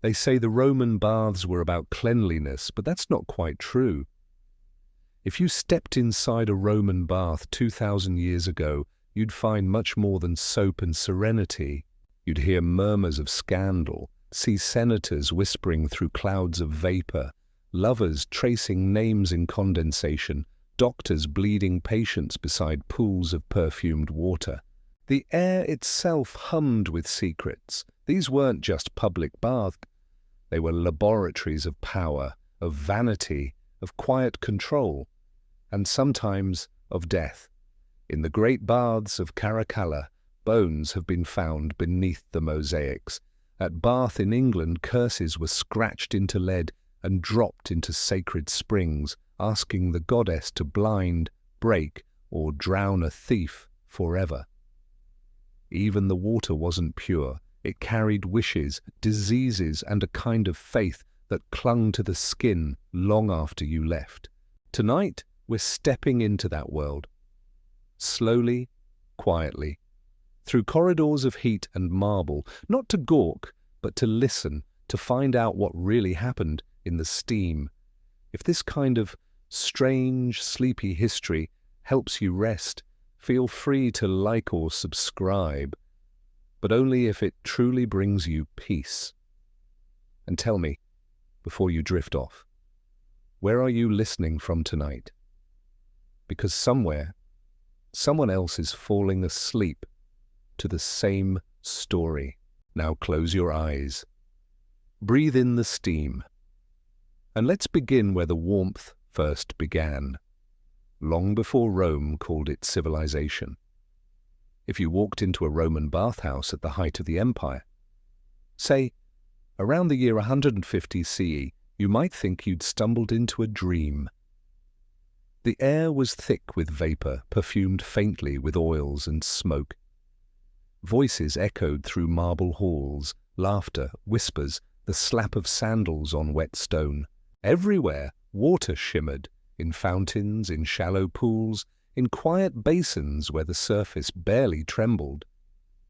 They say the Roman baths were about cleanliness, but that's not quite true. If you stepped inside a Roman bath 2,000 years ago, you'd find much more than soap and serenity. You'd hear murmurs of scandal, see senators whispering through clouds of vapor, lovers tracing names in condensation, doctors bleeding patients beside pools of perfumed water. The air itself hummed with secrets. These weren't just public baths. They were laboratories of power, of vanity, of quiet control, and sometimes of death. In the great baths of Caracalla, bones have been found beneath the mosaics. At Bath in England, curses were scratched into lead and dropped into sacred springs, asking the goddess to blind, break, or drown a thief forever. Even the water wasn't pure. It carried wishes, diseases, and a kind of faith that clung to the skin long after you left. Tonight, we're stepping into that world. Slowly, quietly, through corridors of heat and marble, not to gawk, but to listen, to find out what really happened in the steam. If this kind of strange, sleepy history helps you rest, feel free to like or subscribe, but only if it truly brings you peace. And tell me, before you drift off, where are you listening from tonight? Because somewhere, someone else is falling asleep to the same story. Now close your eyes. Breathe in the steam. And let's begin where the warmth first began, long before Rome called it civilization. If you walked into a Roman bathhouse at the height of the empire, say, around the year 150 CE, you might think you'd stumbled into a dream. The air was thick with vapor, perfumed faintly with oils and smoke. Voices echoed through marble halls, laughter, whispers, the slap of sandals on wet stone. Everywhere, water shimmered, in fountains, in shallow pools, in quiet basins where the surface barely trembled.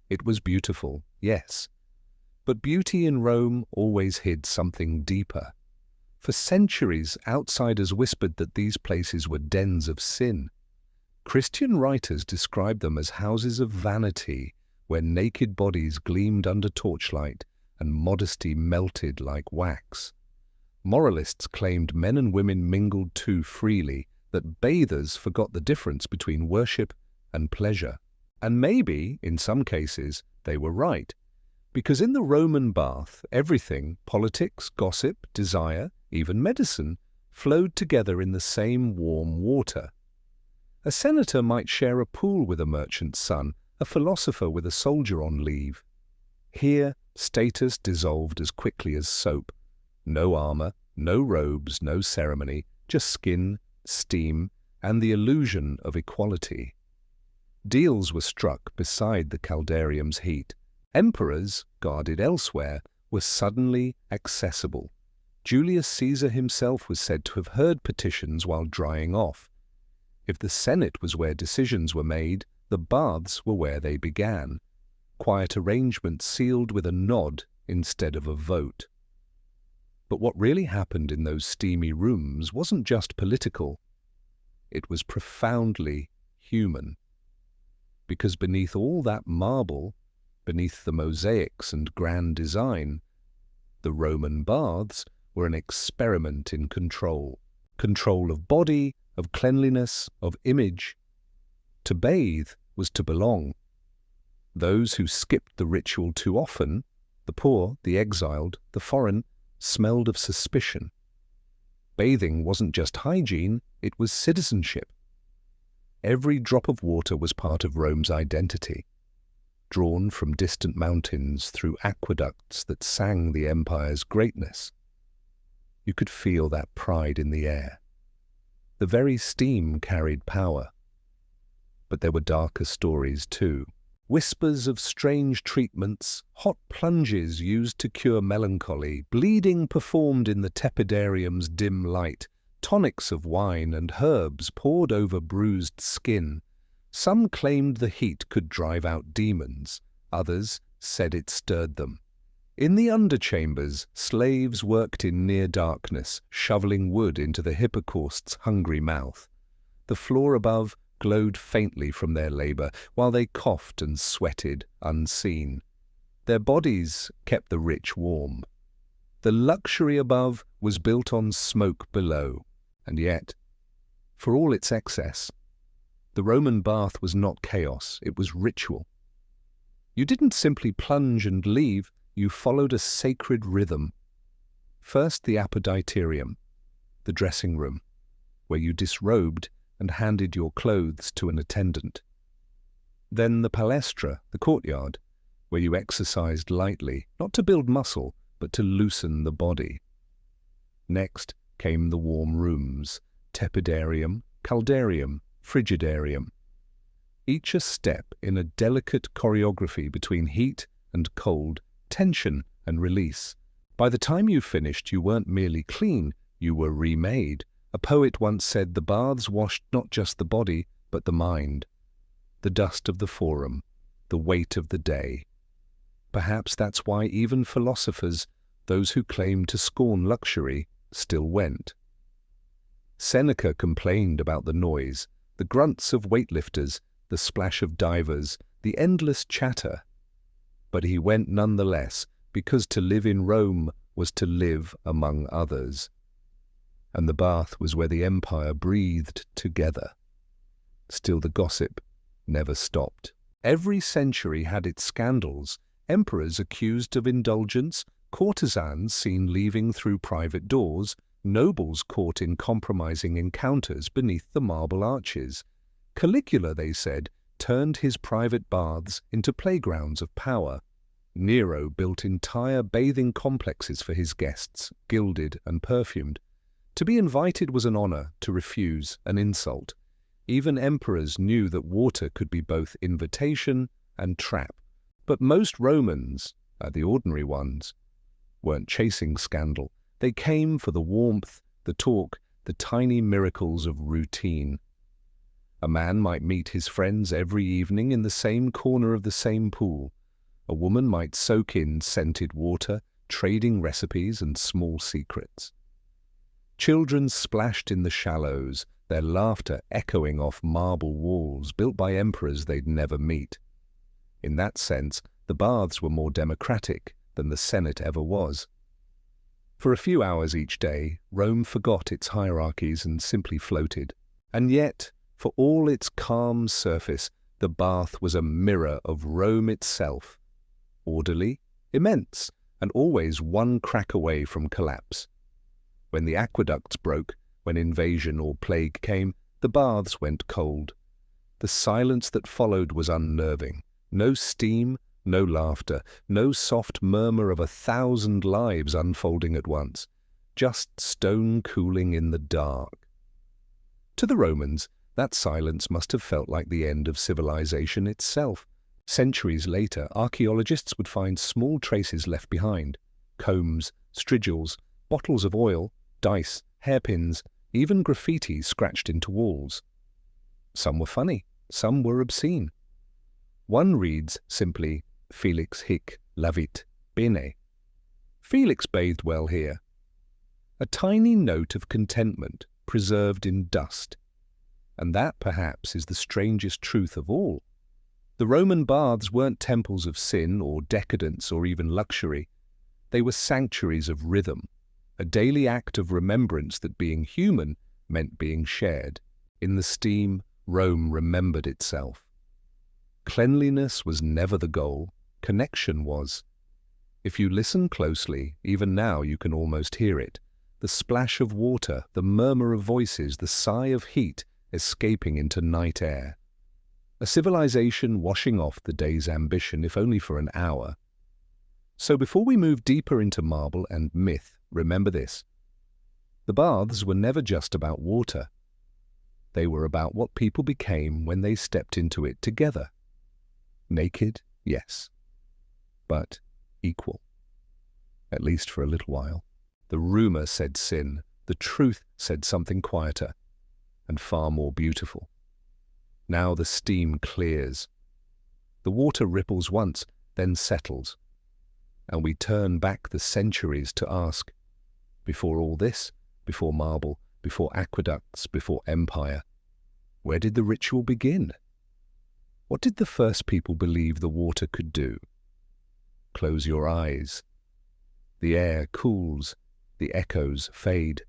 It was beautiful, yes, but beauty in Rome always hid something deeper. For centuries, outsiders whispered that these places were dens of sin. Christian writers described them as houses of vanity, where naked bodies gleamed under torchlight and modesty melted like wax. Moralists claimed men and women mingled too freely, that bathers forgot the difference between worship and pleasure. And maybe, in some cases, they were right. Because in the Roman bath, everything, politics, gossip, desire, even medicine, flowed together in the same warm water. A senator might share a pool with a merchant's son, a philosopher with a soldier on leave. Here, status dissolved as quickly as soap. No armor, no robes, no ceremony, just skin, steam, and the illusion of equality. Deals were struck beside the caldarium's heat. Emperors, guarded elsewhere, were suddenly accessible. Julius Caesar himself was said to have heard petitions while drying off. If the Senate was where decisions were made, the baths were where they began. Quiet arrangements sealed with a nod instead of a vote. But what really happened in those steamy rooms wasn't just political. It was profoundly human. Because beneath all that marble, beneath the mosaics and grand design, the Roman baths were an experiment in control. Control of body, of cleanliness, of image. To bathe was to belong. Those who skipped the ritual too often, the poor, the exiled, the foreign, smelled of suspicion. Bathing wasn't just hygiene, it was citizenship. Every drop of water was part of Rome's identity, drawn from distant mountains through aqueducts that sang the empire's greatness. You could feel that pride in the air. The very steam carried power. But there were darker stories too. Whispers of strange treatments, hot plunges used to cure melancholy, bleeding performed in the tepidarium's dim light, tonics of wine and herbs poured over bruised skin. Some claimed the heat could drive out demons, others said it stirred them. In the underchambers, slaves worked in near darkness, shoveling wood into the hippocaust's hungry mouth. The floor above glowed faintly from their labor, while they coughed and sweated, unseen. Their bodies kept the rich warm. The luxury above was built on smoke below, and yet, for all its excess, the Roman bath was not chaos, it was ritual. You didn't simply plunge and leave, you followed a sacred rhythm. First the apoditerium, the dressing room, where you disrobed and handed your clothes to an attendant. Then the palestra, the courtyard, where you exercised lightly, not to build muscle, but to loosen the body. Next came the warm rooms, tepidarium, caldarium, frigidarium. Each a step in a delicate choreography between heat and cold, tension and release. By the time you finished, you weren't merely clean, you were remade. A poet once said the baths washed not just the body, but the mind. The dust of the forum, the weight of the day. Perhaps that's why even philosophers, those who claim to scorn luxury, still went. Seneca complained about the noise, the grunts of weightlifters, the splash of divers, the endless chatter. But he went nonetheless, because to live in Rome was to live among others. And the bath was where the empire breathed together. Still the gossip never stopped. Every century had its scandals, emperors accused of indulgence, courtesans seen leaving through private doors, nobles caught in compromising encounters beneath the marble arches. Caligula, they said, turned his private baths into playgrounds of power. Nero built entire bathing complexes for his guests, gilded and perfumed. To be invited was an honor, to refuse an insult. Even emperors knew that water could be both invitation and trap. But most Romans, the ordinary ones, weren't chasing scandal. They came for the warmth, the talk, the tiny miracles of routine. A man might meet his friends every evening in the same corner of the same pool. A woman might soak in scented water, trading recipes and small secrets. Children splashed in the shallows, their laughter echoing off marble walls built by emperors they'd never meet. In that sense, the baths were more democratic than the Senate ever was. For a few hours each day, Rome forgot its hierarchies and simply floated. And yet, for all its calm surface, the bath was a mirror of Rome itself. Orderly, immense, and always one crack away from collapse. When the aqueducts broke, when invasion or plague came, the baths went cold. The silence that followed was unnerving. No steam, no laughter, no soft murmur of 1,000 lives unfolding at once. Just stone cooling in the dark. To the Romans, that silence must have felt like the end of civilization itself. Centuries later, archaeologists would find small traces left behind. Combs, strigils, bottles of oil, dice, hairpins, even graffiti scratched into walls. Some were funny, some were obscene. One reads simply, Felix hic lavit bene. Felix bathed well here. A tiny note of contentment preserved in dust. And that, perhaps, is the strangest truth of all. The Roman baths weren't temples of sin or decadence or even luxury. They were sanctuaries of rhythm, a daily act of remembrance that being human meant being shared. In the steam, Rome remembered itself. Cleanliness was never the goal, connection was. If you listen closely, even now you can almost hear it. The splash of water, the murmur of voices, the sigh of heat escaping into night air. A civilization washing off the day's ambition, if only for an hour. So before we move deeper into marble and myth, remember this. The baths were never just about water. They were about what people became when they stepped into it together. Naked, yes, but equal. At least for a little while. The rumor said sin, the truth said something quieter and far more beautiful. Now the steam clears. The water ripples once, then settles. And we turn back the centuries to ask, before all this, before marble, before aqueducts, before empire, where did the ritual begin? What did the first people believe the water could do? Close your eyes. The air cools, the echoes fade.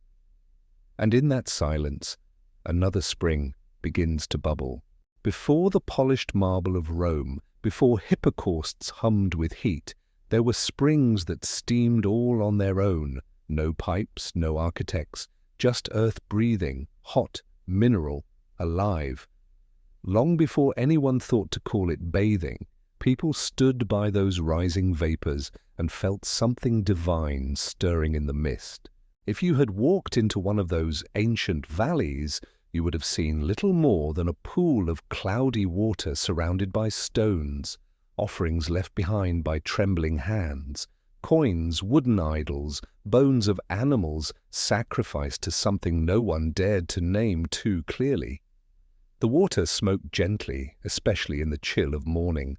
And in that silence, another spring begins to bubble. Before the polished marble of Rome, before hippocausts hummed with heat, there were springs that steamed all on their own, no pipes, no architects, just earth breathing, hot, mineral, alive. Long before anyone thought to call it bathing, people stood by those rising vapors and felt something divine stirring in the mist. If you had walked into one of those ancient valleys, you would have seen little more than a pool of cloudy water surrounded by stones, offerings left behind by trembling hands, coins, wooden idols, bones of animals sacrificed to something no one dared to name too clearly. The water smoked gently, especially in the chill of morning.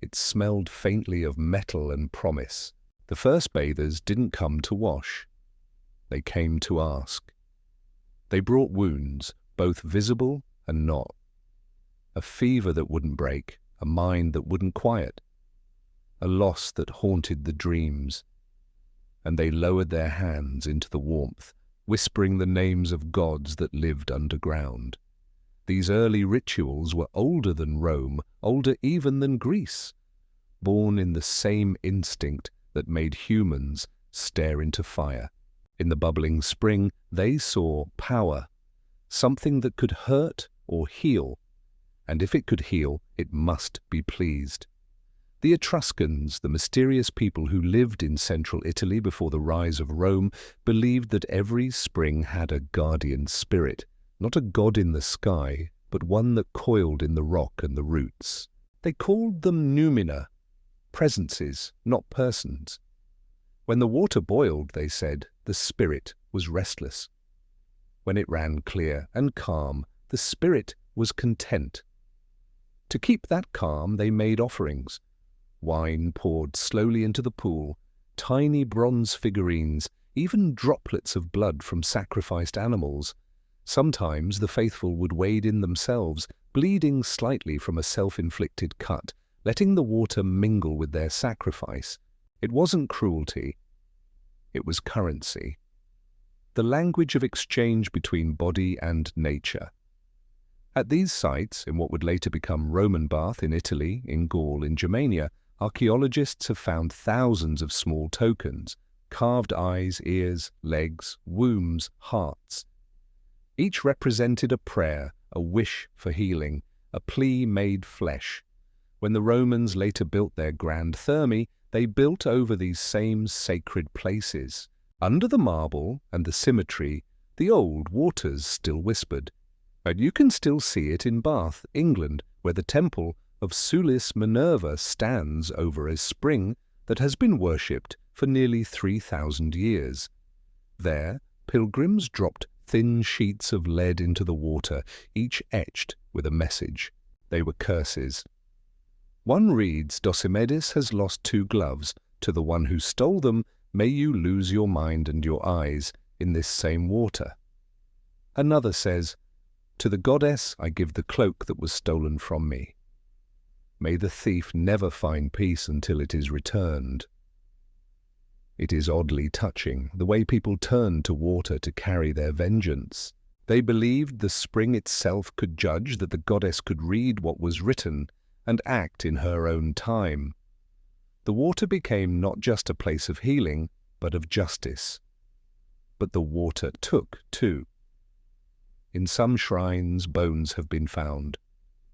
It smelled faintly of metal and promise. The first bathers didn't come to wash. They came to ask. They brought wounds, both visible and not. A fever that wouldn't break, a mind that wouldn't quiet, a loss that haunted the dreams. And they lowered their hands into the warmth, whispering the names of gods that lived underground. These early rituals were older than Rome, older even than Greece, born in the same instinct that made humans stare into fire. In the bubbling spring, they saw power, something that could hurt or heal, and if it could heal, it must be pleased. The Etruscans, the mysterious people who lived in central Italy before the rise of Rome, believed that every spring had a guardian spirit, not a god in the sky, but one that coiled in the rock and the roots. They called them noumena, presences, not persons. When the water boiled, they said, the spirit was restless. When it ran clear and calm, the spirit was content. To keep that calm, they made offerings. Wine poured slowly into the pool, tiny bronze figurines, even droplets of blood from sacrificed animals. Sometimes the faithful would wade in themselves, bleeding slightly from a self-inflicted cut, letting the water mingle with their sacrifice. It wasn't cruelty. It was currency. The language of exchange between body and nature. At these sites, in what would later become Roman Bath in Italy, in Gaul, in Germania, archaeologists have found thousands of small tokens, carved eyes, ears, legs, wombs, hearts. Each represented a prayer, a wish for healing, a plea made flesh. When the Romans later built their grand thermae, they built over these same sacred places. Under the marble and the symmetry, the old waters still whispered. And you can still see it in Bath, England, where the temple of Sulis Minerva stands over a spring that has been worshipped for nearly 3,000 years. There, pilgrims dropped thin sheets of lead into the water, each etched with a message. They were curses. One reads, Dosimedes has lost 2 gloves. To the one who stole them, may you lose your mind and your eyes in this same water. Another says, to the goddess I give the cloak that was stolen from me. May the thief never find peace until it is returned. It is oddly touching, the way people turned to water to carry their vengeance. They believed the spring itself could judge, that the goddess could read what was written and act in her own time. The water became not just a place of healing, but of justice. But the water took, too. In some shrines, bones have been found,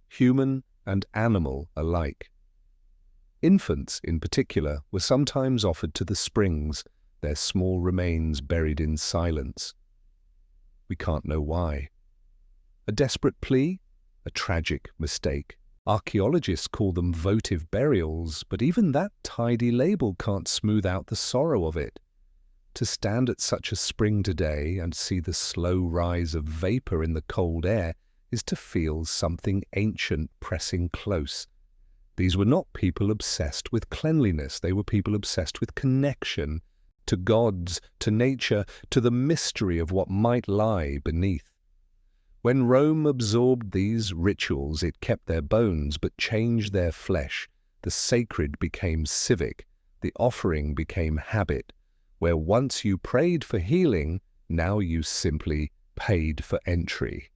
human and animal alike. Infants, in particular, were sometimes offered to the springs, their small remains buried in silence. We can't know why. A desperate plea? A tragic mistake. Archaeologists call them votive burials, but even that tidy label can't smooth out the sorrow of it. To stand at such a spring today and see the slow rise of vapor in the cold air is to feel something ancient pressing close. These were not people obsessed with cleanliness. They were people obsessed with connection to gods, to nature, to the mystery of what might lie beneath. When Rome absorbed these rituals, it kept their bones but changed their flesh. The sacred became civic. The offering became habit. Where once you prayed for healing, now you simply paid for entry.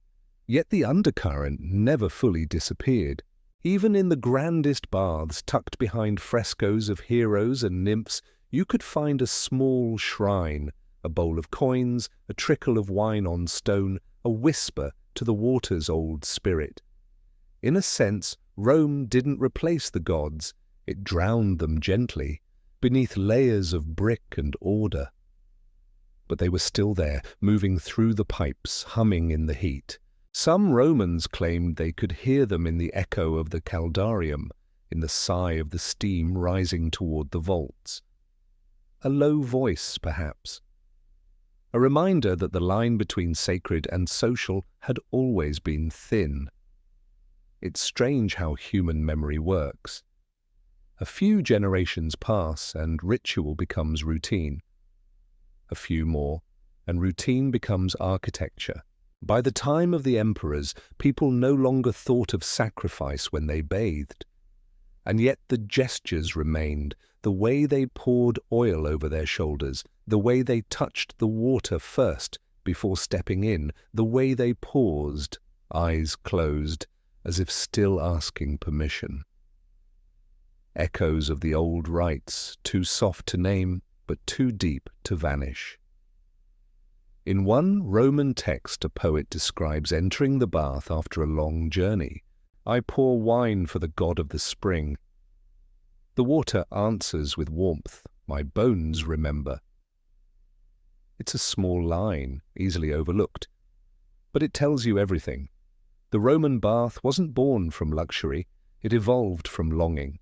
Yet the undercurrent never fully disappeared. Even in the grandest baths tucked behind frescoes of heroes and nymphs, you could find a small shrine, a bowl of coins, a trickle of wine on stone, a whisper to the water's old spirit. In a sense, Rome didn't replace the gods, it drowned them gently, beneath layers of brick and order. But they were still there, moving through the pipes, humming in the heat. Some Romans claimed they could hear them in the echo of the caldarium, in the sigh of the steam rising toward the vaults. A low voice, perhaps. A reminder that the line between sacred and social had always been thin. It's strange how human memory works. A few generations pass and ritual becomes routine. A few more, and routine becomes architecture. By the time of the emperors, people no longer thought of sacrifice when they bathed. And yet the gestures remained, the way they poured oil over their shoulders, the way they touched the water first before stepping in, the way they paused, eyes closed, as if still asking permission. Echoes of the old rites, too soft to name, but too deep to vanish. In one Roman text, a poet describes entering the bath after a long journey. I pour wine for the god of the spring. The water answers with warmth. My bones remember. It's a small line, easily overlooked. But it tells you everything. The Roman bath wasn't born from luxury. It evolved from longing.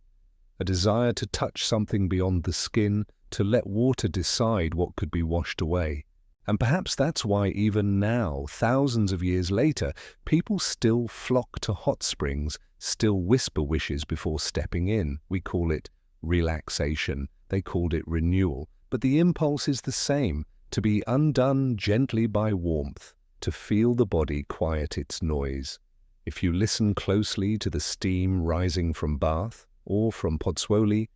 A desire to touch something beyond the skin, to let water decide what could be washed away. And perhaps that's why even now, thousands of years later, people still flock to hot springs, still whisper wishes before stepping in. We call it relaxation. They called it renewal. But the impulse is the same, to be undone gently by warmth, to feel the body quiet its noise. If you listen closely to the steam rising from Bath, or from Pozzuoli,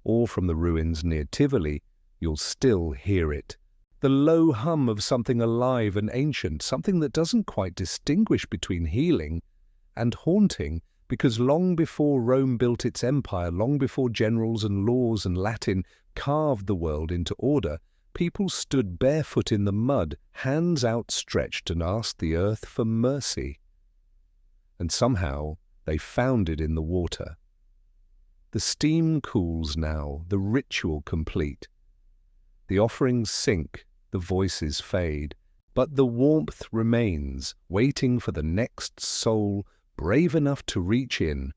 or from the ruins near Tivoli, you'll still hear it. The low hum of something alive and ancient, something that doesn't quite distinguish between healing and haunting, because long before Rome built its empire, long before generals and laws and Latin carved the world into order, people stood barefoot in the mud, hands outstretched, and asked the earth for mercy. And somehow they found it in the water. The steam cools now, the ritual complete. The offerings sink, the voices fade, but the warmth remains, waiting for the next soul brave enough to reach in.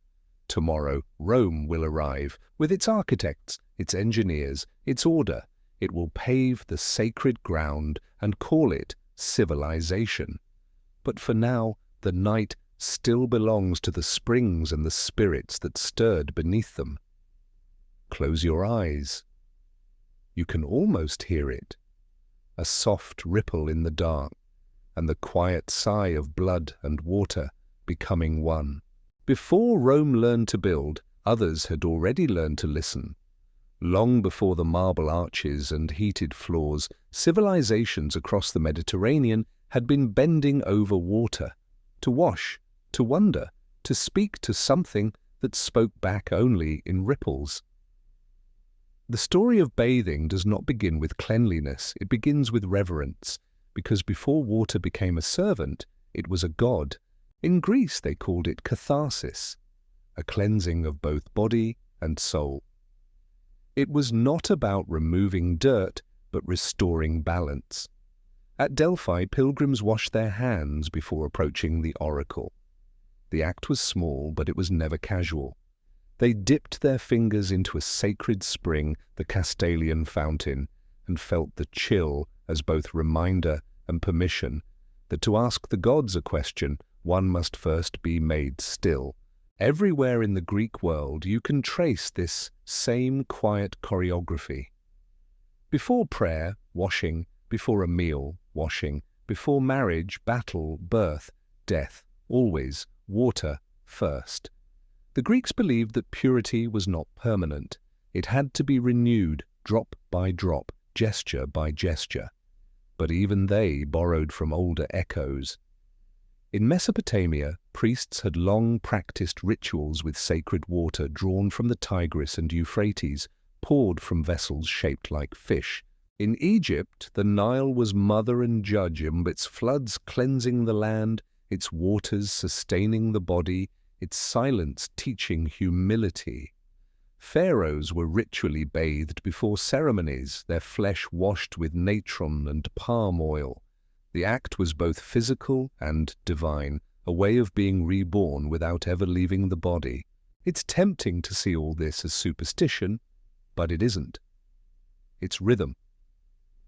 Tomorrow, Rome will arrive, with its architects, its engineers, its order. It will pave the sacred ground and call it civilization. But for now, the night still belongs to the springs and the spirits that stirred beneath them. Close your eyes. You can almost hear it, a soft ripple in the dark, and the quiet sigh of blood and water becoming one. Before Rome learned to build, others had already learned to listen. Long before the marble arches and heated floors, civilizations across the Mediterranean had been bending over water, to wash, to wonder, to speak to something that spoke back only in ripples. The story of bathing does not begin with cleanliness, it begins with reverence, because before water became a servant, it was a god. In Greece they called it catharsis, a cleansing of both body and soul. It was not about removing dirt, but restoring balance. At Delphi, pilgrims washed their hands before approaching the oracle. The act was small, but it was never casual. They dipped their fingers into a sacred spring, the Castalian fountain, and felt the chill as both reminder and permission that to ask the gods a question, one must first be made still. Everywhere in the Greek world you can trace this same quiet choreography. Before prayer, washing; before a meal, washing; before marriage, battle, birth, death; always water first. The Greeks believed that purity was not permanent. It had to be renewed, drop by drop, gesture by gesture. But even they borrowed from older echoes. In Mesopotamia, priests had long practiced rituals with sacred water drawn from the Tigris and Euphrates, poured from vessels shaped like fish. In Egypt, the Nile was mother and judge, its floods cleansing the land, its waters sustaining the body, its silence teaching humility. Pharaohs were ritually bathed before ceremonies, their flesh washed with natron and palm oil. The act was both physical and divine, a way of being reborn without ever leaving the body. It's tempting to see all this as superstition, but it isn't. It's rhythm.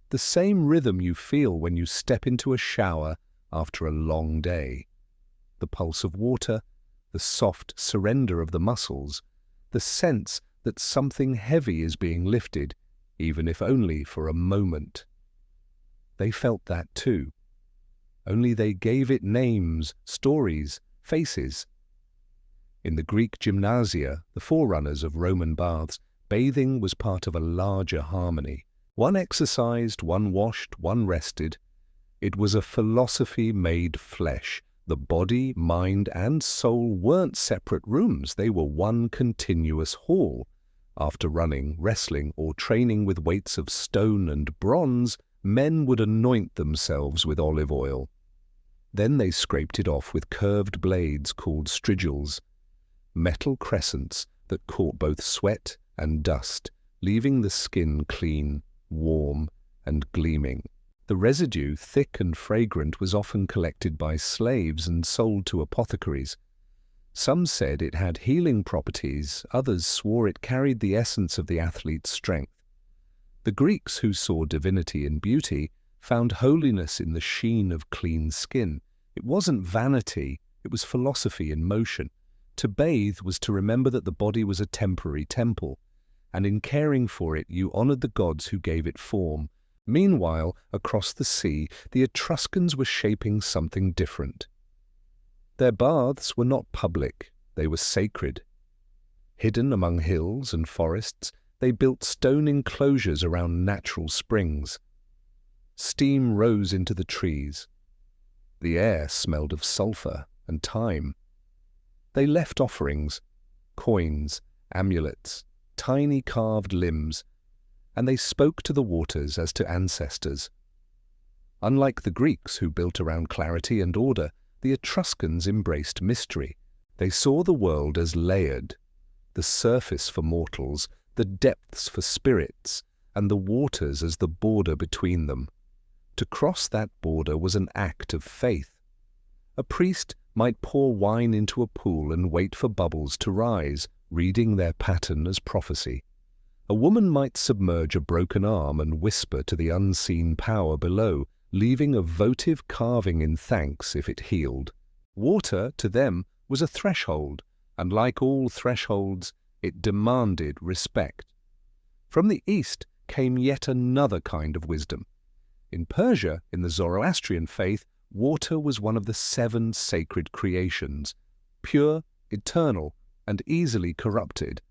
The same rhythm you feel when you step into a shower after a long day. The pulse of water, the soft surrender of the muscles, the sense that something heavy is being lifted, even if only for a moment. They felt that too. Only they gave it names, stories, faces. In the Greek gymnasia, the forerunners of Roman baths, bathing was part of a larger harmony. One exercised, one washed, one rested. It was a philosophy made flesh. The body, mind, and soul weren't separate rooms. They were one continuous hall. After running, wrestling, or training with weights of stone and bronze, men would anoint themselves with olive oil. Then they scraped it off with curved blades called strigils, metal crescents that caught both sweat and dust, leaving the skin clean, warm, and gleaming. The residue, thick and fragrant, was often collected by slaves and sold to apothecaries. Some said it had healing properties, others swore it carried the essence of the athlete's strength. The Greeks, who saw divinity in beauty, found holiness in the sheen of clean skin. It wasn't vanity, it was philosophy in motion. To bathe was to remember that the body was a temporary temple, and in caring for it you honored the gods who gave it form. Meanwhile, across the sea, the Etruscans were shaping something different. Their baths were not public, they were sacred. Hidden among hills and forests, they built stone enclosures around natural springs. Steam rose into the trees. The air smelled of sulfur and thyme. They left offerings, coins, amulets, tiny carved limbs, and they spoke to the waters as to ancestors. Unlike the Greeks, who built around clarity and order, the Etruscans embraced mystery. They saw the world as layered, the surface for mortals, the depths for spirits, and the waters as the border between them. To cross that border was an act of faith. A priest might pour wine into a pool and wait for bubbles to rise, reading their pattern as prophecy. A woman might submerge a broken arm and whisper to the unseen power below, leaving a votive carving in thanks if it healed. Water, to them, was a threshold, and like all thresholds, it demanded respect. From the east came yet another kind of wisdom. In Persia, in the Zoroastrian faith, water was one of the 7 sacred creations, pure, eternal, and easily corrupted.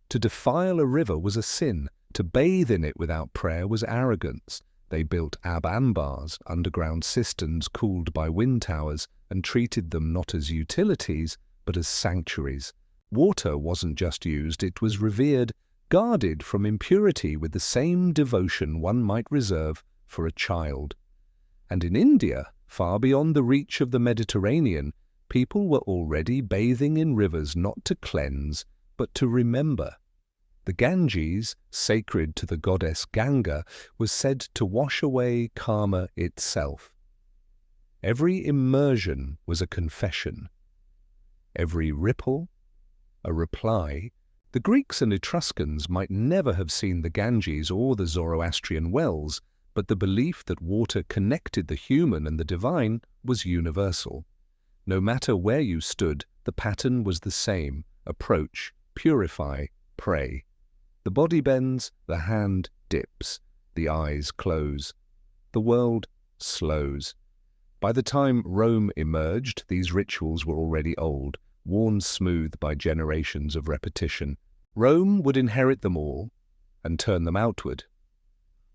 To defile a river was a sin. To bathe in it without prayer was arrogance. They built ambars, underground cisterns cooled by wind towers, and treated them not as utilities, but as sanctuaries. Water wasn't just used, it was revered, guarded from impurity with the same devotion one might reserve for a child. And in India, far beyond the reach of the Mediterranean, people were already bathing in rivers not to cleanse, but to remember. The Ganges, sacred to the goddess Ganga, was said to wash away karma itself. Every immersion was a confession. Every ripple, a reply. The Greeks and Etruscans might never have seen the Ganges or the Zoroastrian wells, but the belief that water connected the human and the divine was universal. No matter where you stood, the pattern was the same: approach, purify, pray. The body bends, the hand dips, the eyes close. The world slows. By the time Rome emerged, these rituals were already old, worn smooth by generations of repetition. Rome would inherit them all and turn them outward.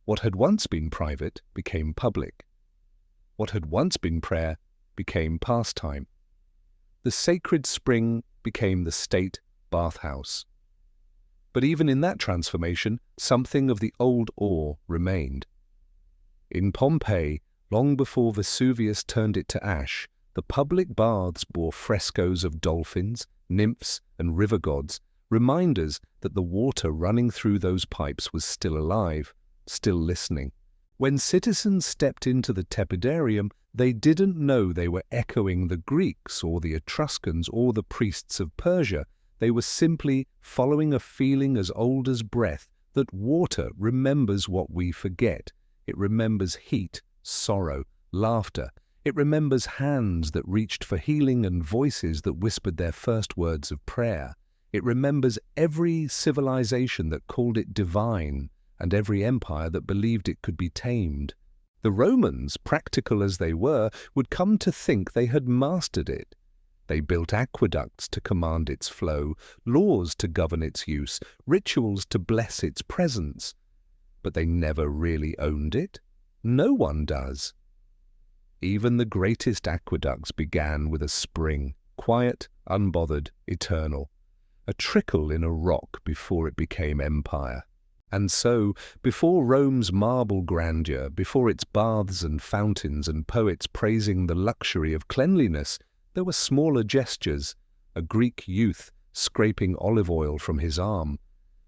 What had once been private became public. What had once been prayer became pastime. The sacred spring became the state bathhouse. But even in that transformation, something of the old awe remained. In Pompeii, long before Vesuvius turned it to ash, the public baths bore frescoes of dolphins, nymphs, and river gods, reminders that the water running through those pipes was still alive, still listening. When citizens stepped into the tepidarium, they didn't know they were echoing the Greeks or the Etruscans or the priests of Persia. They were simply following a feeling as old as breath, that water remembers what we forget. It remembers heat, sorrow, laughter. It remembers hands that reached for healing and voices that whispered their first words of prayer. It remembers every civilization that called it divine and every empire that believed it could be tamed. The Romans, practical as they were, would come to think they had mastered it. They built aqueducts to command its flow, laws to govern its use, rituals to bless its presence. But they never really owned it. No one does. Even the greatest aqueducts began with a spring, quiet, unbothered, eternal, a trickle in a rock before it became empire. And so, before Rome's marble grandeur, before its baths and fountains and poets praising the luxury of cleanliness, there were smaller gestures: a Greek youth scraping olive oil from his arm,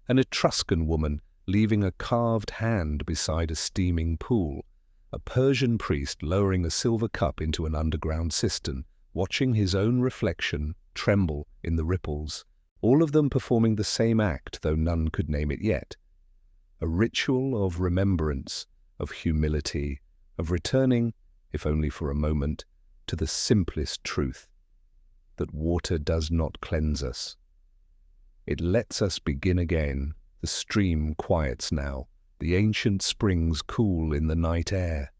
an Etruscan woman leaving a carved hand beside a steaming pool, a Persian priest lowering a silver cup into an underground cistern, watching his own reflection tremble in the ripples, all of them performing the same act, though none could name it yet. A ritual of remembrance, of humility, of returning, if only for a moment, to the simplest truth, that water does not cleanse us. It lets us begin again. The stream quiets now. The ancient springs cool in the night air.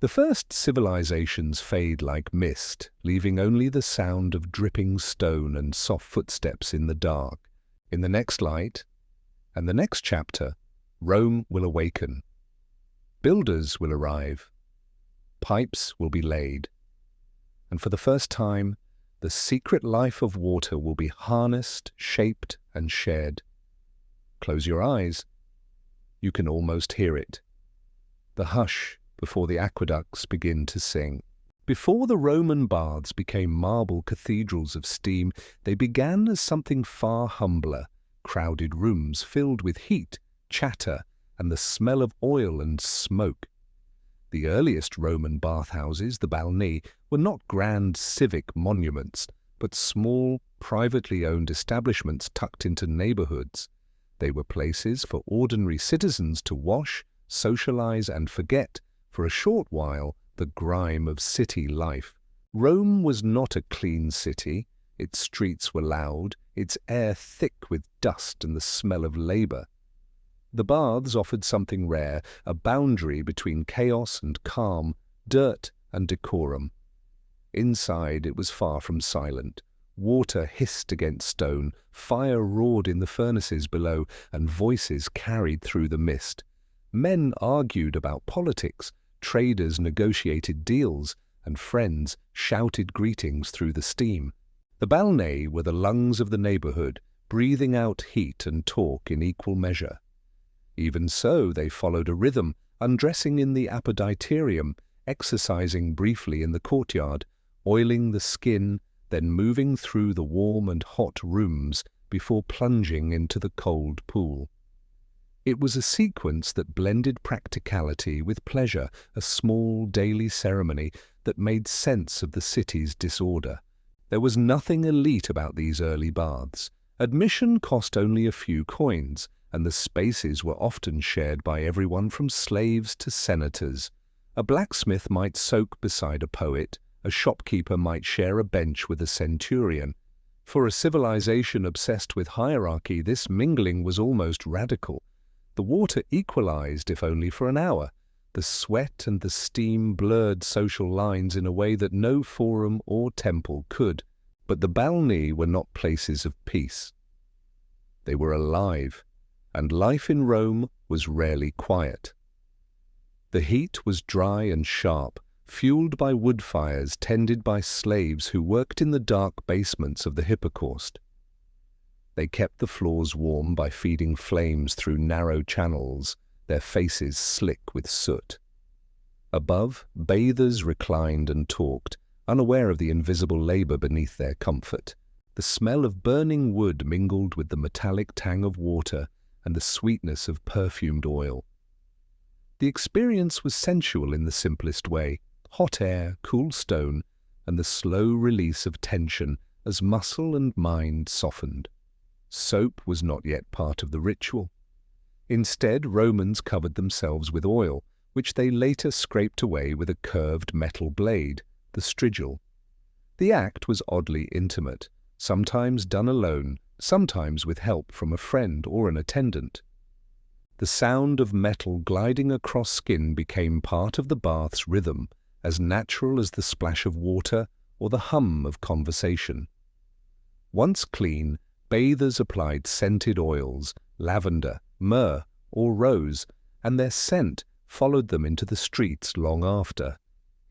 The first civilizations fade like mist, leaving only the sound of dripping stone and soft footsteps in the dark. In the next light, and the next chapter, Rome will awaken. Builders will arrive. Pipes will be laid. And for the first time, the secret life of water will be harnessed, shaped, and shared. Close your eyes. You can almost hear it. The hush before the aqueducts begin to sing. Before the Roman baths became marble cathedrals of steam, they began as something far humbler: crowded rooms filled with heat, chatter, and the smell of oil and smoke. The earliest Roman bathhouses, the balnea, were not grand civic monuments, but small, privately owned establishments tucked into neighborhoods. They were places for ordinary citizens to wash, socialize, and forget, for a short while, the grime of city life. Rome was not a clean city. Its streets were loud, its air thick with dust and the smell of labor. The baths offered something rare, a boundary between chaos and calm, dirt and decorum. Inside it was far from silent. Water hissed against stone, fire roared in the furnaces below, and voices carried through the mist. Men argued about politics, traders negotiated deals, and friends shouted greetings through the steam. The balnea were the lungs of the neighborhood, breathing out heat and talk in equal measure. Even so, they followed a rhythm, undressing in the apoditerium, exercising briefly in the courtyard, oiling the skin, then moving through the warm and hot rooms before plunging into the cold pool. It was a sequence that blended practicality with pleasure, a small daily ceremony that made sense of the city's disorder. There was nothing elite about these early baths. Admission cost only a few coins, and the spaces were often shared by everyone from slaves to senators. A blacksmith might soak beside a poet, A shopkeeper might share a bench with a centurion. For a civilization obsessed with hierarchy, this mingling was almost radical. The water equalized, if only for an hour. The sweat and the steam blurred social lines in a way that no forum or temple could. But the balnea were not places of peace. They were alive, and life in Rome was rarely quiet. The heat was dry and sharp, fueled by wood fires tended by slaves who worked in the dark basements of the hypocaust. They kept the floors warm by feeding flames through narrow channels, their faces slick with soot. Above, bathers reclined and talked, unaware of the invisible labor beneath their comfort. The smell of burning wood mingled with the metallic tang of water and the sweetness of perfumed oil. The experience was sensual in the simplest way: hot air, cool stone, and the slow release of tension as muscle and mind softened. Soap was not yet part of the ritual. Instead, Romans covered themselves with oil, which they later scraped away with a curved metal blade, the strigil. The act was oddly intimate, sometimes done alone, sometimes with help from a friend or an attendant. The sound of metal gliding across skin became part of the bath's rhythm, as natural as the splash of water or the hum of conversation. Once clean, bathers applied scented oils, lavender, myrrh, or rose, and their scent followed them into the streets long after.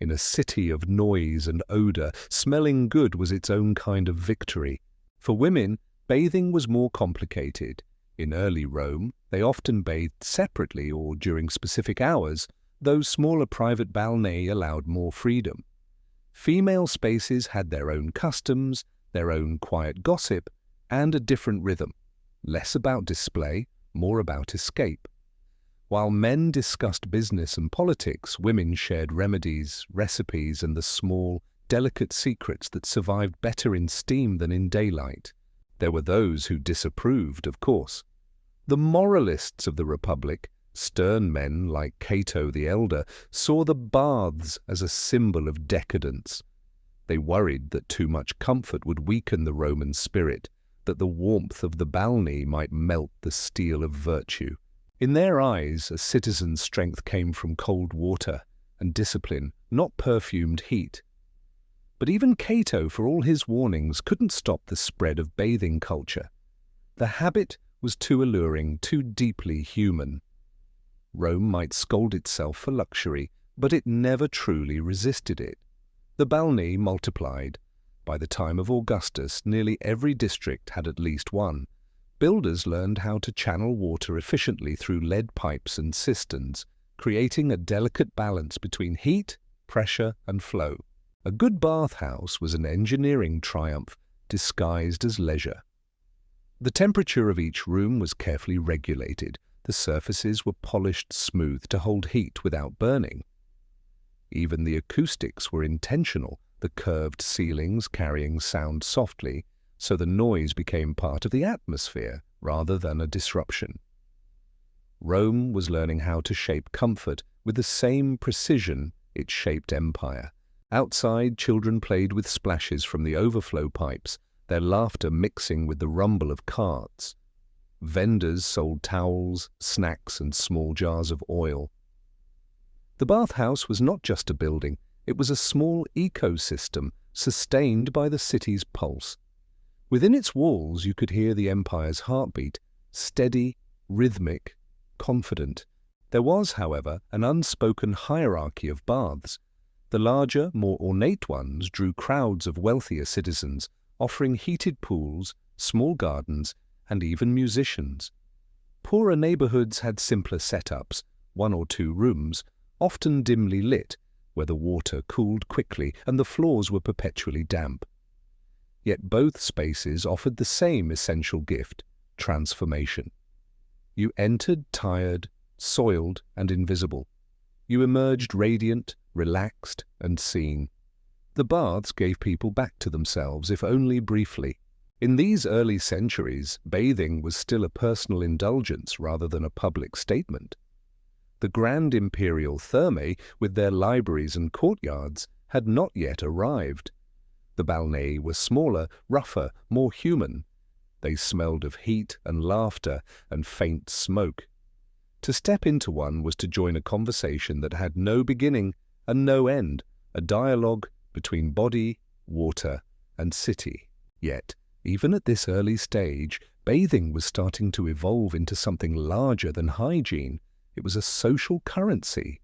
In a city of noise and odor, smelling good was its own kind of victory. For women, bathing was more complicated. In early Rome, they often bathed separately or during specific hours, though smaller private balneae allowed more freedom. Female spaces had their own customs, their own quiet gossip, and a different rhythm, less about display, more about escape. While men discussed business and politics, women shared remedies, recipes, and the small, delicate secrets that survived better in steam than in daylight. There were those who disapproved, of course. The moralists of the Republic, stern men like Cato the Elder, saw the baths as a symbol of decadence. They worried that too much comfort would weaken the Roman spirit, that the warmth of the balnea might melt the steel of virtue. In their eyes, a citizen's strength came from cold water and discipline, not perfumed heat. But even Cato, for all his warnings, couldn't stop the spread of bathing culture. The habit was too alluring, too deeply human. Rome might scold itself for luxury, but it never truly resisted it. The balnea multiplied. By the time of Augustus, nearly every district had at least one. Builders learned how to channel water efficiently through lead pipes and cisterns, creating a delicate balance between heat, pressure, and flow. A good bathhouse was an engineering triumph disguised as leisure. The temperature of each room was carefully regulated. The surfaces were polished smooth to hold heat without burning. Even the acoustics were intentional, the curved ceilings carrying sound softly, so the noise became part of the atmosphere rather than a disruption. Rome was learning how to shape comfort with the same precision it shaped empire. Outside, children played with splashes from the overflow pipes, their laughter mixing with the rumble of carts. Vendors sold towels, snacks, and small jars of oil. The bathhouse was not just a building, it was a small ecosystem sustained by the city's pulse. Within its walls you could hear the empire's heartbeat, steady, rhythmic, confident. There was, however, an unspoken hierarchy of baths. The larger, more ornate ones drew crowds of wealthier citizens, offering heated pools, small gardens, and even musicians. Poorer neighborhoods had simpler setups, 1 or 2 rooms, often dimly lit, where the water cooled quickly and the floors were perpetually damp. Yet both spaces offered the same essential gift: transformation. You entered tired, soiled, and invisible. You emerged radiant, relaxed, and seen. The baths gave people back to themselves, if only briefly. In these early centuries, bathing was still a personal indulgence rather than a public statement. The grand imperial thermae, with their libraries and courtyards, had not yet arrived. The balnæ were smaller, rougher, more human. They smelled of heat and laughter and faint smoke. To step into one was to join a conversation that had no beginning and no end, a dialogue between body, water, and city. Yet, even at this early stage, bathing was starting to evolve into something larger than hygiene. It was a social currency.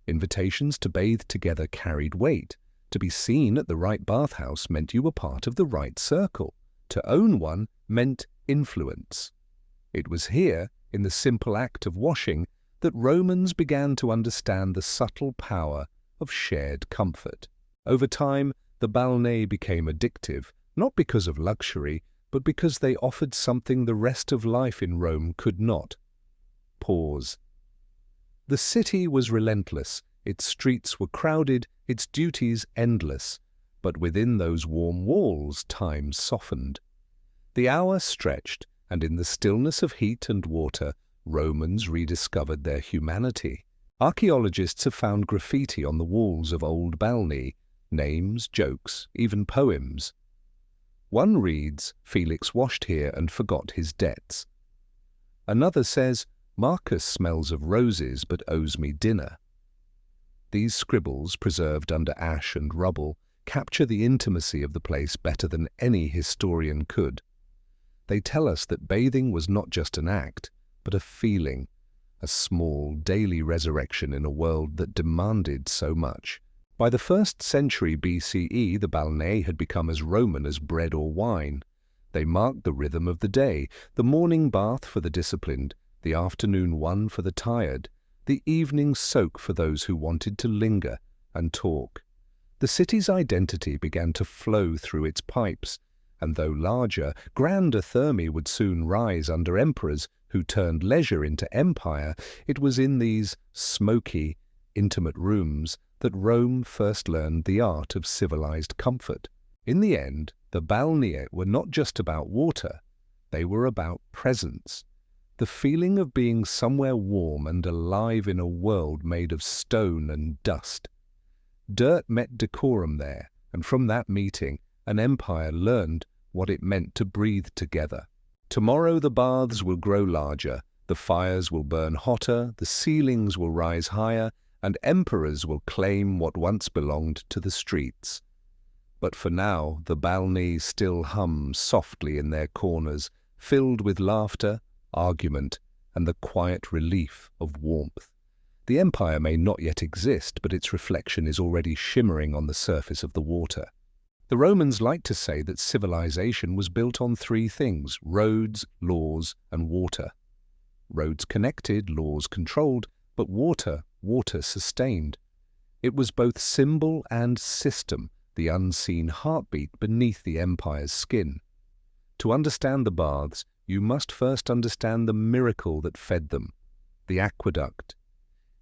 Invitations to bathe together carried weight. To be seen at the right bathhouse meant you were part of the right circle. To own one meant influence. It was here, in the simple act of washing, that Romans began to understand the subtle power of shared comfort. Over time, the balnæ became addictive, not because of luxury, but because they offered something the rest of life in Rome could not. Pause. The city was relentless, its streets were crowded, its duties endless, but within those warm walls time softened. The hour stretched, and in the stillness of heat and water, Romans rediscovered their humanity. Archaeologists have found graffiti on the walls of old balnæ, names, jokes, even poems. One reads, "Felix washed here and forgot his debts." Another says, "Marcus smells of roses but owes me dinner." These scribbles, preserved under ash and rubble, capture the intimacy of the place better than any historian could. They tell us that bathing was not just an act, but a feeling, a small, daily resurrection in a world that demanded so much. By the 1st century BCE, the balnæ had become as Roman as bread or wine. They marked the rhythm of the day, the morning bath for the disciplined, the afternoon one for the tired, the evening soak for those who wanted to linger and talk. The city's identity began to flow through its pipes, and though larger, grander thermae would soon rise under emperors who turned leisure into empire, it was in these smoky, intimate rooms that Rome first learned the art of civilized comfort. In the end, the balnæ were not just about water, they were about presence. The feeling of being somewhere warm and alive in a world made of stone and dust. Dirt met decorum there, and from that meeting, an empire learned what it meant to breathe together. Tomorrow the baths will grow larger, the fires will burn hotter, the ceilings will rise higher, and emperors will claim what once belonged to the streets. But for now, the balnæ still hum softly in their corners, filled with laughter, argument, and the quiet relief of warmth. The empire may not yet exist, but its reflection is already shimmering on the surface of the water. The Romans liked to say that civilization was built on three things: roads, laws, and water. Roads connected, laws controlled, but water sustained. It was both symbol and system, the unseen heartbeat beneath the empire's skin. To understand the baths, you must first understand the miracle that fed them, the aqueduct.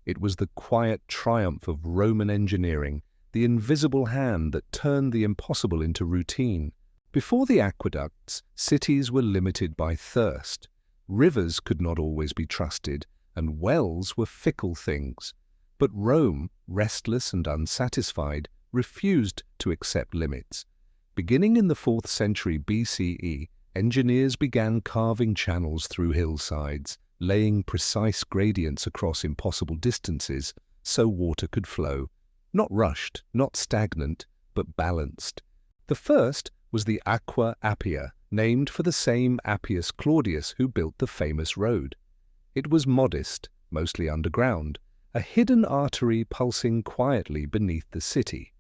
It was the quiet triumph of Roman engineering, the invisible hand that turned the impossible into routine. Before the aqueducts, cities were limited by thirst. Rivers could not always be trusted, and wells were fickle things. But Rome, restless and unsatisfied, refused to accept limits. Beginning in the 4th century BCE, engineers began carving channels through hillsides, laying precise gradients across impossible distances so water could flow. Not rushed, not stagnant, but balanced. The first was the Aqua Appia, named for the same Appius Claudius who built the famous road. It was modest, mostly underground, a hidden artery pulsing quietly beneath the city.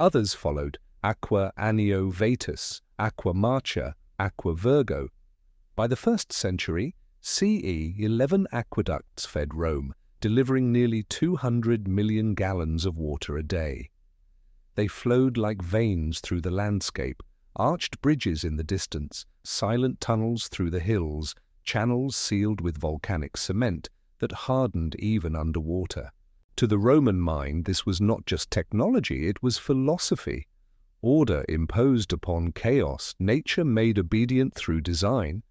Others followed: Aqua Annio Vetus, Aqua Marcia, Aqua Virgo. By the 1st century CE, 11 aqueducts fed Rome, delivering nearly 200 million gallons of water a day. They flowed like veins through the landscape, arched bridges in the distance, silent tunnels through the hills, channels sealed with volcanic cement that hardened even underwater. To the Roman mind, this was not just technology, it was philosophy. Order imposed upon chaos, nature made obedient through design.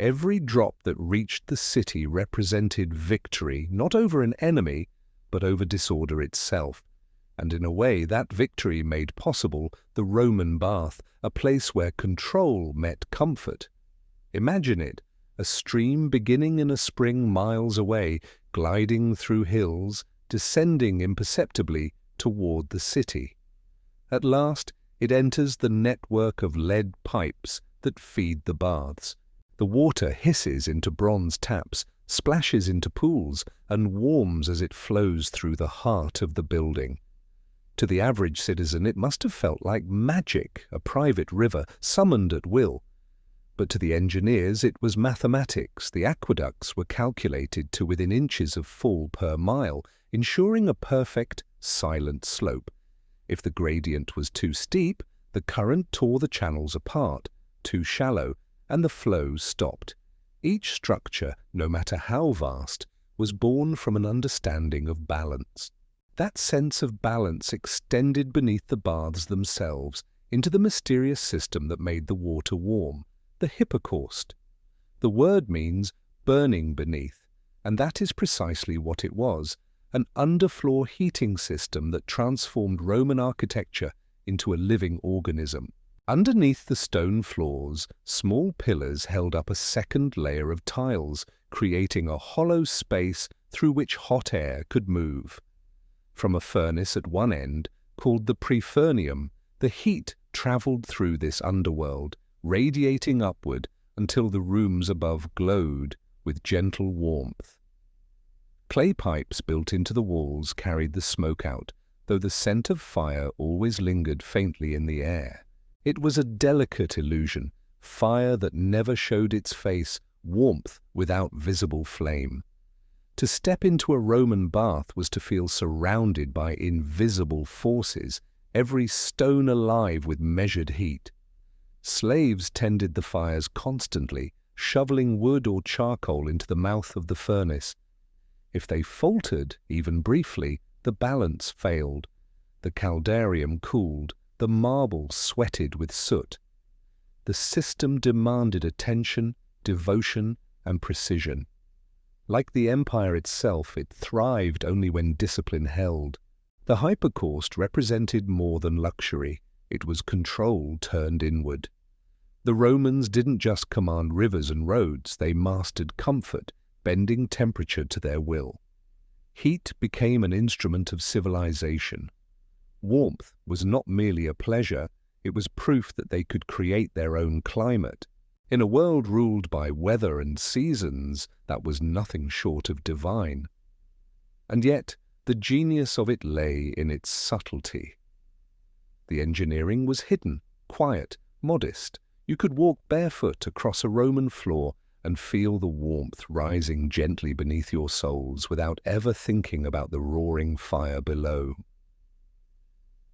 Every drop that reached the city represented victory, not over an enemy, but over disorder itself. and in a way that victory made possible the Roman bath, a place where control met comfort. Imagine it, a stream beginning in a spring miles away, gliding through hills, descending imperceptibly toward the city. At last, it enters the network of lead pipes that feed the baths. The water hisses into bronze taps, splashes into pools, and warms as it flows through the heart of the building. To the average citizen, it must have felt like magic, a private river summoned at will. But to the engineers, it was mathematics. The aqueducts were calculated to within inches of fall per mile, ensuring a perfect, silent slope. If the gradient was too steep, the current tore the channels apart, too shallow, and the flow stopped. Each structure, no matter how vast, was born from an understanding of balance. That sense of balance extended beneath the baths themselves into the mysterious system that made the water warm, the hypocaust. The word means burning beneath, and that is precisely what it was, an underfloor heating system that transformed Roman architecture into a living organism. Underneath the stone floors, small pillars held up a second layer of tiles, creating a hollow space through which hot air could move. From a furnace at one end, called the prefernium, the heat traveled through this underworld, radiating upward until the rooms above glowed with gentle warmth. Clay pipes built into the walls carried the smoke out, though the scent of fire always lingered faintly in the air. It was a delicate illusion, fire that never showed its face, warmth without visible flame. To step into a Roman bath was to feel surrounded by invisible forces, every stone alive with measured heat. Slaves tended the fires constantly, shoveling wood or charcoal into the mouth of the furnace. If they faltered, even briefly, the balance failed. The caldarium cooled, the marble sweated with soot. The system demanded attention, devotion, and precision. Like the empire itself, it thrived only when discipline held. The hypocaust represented more than luxury. It was control turned inward. The Romans didn't just command rivers and roads, they mastered comfort, bending temperature to their will. Heat became an instrument of civilization. Warmth was not merely a pleasure, it was proof that they could create their own climate. In a world ruled by weather and seasons, that was nothing short of divine. And yet, the genius of it lay in its subtlety. The engineering was hidden, quiet, modest. You could walk barefoot across a Roman floor and feel the warmth rising gently beneath your soles without ever thinking about the roaring fire below.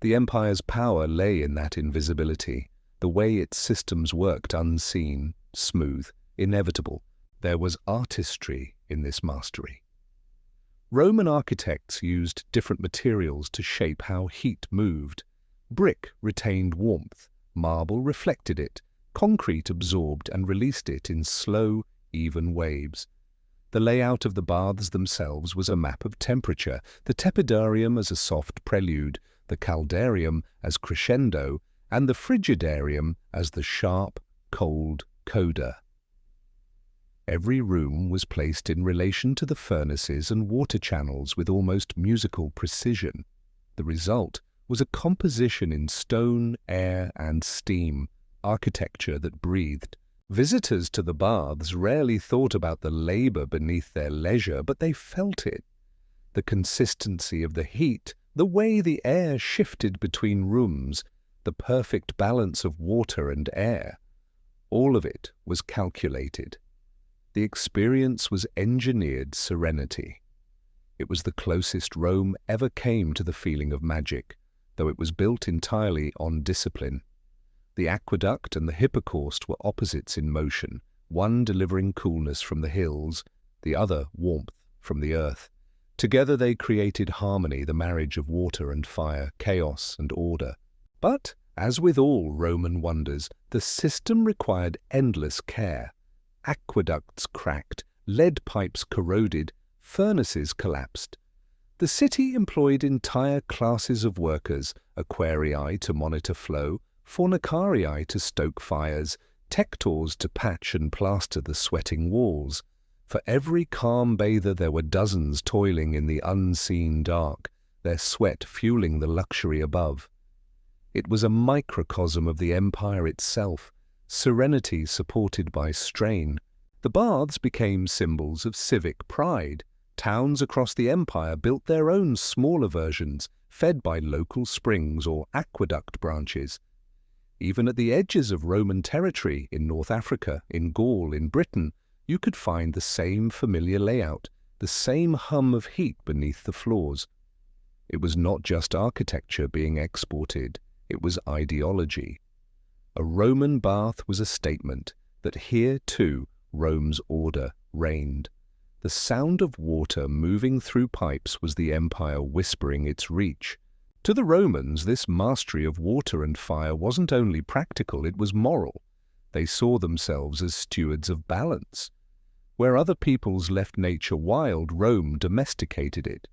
The empire's power lay in that invisibility, the way its systems worked unseen, smooth, inevitable. There was artistry in this mastery. Roman architects used different materials to shape how heat moved. Brick retained warmth, marble reflected it, concrete absorbed and released it in slow, even waves. The layout of the baths themselves was a map of temperature, the tepidarium as a soft prelude, the caldarium as crescendo, and the frigidarium as the sharp, cold coda. Every room was placed in relation to the furnaces and water channels with almost musical precision. The result was a composition in stone, air, and steam, architecture that breathed. Visitors to the baths rarely thought about the labor beneath their leisure, but they felt it. The consistency of the heat, the way the air shifted between rooms, the perfect balance of water and air. All of it was calculated. The experience was engineered serenity. It was the closest Rome ever came to the feeling of magic, though it was built entirely on discipline. The aqueduct and the hypocaust were opposites in motion, one delivering coolness from the hills, the other warmth from the earth. Together they created harmony, the marriage of water and fire, chaos and order. But, as with all Roman wonders, the system required endless care. Aqueducts cracked, lead pipes corroded, furnaces collapsed. The city employed entire classes of workers, aquarii to monitor flow, fornicarii to stoke fires, tectors to patch and plaster the sweating walls. For every calm bather there were dozens toiling in the unseen dark, their sweat fueling the luxury above. It was a microcosm of the empire itself, serenity supported by strain. The baths became symbols of civic pride. Towns across the empire built their own smaller versions, fed by local springs or aqueduct branches. Even at the edges of Roman territory, in North Africa, in Gaul, in Britain, you could find the same familiar layout, the same hum of heat beneath the floors. It was not just architecture being exported, it was ideology. A Roman bath was a statement that here, too, Rome's order reigned. The sound of water moving through pipes was the empire whispering its reach. To the Romans, this mastery of water and fire wasn't only practical, it was moral. They saw themselves as stewards of balance. Where other peoples left nature wild, Rome domesticated it.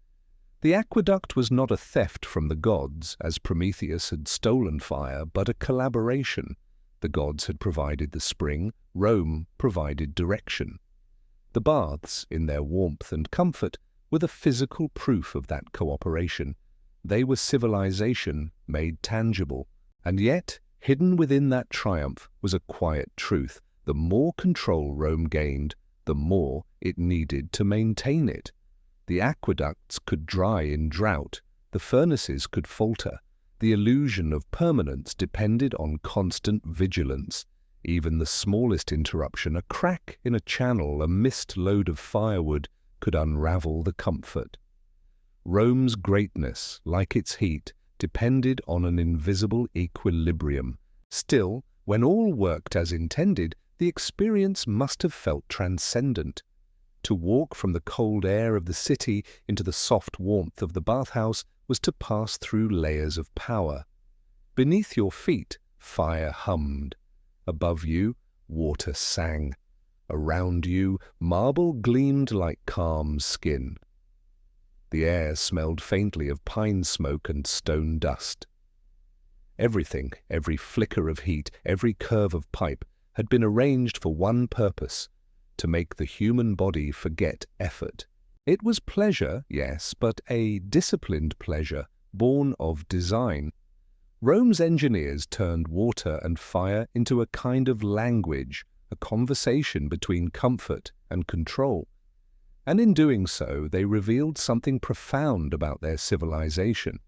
The aqueduct was not a theft from the gods, as Prometheus had stolen fire, but a collaboration. The gods had provided the spring, Rome provided direction. The baths, in their warmth and comfort, were the physical proof of that cooperation. They were civilization made tangible. And yet, hidden within that triumph was a quiet truth. The more control Rome gained, the more it needed to maintain it. The aqueducts could dry in drought, the furnaces could falter. The illusion of permanence depended on constant vigilance. Even the smallest interruption, a crack in a channel, a missed load of firewood, could unravel the comfort. Rome's greatness, like its heat, depended on an invisible equilibrium. Still, when all worked as intended, the experience must have felt transcendent. To walk from the cold air of the city into the soft warmth of the bathhouse was to pass through layers of power. Beneath your feet, fire hummed. Above you, water sang. Around you, marble gleamed like calm skin. The air smelled faintly of pine smoke and stone dust. Everything, every flicker of heat, every curve of pipe, had been arranged for one purpose: to make the human body forget effort. It was pleasure, yes, but a disciplined pleasure, born of design. Rome's engineers turned water and fire into a kind of language, a conversation between comfort and control. And in doing so, they revealed something profound about their civilization,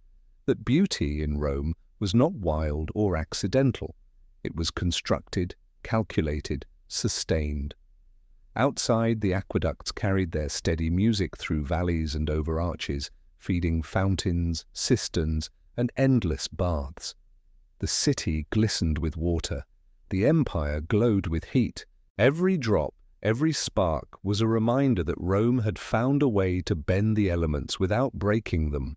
that beauty in Rome was not wild or accidental. It was constructed, calculated, sustained. Outside, the aqueducts carried their steady music through valleys and over arches, feeding fountains, cisterns, and endless baths. The city glistened with water. The empire glowed with heat. Every drop, every spark was a reminder that Rome had found a way to bend the elements without breaking them.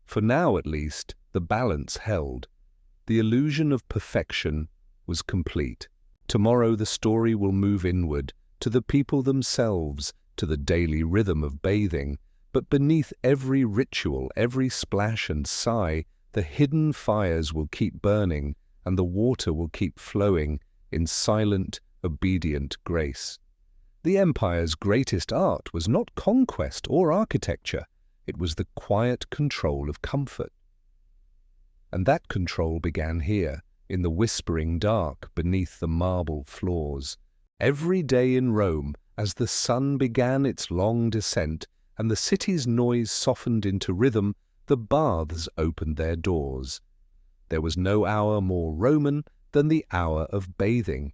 For now, at least, the balance held. The illusion of perfection was complete. Tomorrow the story will move inward, to the people themselves, to the daily rhythm of bathing. But beneath every ritual, every splash and sigh, the hidden fires will keep burning, and the water will keep flowing in silent, obedient grace. The empire's greatest art was not conquest or architecture. It was the quiet control of comfort. And that control began here, in the whispering dark beneath the marble floors. Every day in Rome, as the sun began its long descent and the city's noise softened into rhythm, the baths opened their doors. There was no hour more Roman than the hour of bathing.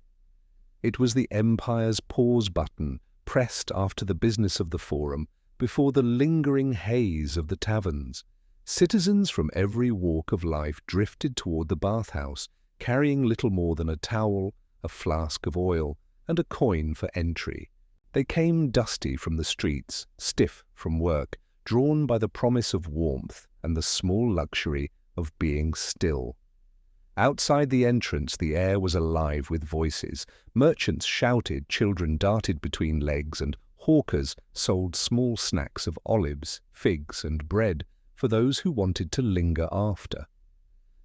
It was the empire's pause button, pressed after the business of the forum, before the lingering haze of the taverns. Citizens from every walk of life drifted toward the bathhouse, carrying little more than a towel, a flask of oil, and a coin for entry. They came dusty from the streets, stiff from work, drawn by the promise of warmth and the small luxury of being still. Outside the entrance, the air was alive with voices. Merchants shouted, children darted between legs, and hawkers sold small snacks of olives, figs, and bread for those who wanted to linger after.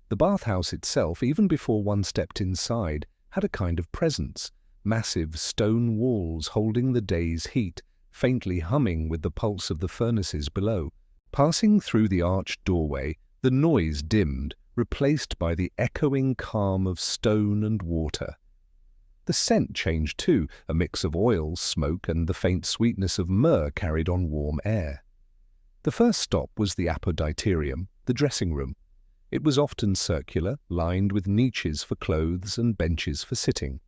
The bathhouse itself, even before one stepped inside, had a kind of presence, massive stone walls holding the day's heat, faintly humming with the pulse of the furnaces below. Passing through the arched doorway, the noise dimmed, replaced by the echoing calm of stone and water. The scent changed too, a mix of oil, smoke, and the faint sweetness of myrrh carried on warm air. The first stop was the apoditerium, the dressing room. It was often circular, lined with niches for clothes and benches for sitting.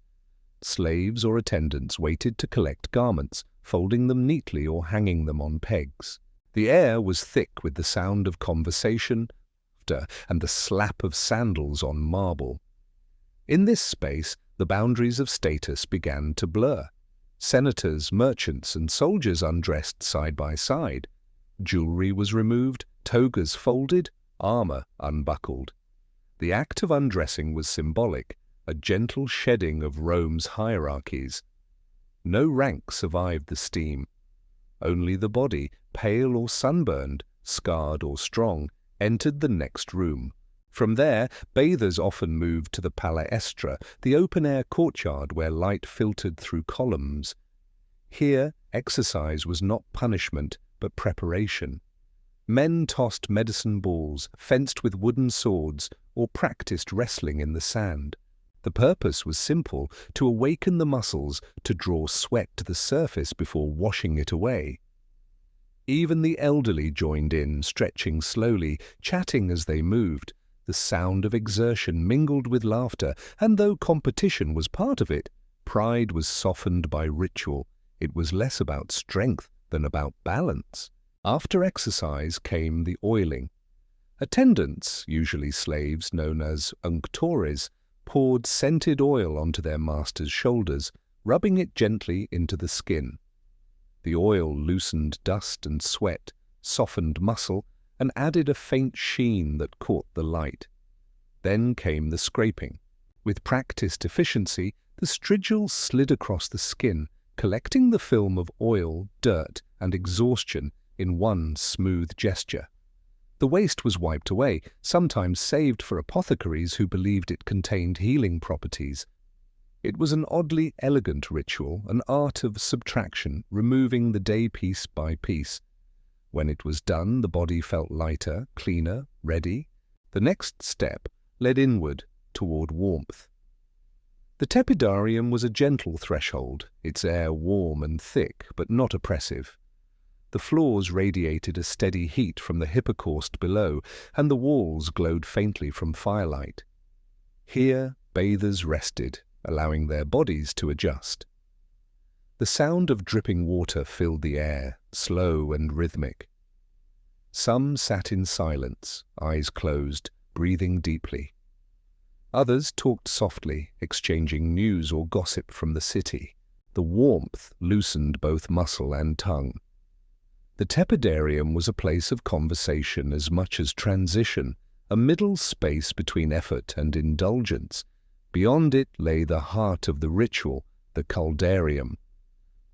Slaves or attendants waited to collect garments, folding them neatly or hanging them on pegs. The air was thick with the sound of conversation, and the slap of sandals on marble. In this space, the boundaries of status began to blur. Senators, merchants, and soldiers undressed side by side. Jewelry was removed, togas folded, armor unbuckled. The act of undressing was symbolic, a gentle shedding of Rome's hierarchies. No rank survived the steam. Only the body, pale or sunburned, scarred or strong, entered the next room. From there, bathers often moved to the palaestra, the open-air courtyard where light filtered through columns. Here, exercise was not punishment, but preparation. Men tossed medicine balls, fenced with wooden swords, or practiced wrestling in the sand. The purpose was simple, to awaken the muscles, to draw sweat to the surface before washing it away. Even the elderly joined in, stretching slowly, chatting as they moved. The sound of exertion mingled with laughter, and though competition was part of it, pride was softened by ritual. It was less about strength than about balance. After exercise came the oiling. Attendants, usually slaves known as unctores, poured scented oil onto their master's shoulders, rubbing it gently into the skin. The oil loosened dust and sweat, softened muscle, and added a faint sheen that caught the light. Then came the scraping. With practiced efficiency, the strigil slid across the skin, collecting the film of oil, dirt, and exhaustion in one smooth gesture. The waste was wiped away, sometimes saved for apothecaries who believed it contained healing properties. It was an oddly elegant ritual, an art of subtraction, removing the day piece by piece. When it was done, the body felt lighter, cleaner, ready. The next step led inward, toward warmth. The tepidarium was a gentle threshold, its air warm and thick, but not oppressive. The floors radiated a steady heat from the hypocaust below, and the walls glowed faintly from firelight. Here, bathers rested, allowing their bodies to adjust. The sound of dripping water filled the air, slow and rhythmic. Some sat in silence, eyes closed, breathing deeply. Others talked softly, exchanging news or gossip from the city. The warmth loosened both muscle and tongue. The tepidarium was a place of conversation as much as transition, a middle space between effort and indulgence. Beyond it lay the heart of the ritual, the caldarium.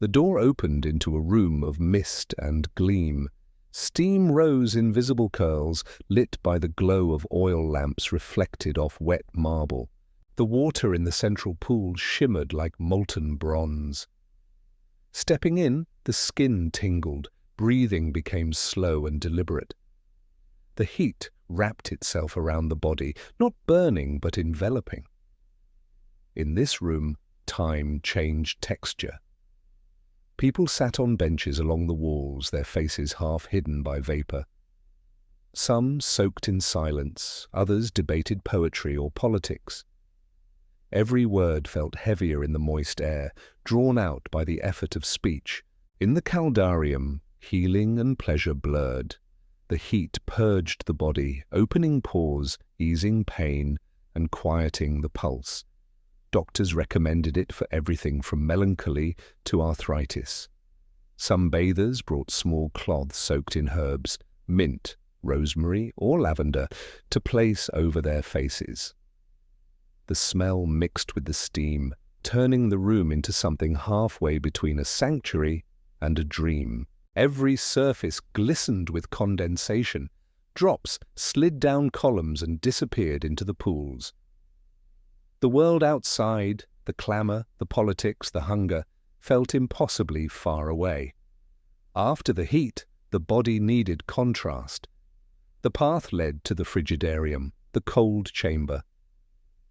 The door opened into a room of mist and gleam. Steam rose in visible curls, lit by the glow of oil lamps reflected off wet marble. The water in the central pool shimmered like molten bronze. Stepping in, the skin tingled, breathing became slow and deliberate. The heat wrapped itself around the body, not burning but enveloping. In this room, time changed texture. People sat on benches along the walls, their faces half hidden by vapor. Some soaked in silence, others debated poetry or politics. Every word felt heavier in the moist air, drawn out by the effort of speech. In the caldarium, healing and pleasure blurred. The heat purged the body, opening pores, easing pain, and quieting the pulse. Doctors recommended it for everything from melancholy to arthritis. Some bathers brought small cloths soaked in herbs, mint, rosemary, or lavender, to place over their faces. The smell mixed with the steam, turning the room into something halfway between a sanctuary and a dream. Every surface glistened with condensation. Drops slid down columns and disappeared into the pools. The world outside, the clamour, the politics, the hunger, felt impossibly far away. After the heat, the body needed contrast. The path led to the frigidarium, the cold chamber.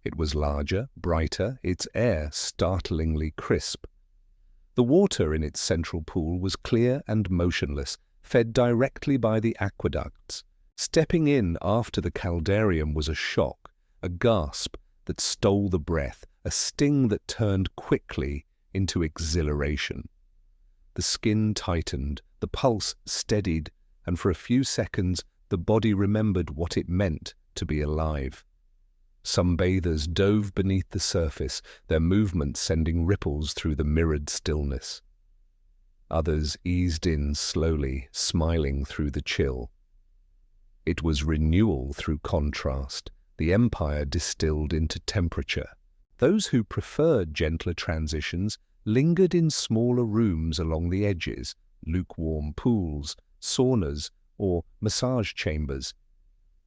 It was larger, brighter, its air startlingly crisp. The water in its central pool was clear and motionless, fed directly by the aqueducts. Stepping in after the caldarium was a shock, a gasp that stole the breath, a sting that turned quickly into exhilaration. The skin tightened, the pulse steadied, and for a few seconds the body remembered what it meant to be alive. Some bathers dove beneath the surface, their movements sending ripples through the mirrored stillness. Others eased in slowly, smiling through the chill. It was renewal through contrast, the empire distilled into temperature. Those who preferred gentler transitions lingered in smaller rooms along the edges, lukewarm pools, saunas, or massage chambers.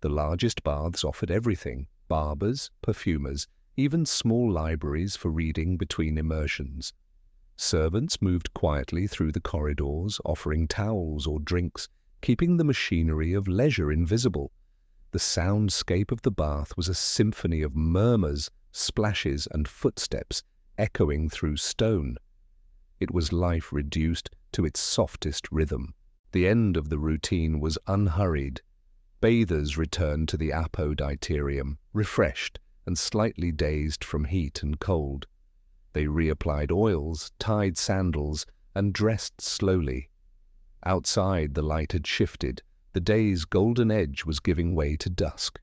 The largest baths offered everything: barbers, perfumers, even small libraries for reading between immersions. Servants moved quietly through the corridors, offering towels or drinks, keeping the machinery of leisure invisible. The soundscape of the bath was a symphony of murmurs, splashes, and footsteps echoing through stone. It was life reduced to its softest rhythm. The end of the routine was unhurried. Bathers returned to the apoditarium, refreshed and slightly dazed from heat and cold. They reapplied oils, tied sandals, and dressed slowly. Outside, the light had shifted. The day's golden edge was giving way to dusk.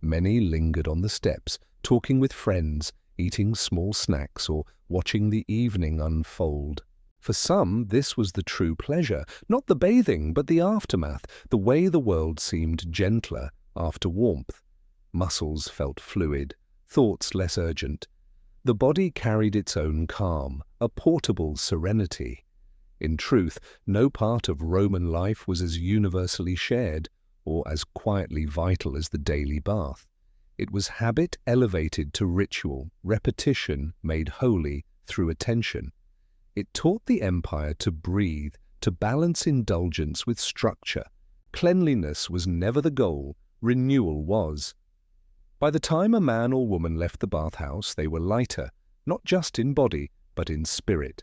Many lingered on the steps, talking with friends, eating small snacks, or watching the evening unfold. For some, this was the true pleasure, not the bathing, but the aftermath, the way the world seemed gentler after warmth. Muscles felt fluid, thoughts less urgent. The body carried its own calm, a portable serenity. In truth, no part of Roman life was as universally shared or as quietly vital as the daily bath. It was habit elevated to ritual, repetition made holy through attention. It taught the empire to breathe, to balance indulgence with structure. Cleanliness was never the goal, renewal was. By the time a man or woman left the bathhouse, they were lighter, not just in body, but in spirit.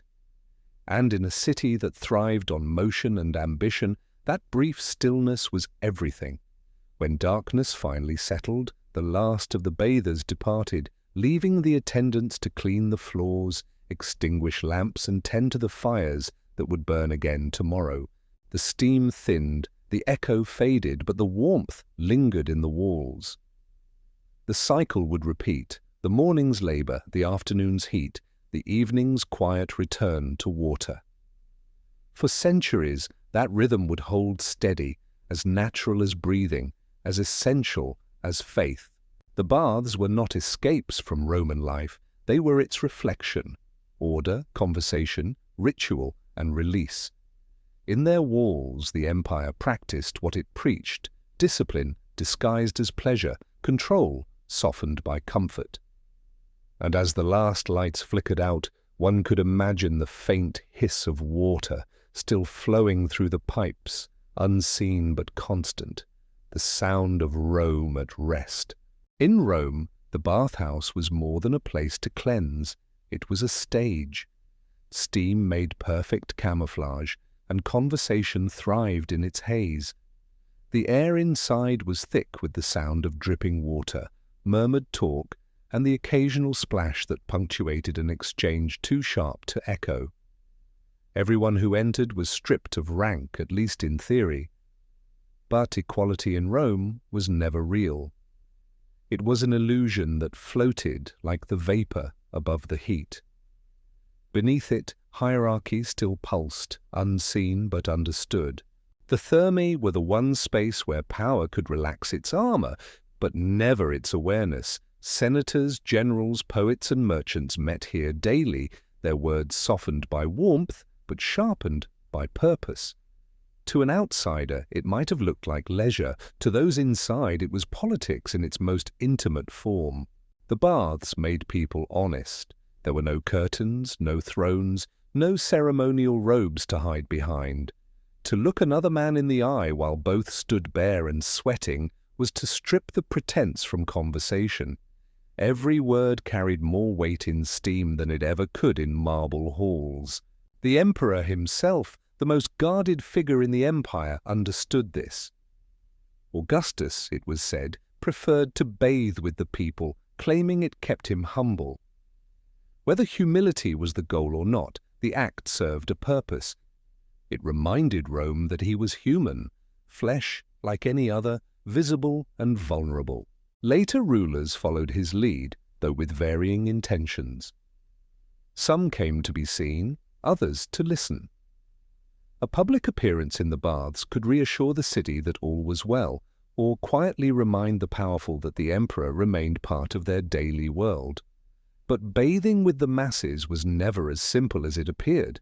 And in a city that thrived on motion and ambition, that brief stillness was everything. When darkness finally settled, the last of the bathers departed, leaving the attendants to clean the floors, extinguish lamps, and tend to the fires that would burn again tomorrow. The steam thinned, the echo faded, but the warmth lingered in the walls. The cycle would repeat: the morning's labor, the afternoon's heat, the evening's quiet return to water. For centuries, that rhythm would hold steady, as natural as breathing, as essential as faith. The baths were not escapes from Roman life, they were its reflection: order, conversation, ritual, and release. In their walls, the empire practiced what it preached: discipline disguised as pleasure, control softened by comfort. And as the last lights flickered out, one could imagine the faint hiss of water still flowing through the pipes, unseen but constant, the sound of Rome at rest. In Rome, the bathhouse was more than a place to cleanse. It was a stage. Steam made perfect camouflage, and conversation thrived in its haze. The air inside was thick with the sound of dripping water, murmured talk, and the occasional splash that punctuated an exchange too sharp to echo. Everyone who entered was stripped of rank, at least in theory. But equality in Rome was never real. It was an illusion that floated like the vapor above the heat. Beneath it, hierarchy still pulsed, unseen but understood. The thermae were the one space where power could relax its armor, but never its awareness. Senators, generals, poets, and merchants met here daily, their words softened by warmth, but sharpened by purpose. To an outsider, it might have looked like leisure. To those inside, it was politics in its most intimate form. The baths made people honest. There were no curtains, no thrones, no ceremonial robes to hide behind. To look another man in the eye while both stood bare and sweating was to strip the pretense from conversation. Every word carried more weight in steam than it ever could in marble halls. The emperor himself, the most guarded figure in the empire, understood this. Augustus, it was said, preferred to bathe with the people, claiming it kept him humble. Whether humility was the goal or not, the act served a purpose. It reminded Rome that he was human, flesh like any other, visible and vulnerable. Later rulers followed his lead, though with varying intentions. Some came to be seen, others to listen. A public appearance in the baths could reassure the city that all was well, or quietly remind the powerful that the emperor remained part of their daily world. But bathing with the masses was never as simple as it appeared.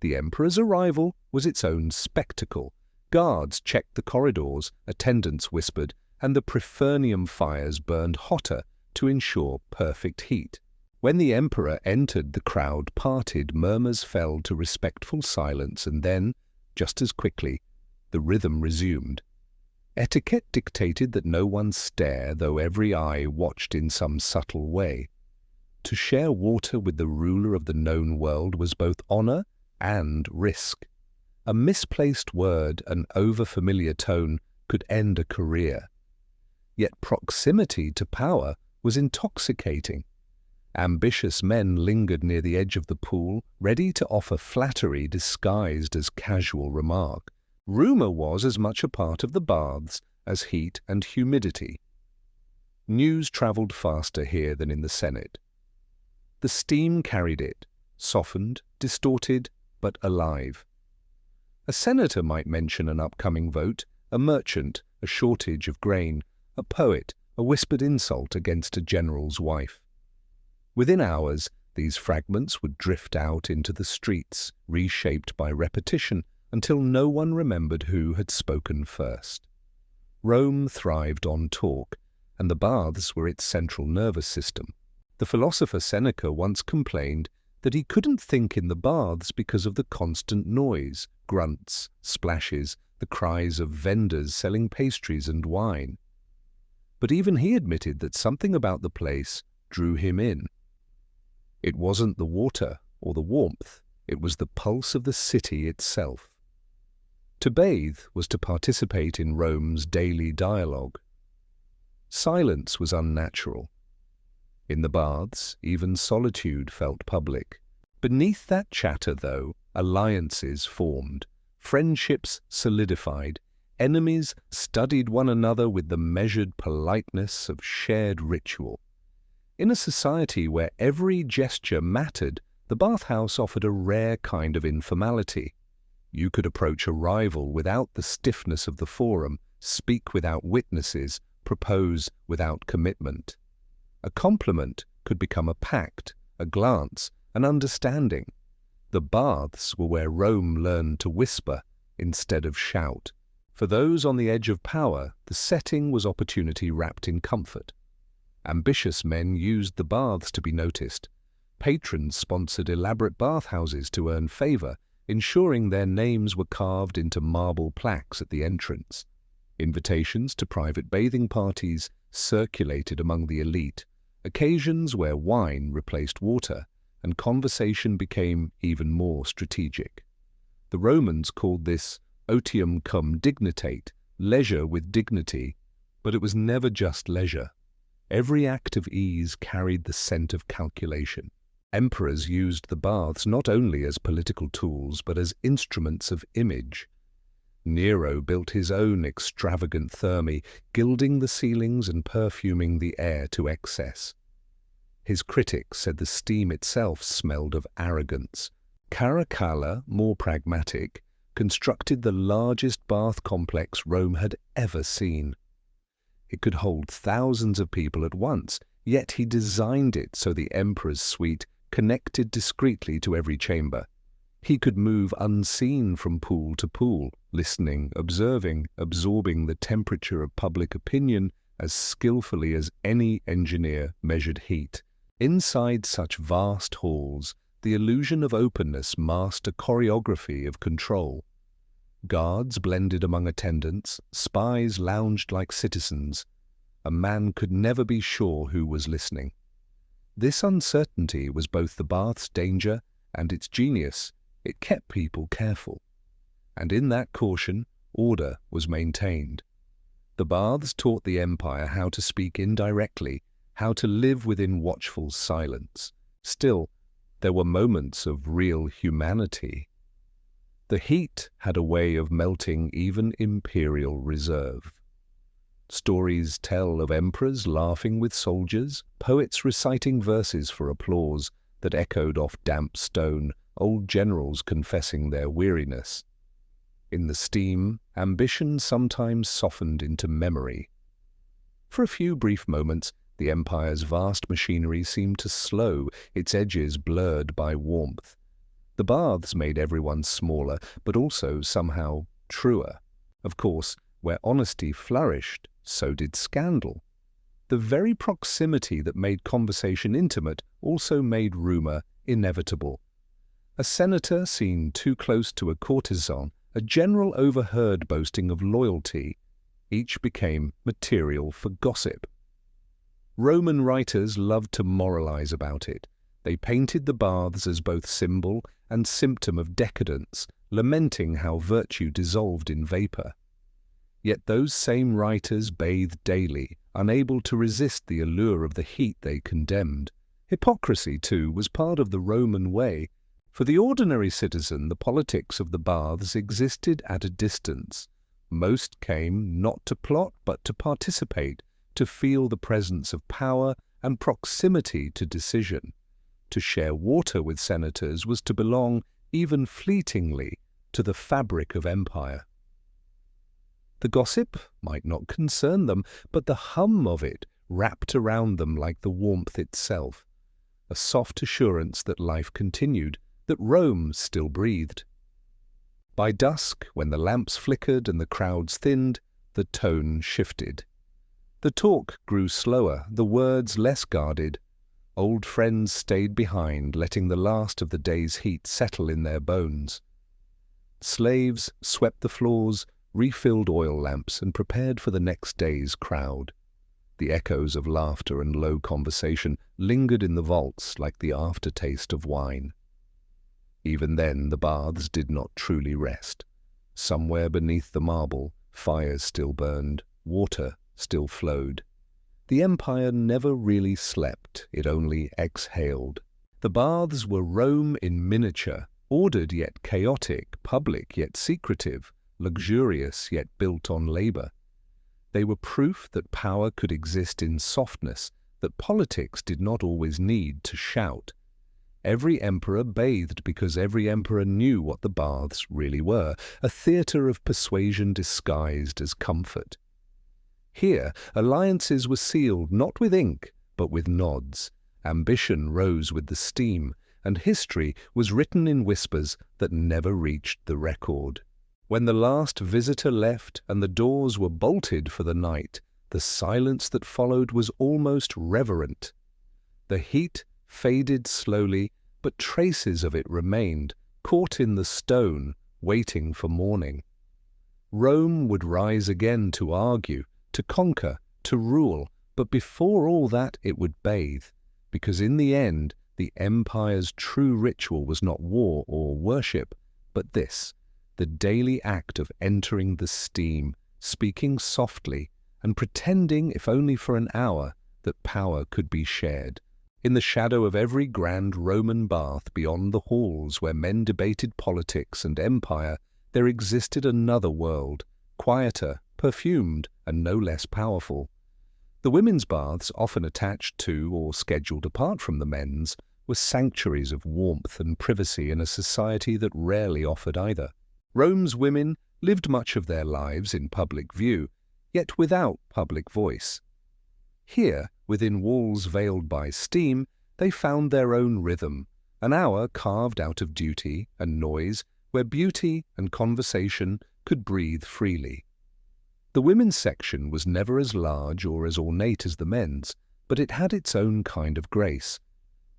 The emperor's arrival was its own spectacle. Guards checked the corridors, attendants whispered, and the Prefurnium fires burned hotter to ensure perfect heat. When the emperor entered, the crowd parted, murmurs fell to respectful silence, and then, just as quickly, the rhythm resumed. Etiquette dictated that no one stare, though every eye watched in some subtle way. To share water with the ruler of the known world was both honor and risk. A misplaced word, an overfamiliar tone, could end a career. Yet proximity to power was intoxicating. Ambitious men lingered near the edge of the pool, ready to offer flattery disguised as casual remark. Rumor was as much a part of the baths as heat and humidity. News traveled faster here than in the Senate. The steam carried it, softened, distorted, but alive. A senator might mention an upcoming vote, a merchant, a shortage of grain, a poet, a whispered insult against a general's wife. Within hours, these fragments would drift out into the streets, reshaped by repetition, until no one remembered who had spoken first. Rome thrived on talk, and the baths were its central nervous system. The philosopher Seneca once complained that he couldn't think in the baths because of the constant noise, grunts, splashes, the cries of vendors selling pastries and wine. But even he admitted that something about the place drew him in. It wasn't the water or the warmth, it was the pulse of the city itself. To bathe was to participate in Rome's daily dialogue. Silence was unnatural. In the baths, even solitude felt public. Beneath that chatter, though, alliances formed, friendships solidified, enemies studied one another with the measured politeness of shared ritual. In a society where every gesture mattered, the bathhouse offered a rare kind of informality. You could approach a rival without the stiffness of the forum, speak without witnesses, propose without commitment. A compliment could become a pact, a glance, an understanding. The baths were where Rome learned to whisper instead of shout. For those on the edge of power, the setting was opportunity wrapped in comfort. Ambitious men used the baths to be noticed. Patrons sponsored elaborate bathhouses to earn favor, ensuring their names were carved into marble plaques at the entrance. Invitations to private bathing parties circulated among the elite, occasions where wine replaced water and conversation became even more strategic. The Romans called this otium cum dignitate, leisure with dignity, but it was never just leisure. Every act of ease carried the scent of calculation. Emperors used the baths not only as political tools but as instruments of image. Nero built his own extravagant thermae, gilding the ceilings and perfuming the air to excess. His critics said the steam itself smelled of arrogance. Caracalla, more pragmatic, constructed the largest bath complex Rome had ever seen. It could hold thousands of people at once, yet he designed it so the emperor's suite connected discreetly to every chamber. He could move unseen from pool to pool, listening, observing, absorbing the temperature of public opinion as skillfully as any engineer measured heat. Inside such vast halls, the illusion of openness masked a choreography of control. Guards blended among attendants, spies lounged like citizens. A man could never be sure who was listening. This uncertainty was both the bath's danger and its genius. It kept people careful. And in that caution, order was maintained. The baths taught the empire how to speak indirectly, how to live within watchful silence. Still, there were moments of real humanity. The heat had a way of melting even imperial reserve. Stories tell of emperors laughing with soldiers, poets reciting verses for applause that echoed off damp stone, old generals confessing their weariness. In the steam, ambition sometimes softened into memory. For a few brief moments, the empire's vast machinery seemed to slow, its edges blurred by warmth. The baths made everyone smaller, but also somehow truer. Of course, where honesty flourished, so did scandal. The very proximity that made conversation intimate also made rumor inevitable. A senator seen too close to a courtesan, a general overheard boasting of loyalty. Each became material for gossip. Roman writers loved to moralize about it. They painted the baths as both symbol and symptom of decadence, lamenting how virtue dissolved in vapor. Yet those same writers bathed daily, unable to resist the allure of the heat they condemned. Hypocrisy, too, was part of the Roman way. For the ordinary citizen, the politics of the baths existed at a distance. Most came not to plot, but to participate, to feel the presence of power and proximity to decision. To share water with senators was to belong, even fleetingly, to the fabric of empire. The gossip might not concern them, but the hum of it wrapped around them like the warmth itself, a soft assurance that life continued, that Rome still breathed. By dusk, when the lamps flickered and the crowds thinned, the tone shifted. The talk grew slower, the words less guarded. Old friends stayed behind, letting the last of the day's heat settle in their bones. Slaves swept the floors, refilled oil lamps, and prepared for the next day's crowd. The echoes of laughter and low conversation lingered in the vaults like the aftertaste of wine. Even then, the baths did not truly rest. Somewhere beneath the marble, fires still burned, water still flowed. The empire never really slept, it only exhaled. The baths were Rome in miniature, ordered yet chaotic, public yet secretive, luxurious yet built on labor. They were proof that power could exist in softness, that politics did not always need to shout. Every emperor bathed because every emperor knew what the baths really were, a theater of persuasion disguised as comfort. Here, alliances were sealed not with ink, but with nods. Ambition rose with the steam, and history was written in whispers that never reached the record. When the last visitor left and the doors were bolted for the night, the silence that followed was almost reverent. The heat faded slowly, but traces of it remained, caught in the stone, waiting for morning. Rome would rise again to argue, to conquer, to rule, but before all that it would bathe, because in the end the empire's true ritual was not war or worship, but this, the daily act of entering the steam, speaking softly, and pretending, if only for an hour, that power could be shared. In the shadow of every grand Roman bath beyond the halls where men debated politics and empire, there existed another world, quieter, perfumed, and no less powerful. The women's baths, often attached to or scheduled apart from the men's, were sanctuaries of warmth and privacy in a society that rarely offered either. Rome's women lived much of their lives in public view, yet without public voice. Here, within walls veiled by steam, they found their own rhythm, an hour carved out of duty and noise where beauty and conversation could breathe freely. The women's section was never as large or as ornate as the men's, but it had its own kind of grace.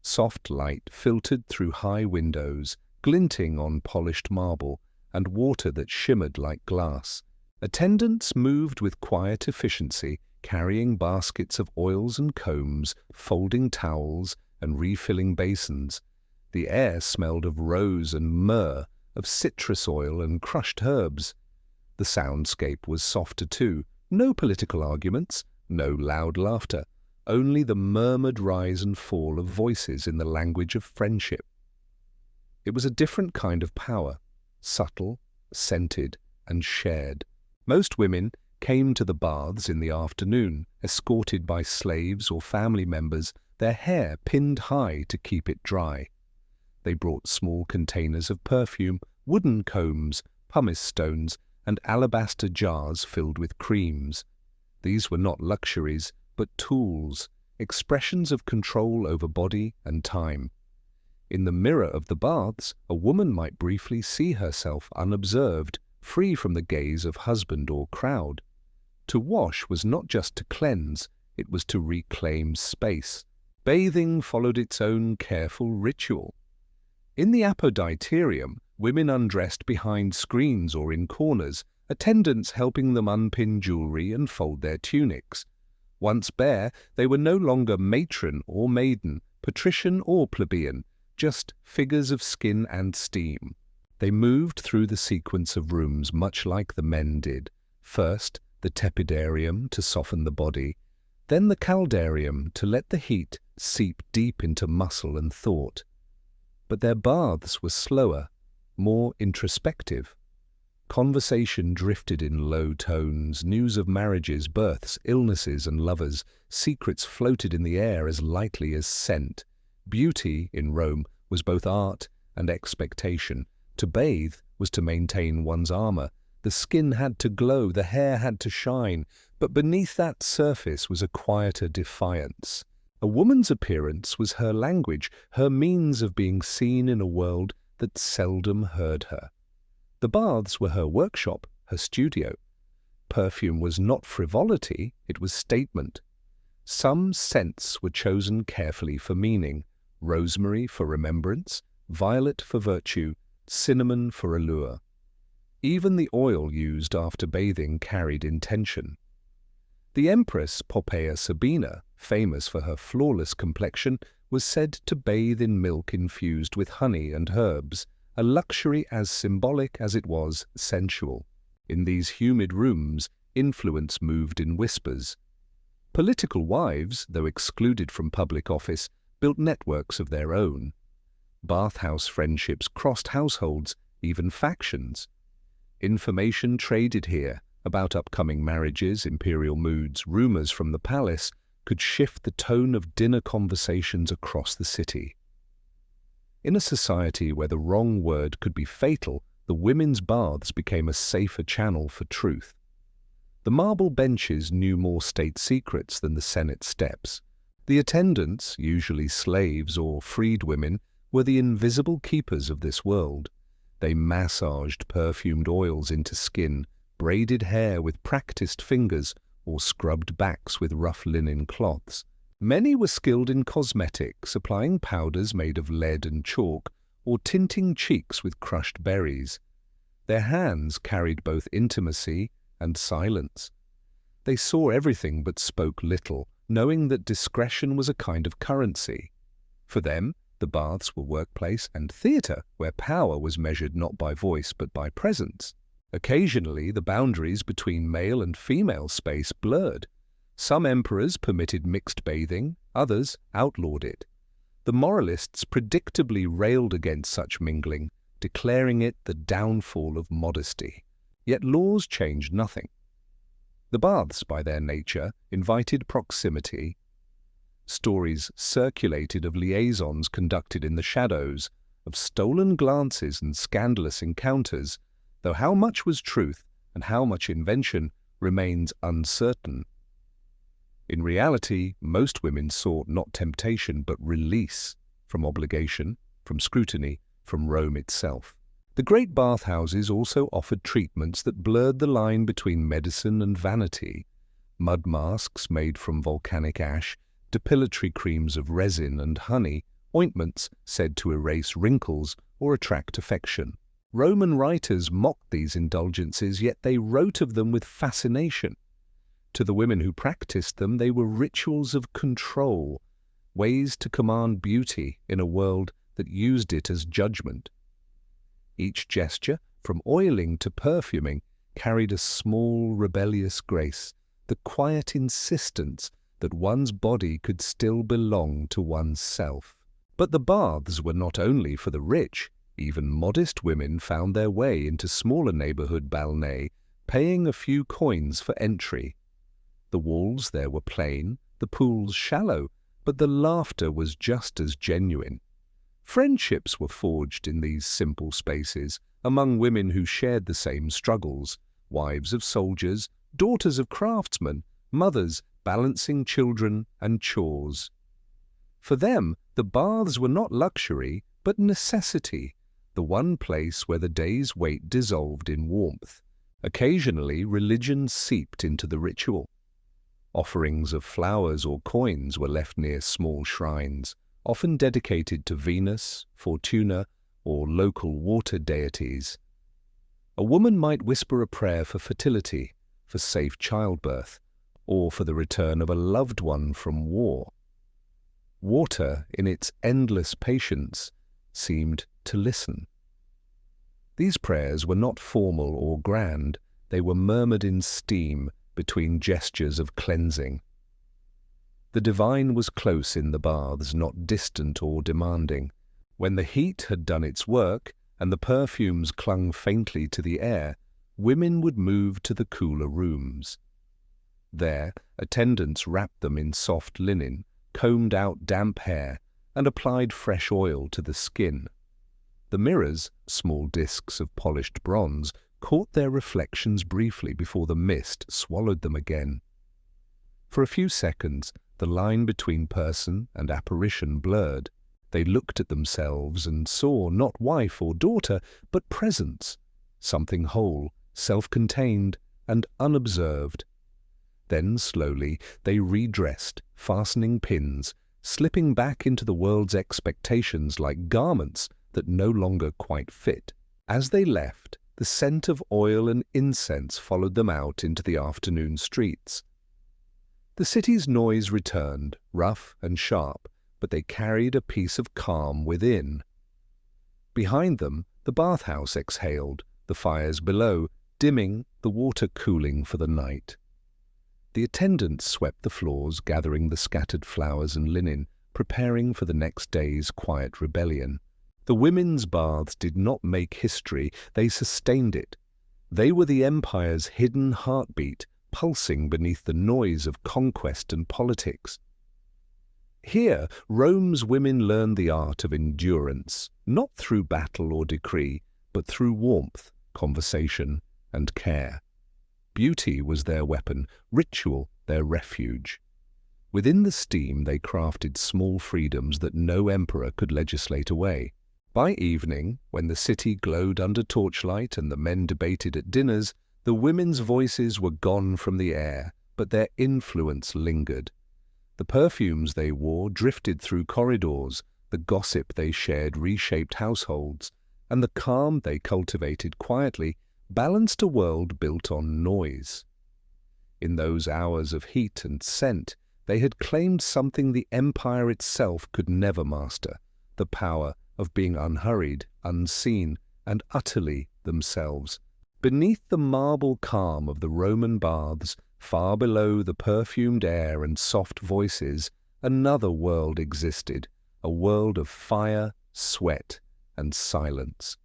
Soft light filtered through high windows, glinting on polished marble, and water that shimmered like glass. Attendants moved with quiet efficiency, carrying baskets of oils and combs, folding towels, and refilling basins. The air smelled of rose and myrrh, of citrus oil and crushed herbs. The soundscape was softer too. No political arguments, no loud laughter, only the murmured rise and fall of voices in the language of friendship. It was a different kind of power, subtle, scented, and shared. Most women came to the baths in the afternoon, escorted by slaves or family members, their hair pinned high to keep it dry. They brought small containers of perfume, wooden combs, pumice stones, and alabaster jars filled with creams. These were not luxuries, but tools, expressions of control over body and time. In the mirror of the baths, a woman might briefly see herself unobserved, free from the gaze of husband or crowd. To wash was not just to cleanse, it was to reclaim space. Bathing followed its own careful ritual. In the apoditerium, women undressed behind screens or in corners, attendants helping them unpin jewelry and fold their tunics. Once bare, they were no longer matron or maiden, patrician or plebeian, just figures of skin and steam. They moved through the sequence of rooms much like the men did. First, the tepidarium to soften the body, then the caldarium to let the heat seep deep into muscle and thought. But their baths were slower, more introspective. Conversation drifted in low tones, news of marriages, births, illnesses, and lovers. Secrets floated in the air as lightly as scent. Beauty, in Rome, was both art and expectation. To bathe was to maintain one's armor. The skin had to glow, the hair had to shine, but beneath that surface was a quieter defiance. A woman's appearance was her language, her means of being seen in a world that seldom heard her. The baths were her workshop, her studio. Perfume was not frivolity, it was statement. Some scents were chosen carefully for meaning: rosemary for remembrance, violet for virtue, cinnamon for allure. Even the oil used after bathing carried intention. The Empress Poppaea Sabina, famous for her flawless complexion, was said to bathe in milk infused with honey and herbs, a luxury as symbolic as it was sensual. In these humid rooms, influence moved in whispers. Political wives, though excluded from public office, built networks of their own. Bathhouse friendships crossed households, even factions. Information traded here about upcoming marriages, imperial moods, rumors from the palace could shift the tone of dinner conversations across the city. In a society where the wrong word could be fatal, the women's baths became a safer channel for truth. The marble benches knew more state secrets than the Senate steps. The attendants, usually slaves or freed women, were the invisible keepers of this world. They massaged perfumed oils into skin, braided hair with practiced fingers, or scrubbed backs with rough linen cloths. Many were skilled in cosmetics, applying powders made of lead and chalk, or tinting cheeks with crushed berries. Their hands carried both intimacy and silence. They saw everything but spoke little, knowing that discretion was a kind of currency. For them, the baths were workplace and theatre, where power was measured not by voice but by presence. Occasionally, the boundaries between male and female space blurred. Some emperors permitted mixed bathing, others outlawed it. The moralists predictably railed against such mingling, declaring it the downfall of modesty. Yet laws changed nothing. The baths, by their nature, invited proximity. Stories circulated of liaisons conducted in the shadows, of stolen glances and scandalous encounters, though how much was truth and how much invention remains uncertain. In reality, most women sought not temptation but release from obligation, from scrutiny from Rome itself. The great bathhouses also offered treatments that blurred the line between medicine and vanity. Mud masks made from volcanic ash, depilatory creams of resin and honey, ointments said to erase wrinkles or attract affection. Roman writers mocked these indulgences, yet they wrote of them with fascination. To the women who practiced them, they were rituals of control, ways to command beauty in a world that used it as judgment. Each gesture, from oiling to perfuming, carried a small, rebellious grace, the quiet insistence that one's body could still belong to one's self. But the baths were not only for the rich. Even modest women found their way into smaller neighborhood balnets, paying a few coins for entry. The walls there were plain, the pools shallow, but the laughter was just as genuine. Friendships were forged in these simple spaces among women who shared the same struggles, wives of soldiers, daughters of craftsmen, mothers balancing children and chores. For them, the baths were not luxury, but necessity, the one place where the day's weight dissolved in warmth. Occasionally, religion seeped into the ritual. Offerings of flowers or coins were left near small shrines, often dedicated to Venus, Fortuna, or local water deities. A woman might whisper a prayer for fertility, for safe childbirth, or for the return of a loved one from war. Water, in its endless patience, seemed to listen. These prayers were not formal or grand, they were murmured in steam between gestures of cleansing. The divine was close in the baths, not distant or demanding. When the heat had done its work and the perfumes clung faintly to the air, women would move to the cooler rooms. There, attendants wrapped them in soft linen, combed out damp hair, and applied fresh oil to the skin. The mirrors, small discs of polished bronze, caught their reflections briefly before the mist swallowed them again. For a few seconds, the line between person and apparition blurred. They looked at themselves and saw not wife or daughter, but presence, something whole, self-contained, and unobserved. Then, slowly, they redressed, fastening pins, slipping back into the world's expectations like garments that no longer quite fit. As they left, the scent of oil and incense followed them out into the afternoon streets. The city's noise returned, rough and sharp, but they carried a piece of calm within. Behind them, the bathhouse exhaled, the fires below, dimming, the water cooling for the night. The attendants swept the floors, gathering the scattered flowers and linen, preparing for the next day's quiet rebellion. The women's baths did not make history, they sustained it. They were the empire's hidden heartbeat, pulsing beneath the noise of conquest and politics. Here, Rome's women learned the art of endurance, not through battle or decree, but through warmth, conversation, and care. Beauty was their weapon, ritual their refuge. Within the steam they crafted small freedoms that no emperor could legislate away. By evening, when the city glowed under torchlight and the men debated at dinners, the women's voices were gone from the air, but their influence lingered. The perfumes they wore drifted through corridors, the gossip they shared reshaped households, and the calm they cultivated quietly balanced a world built on noise. In those hours of heat and scent, they had claimed something the empire itself could never master, the power of being unhurried, unseen, and utterly themselves. Beneath the marble calm of the Roman baths, far below the perfumed air and soft voices, another world existed, a world of fire, sweat, and silence.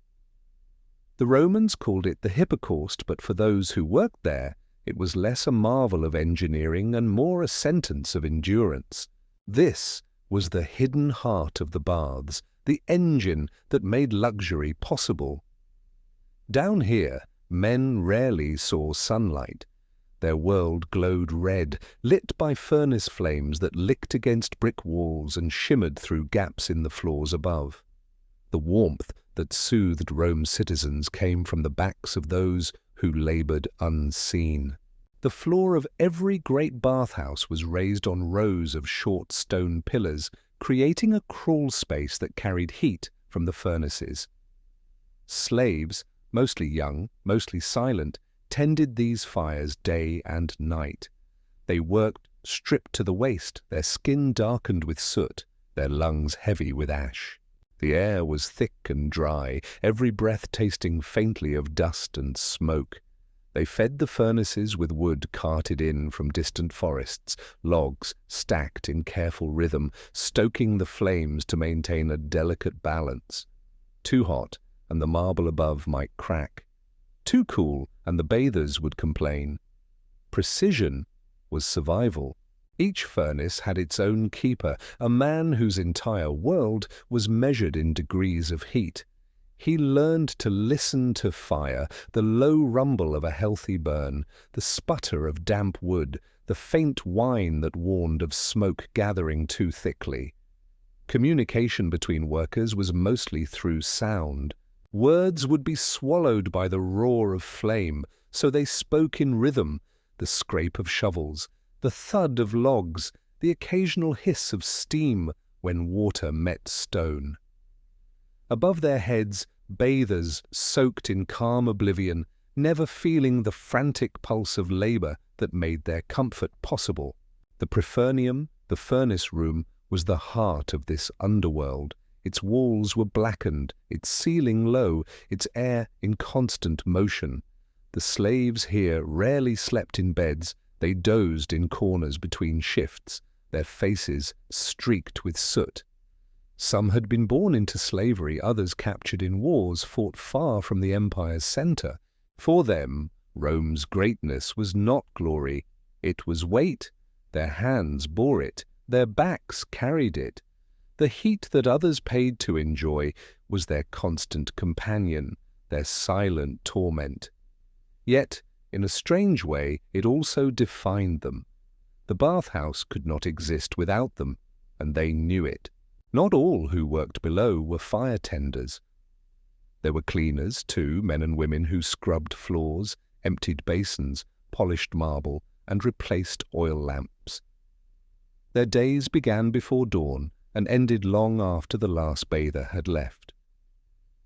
The Romans called it the Hippocaust, but for those who worked there, it was less a marvel of engineering and more a sentence of endurance. This was the hidden heart of the baths, the engine that made luxury possible. Down here, men rarely saw sunlight. Their world glowed red, lit by furnace flames that licked against brick walls and shimmered through gaps in the floors above. The warmth that soothed Rome's citizens came from the backs of those who labored unseen. The floor of every great bathhouse was raised on rows of short stone pillars, creating a crawl space that carried heat from the furnaces. Slaves, mostly young, mostly silent, tended these fires day and night. They worked stripped to the waist, their skin darkened with soot, their lungs heavy with ash. The air was thick and dry, every breath tasting faintly of dust and smoke. They fed the furnaces with wood carted in from distant forests, logs stacked in careful rhythm, stoking the flames to maintain a delicate balance. Too hot, and the marble above might crack. Too cool, and the bathers would complain. Precision was survival. Each furnace had its own keeper, a man whose entire world was measured in degrees of heat. He learned to listen to fire, the low rumble of a healthy burn, the sputter of damp wood, the faint whine that warned of smoke gathering too thickly. Communication between workers was mostly through sound. Words would be swallowed by the roar of flame, so they spoke in rhythm, the scrape of shovels, the thud of logs, the occasional hiss of steam when water met stone. Above their heads, bathers soaked in calm oblivion, never feeling the frantic pulse of labor that made their comfort possible. The Prefernium, the furnace room, was the heart of this underworld. Its walls were blackened, its ceiling low, its air in constant motion. The slaves here rarely slept in beds. They dozed in corners between shifts, their faces streaked with soot. Some had been born into slavery, others captured in wars fought far from the empire's center. For them, Rome's greatness was not glory, it was weight. Their hands bore it, their backs carried it. The heat that others paid to enjoy was their constant companion, their silent torment. Yet, in a strange way, it also defined them. The bathhouse could not exist without them, and they knew it. Not all who worked below were fire tenders. There were cleaners, too, men and women who scrubbed floors, emptied basins, polished marble, and replaced oil lamps. Their days began before dawn and ended long after the last bather had left.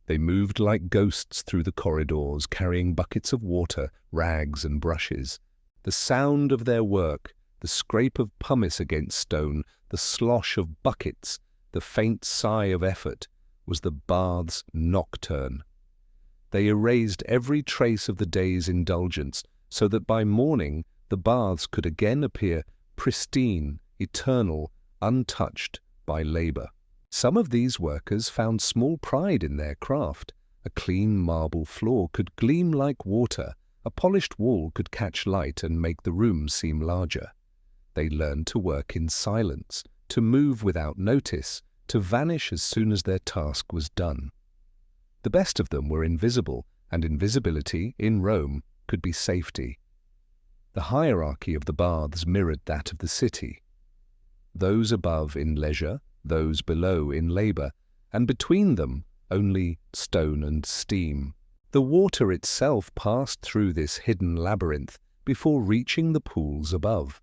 They moved like ghosts through the corridors, carrying buckets of water, rags, and brushes. The sound of their work, the scrape of pumice against stone, the slosh of buckets, the faint sigh of effort, was the bath's nocturne. They erased every trace of the day's indulgence, so that by morning the baths could again appear pristine, eternal, untouched by labor. Some of these workers found small pride in their craft. A clean marble floor could gleam like water, a polished wall could catch light and make the room seem larger. They learned to work in silence, to move without notice, to vanish as soon as their task was done. The best of them were invisible, and invisibility, in Rome, could be safety. The hierarchy of the baths mirrored that of the city. Those above in leisure, those below in labor, and between them only stone and steam. The water itself passed through this hidden labyrinth before reaching the pools above.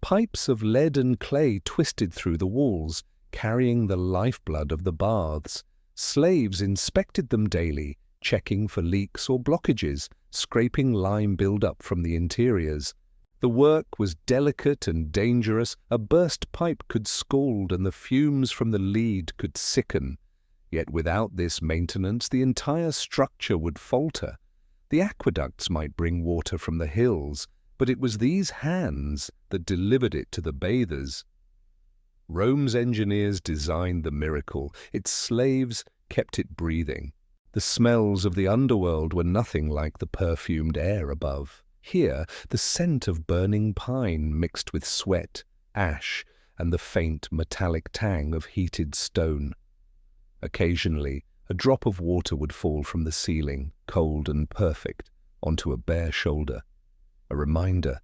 Pipes of lead and clay twisted through the walls, carrying the lifeblood of the baths. Slaves inspected them daily, checking for leaks or blockages, scraping lime buildup from the interiors. The work was delicate and dangerous. A burst pipe could scald and the fumes from the lead could sicken. Yet without this maintenance, the entire structure would falter. The aqueducts might bring water from the hills, but it was these hands that delivered it to the bathers. Rome's engineers designed the miracle. Its slaves kept it breathing. The smells of the underworld were nothing like the perfumed air above. Here, the scent of burning pine mixed with sweat, ash, and the faint metallic tang of heated stone. Occasionally, a drop of water would fall from the ceiling, cold and perfect, onto a bare shoulder, a reminder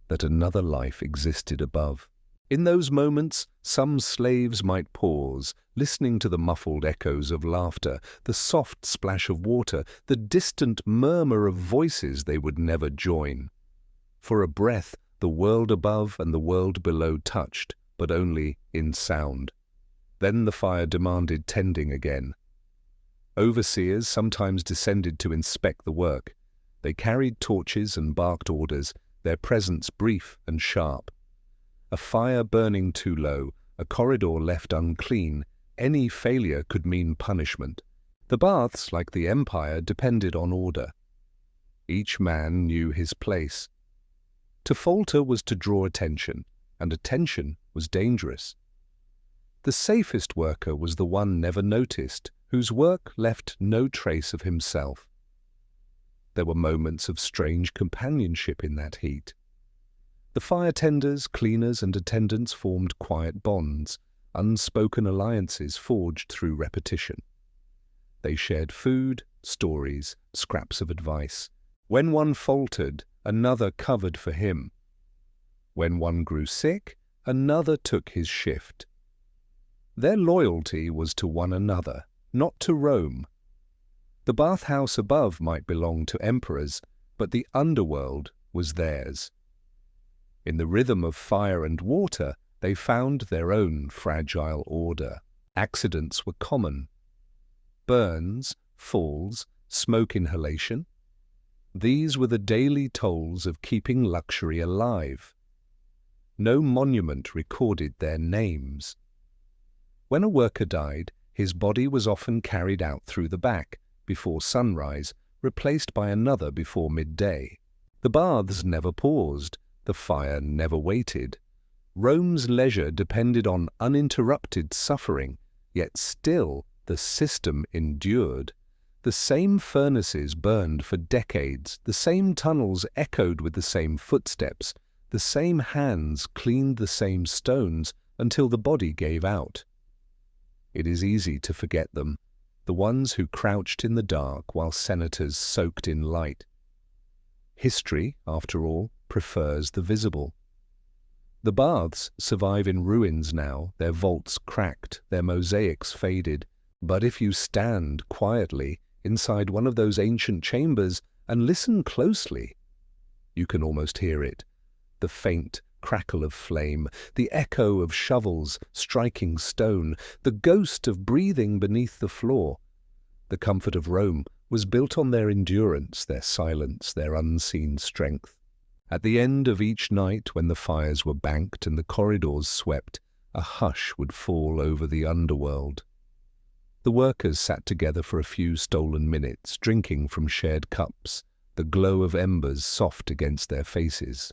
that another life existed above. In those moments, some slaves might pause, listening to the muffled echoes of laughter, the soft splash of water, the distant murmur of voices they would never join. For a breath, the world above and the world below touched, but only in sound. Then the fire demanded tending again. Overseers sometimes descended to inspect the work. They carried torches and barked orders, their presence brief and sharp. A fire burning too low, a corridor left unclean, any failure could mean punishment. The baths, like the empire, depended on order. Each man knew his place. To falter was to draw attention, and attention was dangerous. The safest worker was the one never noticed, whose work left no trace of himself. There were moments of strange companionship in that heat. The fire tenders, cleaners, and attendants formed quiet bonds, unspoken alliances forged through repetition. They shared food, stories, scraps of advice. When one faltered, another covered for him. When one grew sick, another took his shift. Their loyalty was to one another, not to Rome. The bathhouse above might belong to emperors, but the underworld was theirs. In the rhythm of fire and water, they found their own fragile order. Accidents were common. Burns, falls, smoke inhalation. These were the daily tolls of keeping luxury alive. No monument recorded their names. When a worker died, his body was often carried out through the back, before sunrise, replaced by another before midday. The baths never paused. The fire never waited. Rome's leisure depended on uninterrupted suffering, yet still the system endured. The same furnaces burned for decades, the same tunnels echoed with the same footsteps, the same hands cleaned the same stones until the body gave out. It is easy to forget them, the ones who crouched in the dark while senators soaked in light. History, after all, prefers the visible. The baths survive in ruins now, their vaults cracked, their mosaics faded. But if you stand quietly inside one of those ancient chambers and listen closely, you can almost hear it. The faint crackle of flame, the echo of shovels striking stone, the ghost of breathing beneath the floor. The comfort of Rome was built on their endurance, their silence, their unseen strength. At the end of each night, when the fires were banked and the corridors swept, a hush would fall over the underworld. The workers sat together for a few stolen minutes, drinking from shared cups, the glow of embers soft against their faces.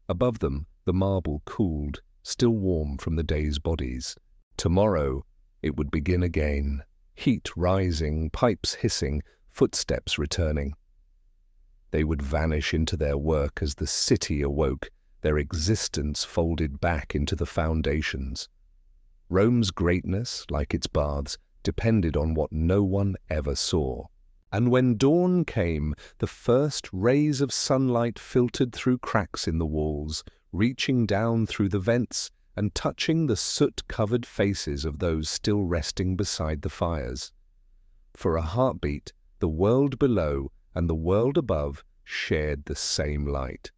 Above them, the marble cooled, still warm from the day's bodies. Tomorrow, it would begin again, heat rising, pipes hissing, footsteps returning. They would vanish into their work as the city awoke, their existence folded back into the foundations. Rome's greatness, like its baths, depended on what no one ever saw. And when dawn came, the first rays of sunlight filtered through cracks in the walls, reaching down through the vents and touching the soot-covered faces of those still resting beside the fires. For a heartbeat, the world below and the world above shared the same light.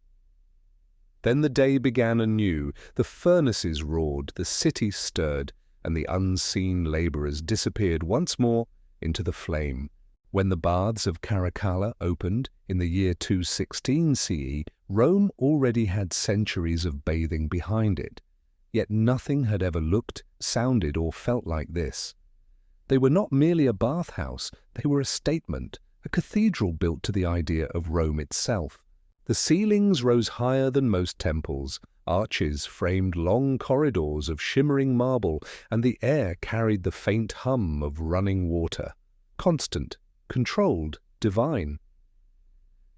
Then the day began anew, the furnaces roared, the city stirred, and the unseen laborers disappeared once more into the flame. When the baths of Caracalla opened in the year 216 CE, Rome already had centuries of bathing behind it. Yet nothing had ever looked, sounded, or felt like this. They were not merely a bathhouse, they were a statement, a cathedral built to the idea of Rome itself. The ceilings rose higher than most temples, arches framed long corridors of shimmering marble, and the air carried the faint hum of running water, constant, controlled, divine.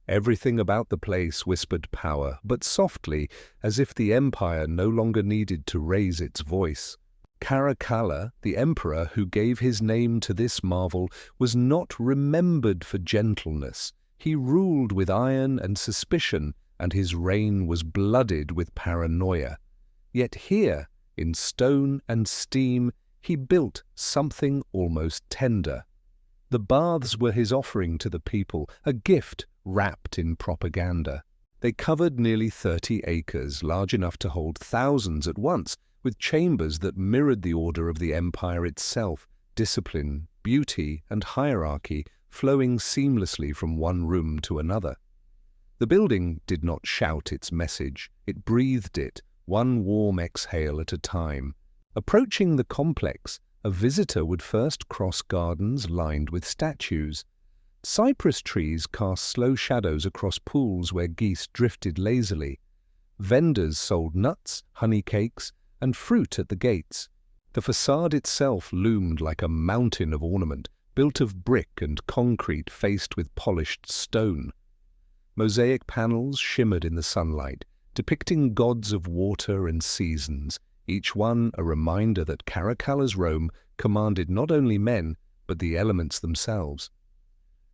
Everything about the place whispered power, but softly, as if the empire no longer needed to raise its voice. Caracalla, the emperor who gave his name to this marvel, was not remembered for gentleness. He ruled with iron and suspicion, and his reign was blooded with paranoia. Yet here, in stone and steam, he built something almost tender. The baths were his offering to the people, a gift wrapped in propaganda. They covered nearly 30 acres, large enough to hold thousands at once, with chambers that mirrored the order of the empire itself, discipline, beauty, and hierarchy flowing seamlessly from one room to another. The building did not shout its message, it breathed it, one warm exhale at a time. Approaching the complex, a visitor would first cross gardens lined with statues. Cypress trees cast slow shadows across pools where geese drifted lazily. Vendors sold nuts, honey cakes, and fruit at the gates. The facade itself loomed like a mountain of ornament, built of brick and concrete faced with polished stone. Mosaic panels shimmered in the sunlight, depicting gods of water and seasons, each one a reminder that Caracalla's Rome commanded not only men, but the elements themselves.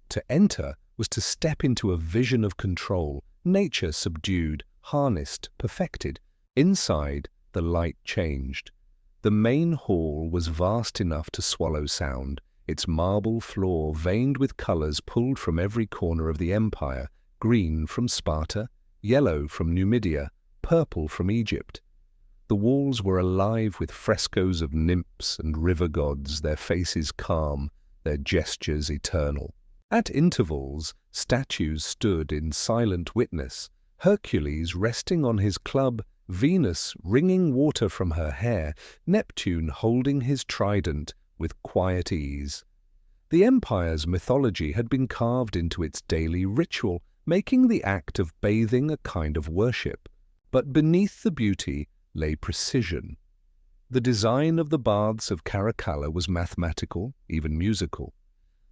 To enter was to step into a vision of control, nature subdued, harnessed, perfected. Inside, the light changed. The main hall was vast enough to swallow sound, its marble floor veined with colors pulled from every corner of the empire, green from Sparta, yellow from Numidia, purple from Egypt. The walls were alive with frescoes of nymphs and river gods, their faces calm, their gestures eternal. At intervals, statues stood in silent witness, Hercules resting on his club, Venus wringing water from her hair, Neptune holding his trident with quiet ease. The empire's mythology had been carved into its daily ritual, making the act of bathing a kind of worship. But beneath the beauty lay precision. The design of the baths of Caracalla was mathematical, even musical.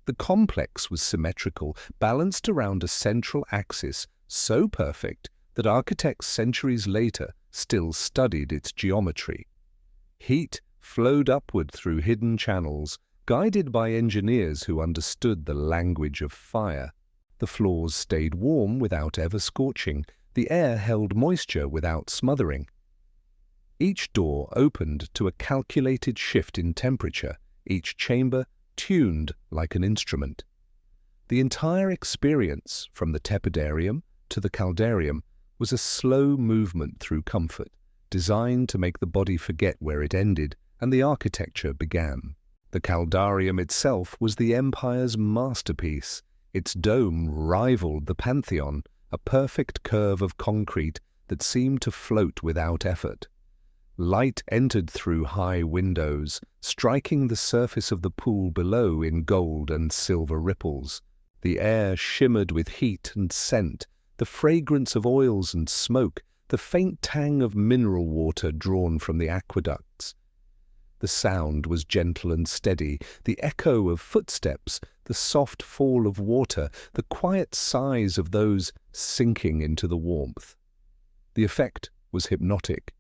The complex was symmetrical, balanced around a central axis so perfect that architects centuries later still studied its geometry. Heat flowed upward through hidden channels, guided by engineers who understood the language of fire. The floors stayed warm without ever scorching, the air held moisture without smothering. Each door opened to a calculated shift in temperature, each chamber tuned like an instrument. The entire experience, from the tepidarium to the caldarium, was a slow movement through comfort, designed to make the body forget where it ended and the architecture began. The caldarium itself was the empire's masterpiece. Its dome rivaled the Pantheon, a perfect curve of concrete that seemed to float without effort. Light entered through high windows, striking the surface of the pool below in gold and silver ripples. The air shimmered with heat and scent, the fragrance of oils and smoke, the faint tang of mineral water drawn from the aqueducts. The sound was gentle and steady, the echo of footsteps, the soft fall of water, the quiet sighs of those sinking into the warmth. The effect was hypnotic.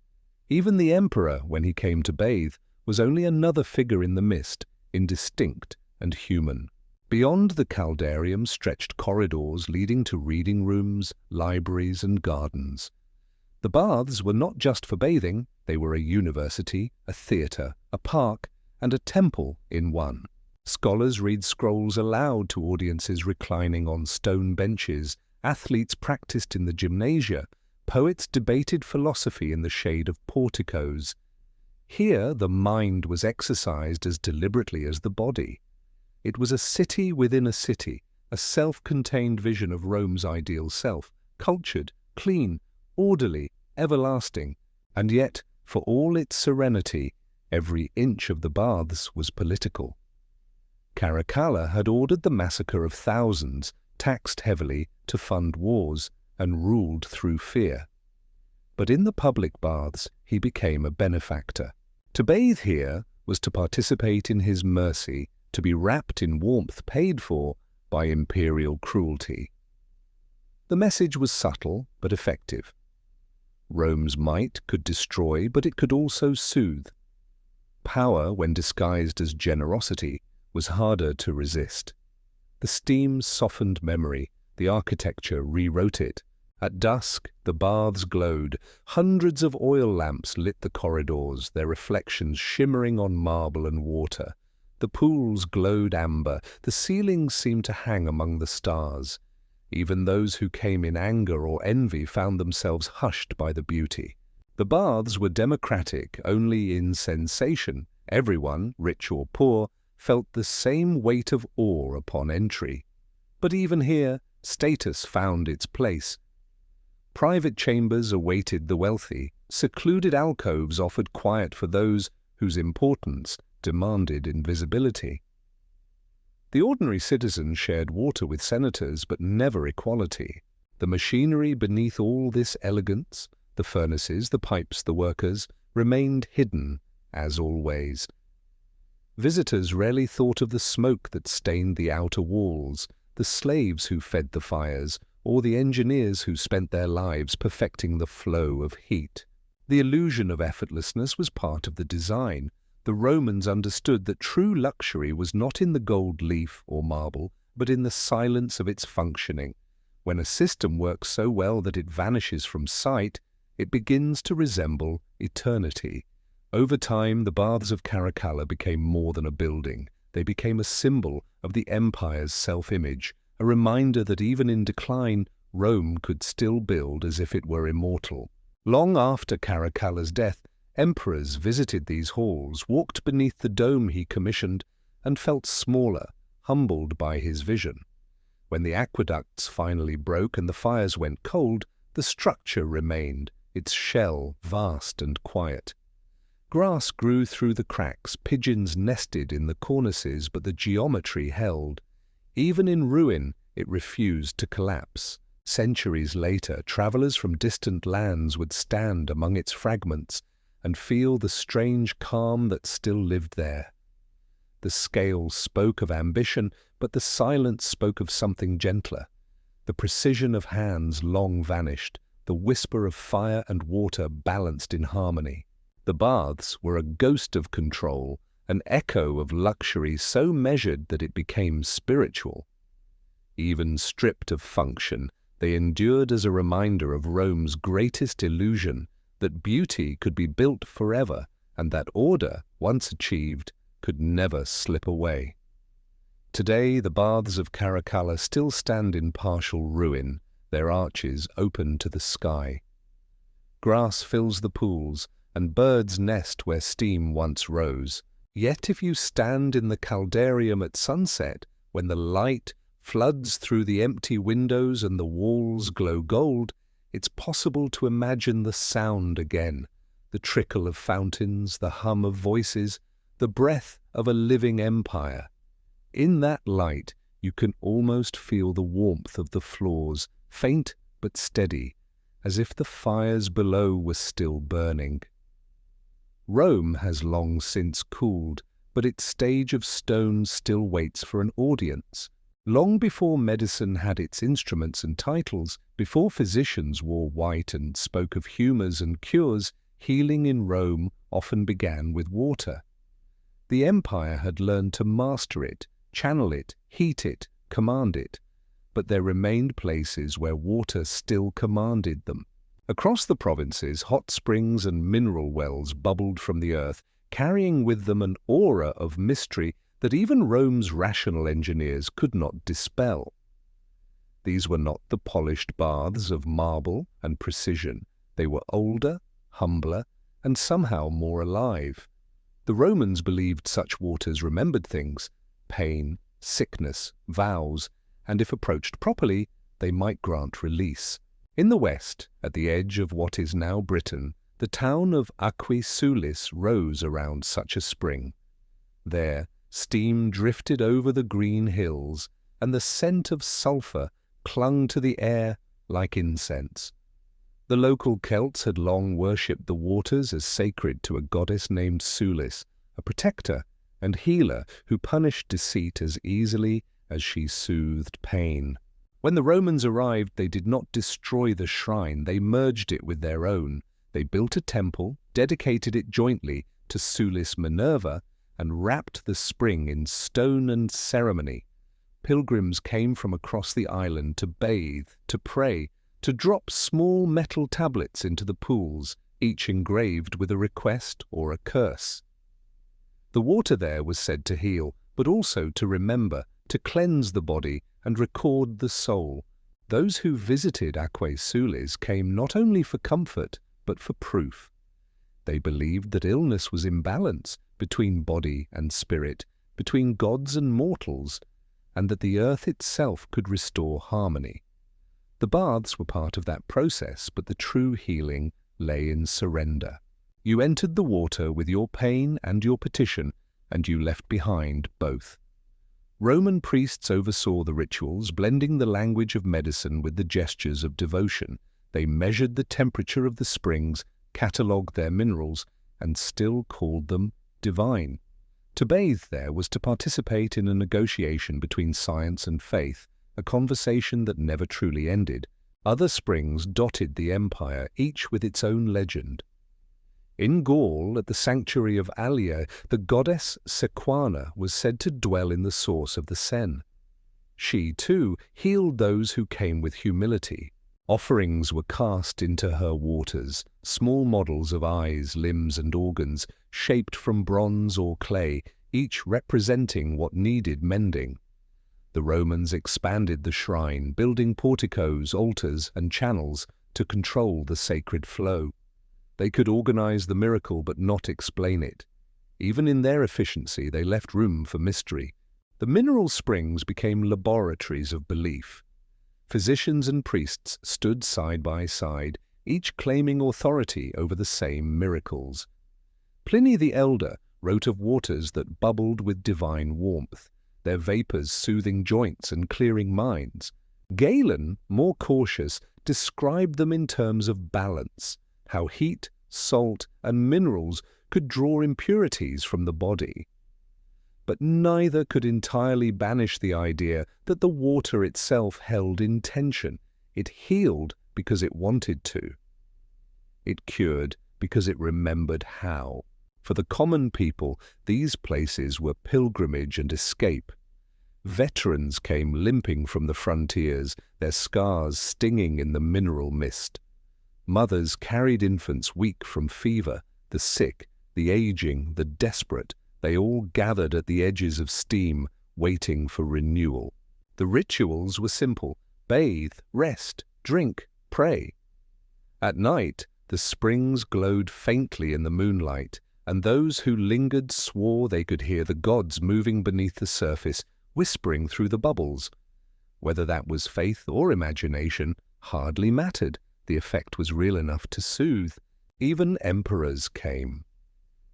Even the emperor, when he came to bathe, was only another figure in the mist, indistinct and human. Beyond the caldarium stretched corridors leading to reading rooms, libraries, and gardens. The baths were not just for bathing, they were a university, a theatre, a park, and a temple in one. Scholars read scrolls aloud to audiences reclining on stone benches, athletes practiced in the gymnasia, poets debated philosophy in the shade of porticos. Here the mind was exercised as deliberately as the body. It was a city within a city, a self-contained vision of Rome's ideal self, cultured, clean, orderly, everlasting, and yet, for all its serenity, every inch of the baths was political. Caracalla had ordered the massacre of thousands, taxed heavily to fund wars, and ruled through fear. But in the public baths he became a benefactor. To bathe here was to participate in his mercy, to be wrapped in warmth paid for by imperial cruelty. The message was subtle but effective. Rome's might could destroy, but it could also soothe. Power, when disguised as generosity, was harder to resist. The steam softened memory, the architecture rewrote it, At dusk, the baths glowed. Hundreds of oil lamps lit the corridors, their reflections shimmering on marble and water. The pools glowed amber. The ceilings seemed to hang among the stars. Even those who came in anger or envy found themselves hushed by the beauty. The baths were democratic only in sensation. Everyone, rich or poor, felt the same weight of awe upon entry. But even here, status found its place. Private chambers awaited the wealthy. Secluded alcoves offered quiet for those whose importance demanded invisibility. The ordinary citizen shared water with senators, but never equality. The machinery beneath all this elegance, the furnaces, the pipes, the workers, remained hidden, as always. Visitors rarely thought of the smoke that stained the outer walls, the slaves who fed the fires, or the engineers who spent their lives perfecting the flow of heat. The illusion of effortlessness was part of the design. The Romans understood that true luxury was not in the gold leaf or marble, but in the silence of its functioning. When a system works so well that it vanishes from sight, it begins to resemble eternity. Over time, the baths of Caracalla became more than a building. They became a symbol of the empire's self-image, a reminder that even in decline, Rome could still build as if it were immortal. Long after Caracalla's death, emperors visited these halls, walked beneath the dome he commissioned, and felt smaller, humbled by his vision. When the aqueducts finally broke and the fires went cold, the structure remained, its shell vast and quiet. Grass grew through the cracks, pigeons nested in the cornices, but the geometry held. Even in ruin, it refused to collapse. Centuries later, travelers from distant lands would stand among its fragments and feel the strange calm that still lived there. The scale spoke of ambition, but the silence spoke of something gentler. The precision of hands long vanished, the whisper of fire and water balanced in harmony. The baths were a ghost of control, an echo of luxury so measured that it became spiritual. Even stripped of function, they endured as a reminder of Rome's greatest illusion, that beauty could be built forever and that order, once achieved, could never slip away. Today, the baths of Caracalla still stand in partial ruin, their arches open to the sky. Grass fills the pools, and birds nest where steam once rose. Yet if you stand in the caldarium at sunset, when the light floods through the empty windows and the walls glow gold, it's possible to imagine the sound again, the trickle of fountains, the hum of voices, the breath of a living empire. In that light, you can almost feel the warmth of the floors, faint but steady, as if the fires below were still burning. Rome has long since cooled, but its stage of stone still waits for an audience. Long before medicine had its instruments and titles, before physicians wore white and spoke of humours and cures, healing in Rome often began with water. The empire had learned to master it, channel it, heat it, command it, but there remained places where water still commanded them. Across the provinces, hot springs and mineral wells bubbled from the earth, carrying with them an aura of mystery that even Rome's rational engineers could not dispel. These were not the polished baths of marble and precision. They were older, humbler, and somehow more alive. The Romans believed such waters remembered things, pain, sickness, vows, and if approached properly, they might grant release. In the west, at the edge of what is now Britain, the town of Aquae Sulis rose around such a spring. There, steam drifted over the green hills, and the scent of sulphur clung to the air like incense. The local Celts had long worshipped the waters as sacred to a goddess named Sulis, a protector and healer who punished deceit as easily as she soothed pain. When the Romans arrived, they did not destroy the shrine, they merged it with their own. They built a temple, dedicated it jointly to Sulis Minerva, and wrapped the spring in stone and ceremony. Pilgrims came from across the island to bathe, to pray, to drop small metal tablets into the pools, each engraved with a request or a curse. The water there was said to heal, but also to remember, to cleanse the body and record the soul. Those who visited Aquae Sulis came not only for comfort, but for proof. They believed that illness was imbalance between body and spirit, between gods and mortals, and that the earth itself could restore harmony. The baths were part of that process, but the true healing lay in surrender. You entered the water with your pain and your petition, and you left behind both. Roman priests oversaw the rituals, blending the language of medicine with the gestures of devotion. They measured the temperature of the springs, catalogued their minerals, and still called them divine. To bathe there was to participate in a negotiation between science and faith, a conversation that never truly ended. Other springs dotted the empire, each with its own legend. In Gaul, at the sanctuary of Alia, the goddess Sequana was said to dwell in the source of the Seine. She, too, healed those who came with humility. Offerings were cast into her waters, small models of eyes, limbs, and organs, shaped from bronze or clay, each representing what needed mending. The Romans expanded the shrine, building porticos, altars, and channels to control the sacred flow. They could organize the miracle but not explain it. Even in their efficiency, they left room for mystery. The mineral springs became laboratories of belief. Physicians and priests stood side by side, each claiming authority over the same miracles. Pliny the Elder wrote of waters that bubbled with divine warmth, their vapors soothing joints and clearing minds. Galen, more cautious, described them in terms of balance, how heat, salt, and minerals could draw impurities from the body. But neither could entirely banish the idea that the water itself held intention. It healed because it wanted to. It cured because it remembered how. For the common people, these places were pilgrimage and escape. Veterans came limping from the frontiers, their scars stinging in the mineral mist. Mothers carried infants weak from fever, the sick, the aging, the desperate. They all gathered at the edges of steam, waiting for renewal. The rituals were simple: bathe, rest, drink, pray. At night, the springs glowed faintly in the moonlight, and those who lingered swore they could hear the gods moving beneath the surface, whispering through the bubbles. Whether that was faith or imagination hardly mattered. The effect was real enough to soothe. Even emperors came.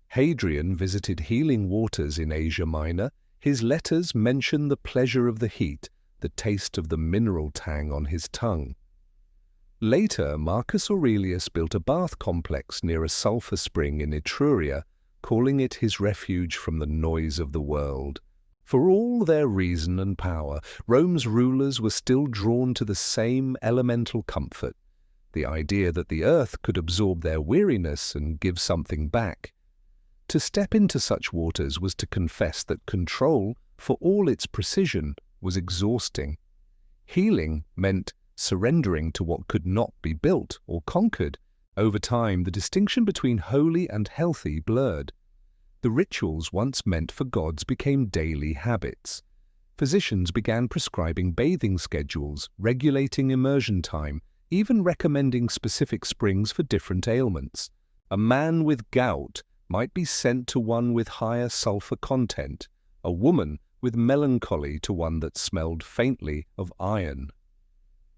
Hadrian visited healing waters in Asia Minor. His letters mention the pleasure of the heat, the taste of the mineral tang on his tongue. Later, Marcus Aurelius built a bath complex near a sulfur spring in Etruria, calling it his refuge from the noise of the world. For all their reason and power, Rome's rulers were still drawn to the same elemental comfort, the idea that the earth could absorb their weariness and give something back. To step into such waters was to confess that control, for all its precision, was exhausting. Healing meant surrendering to what could not be built or conquered. Over time, the distinction between holy and healthy blurred. The rituals once meant for gods became daily habits. Physicians began prescribing bathing schedules, regulating immersion time, even recommending specific springs for different ailments. A man with gout might be sent to one with higher sulfur content, a woman with melancholy to one that smelled faintly of iron.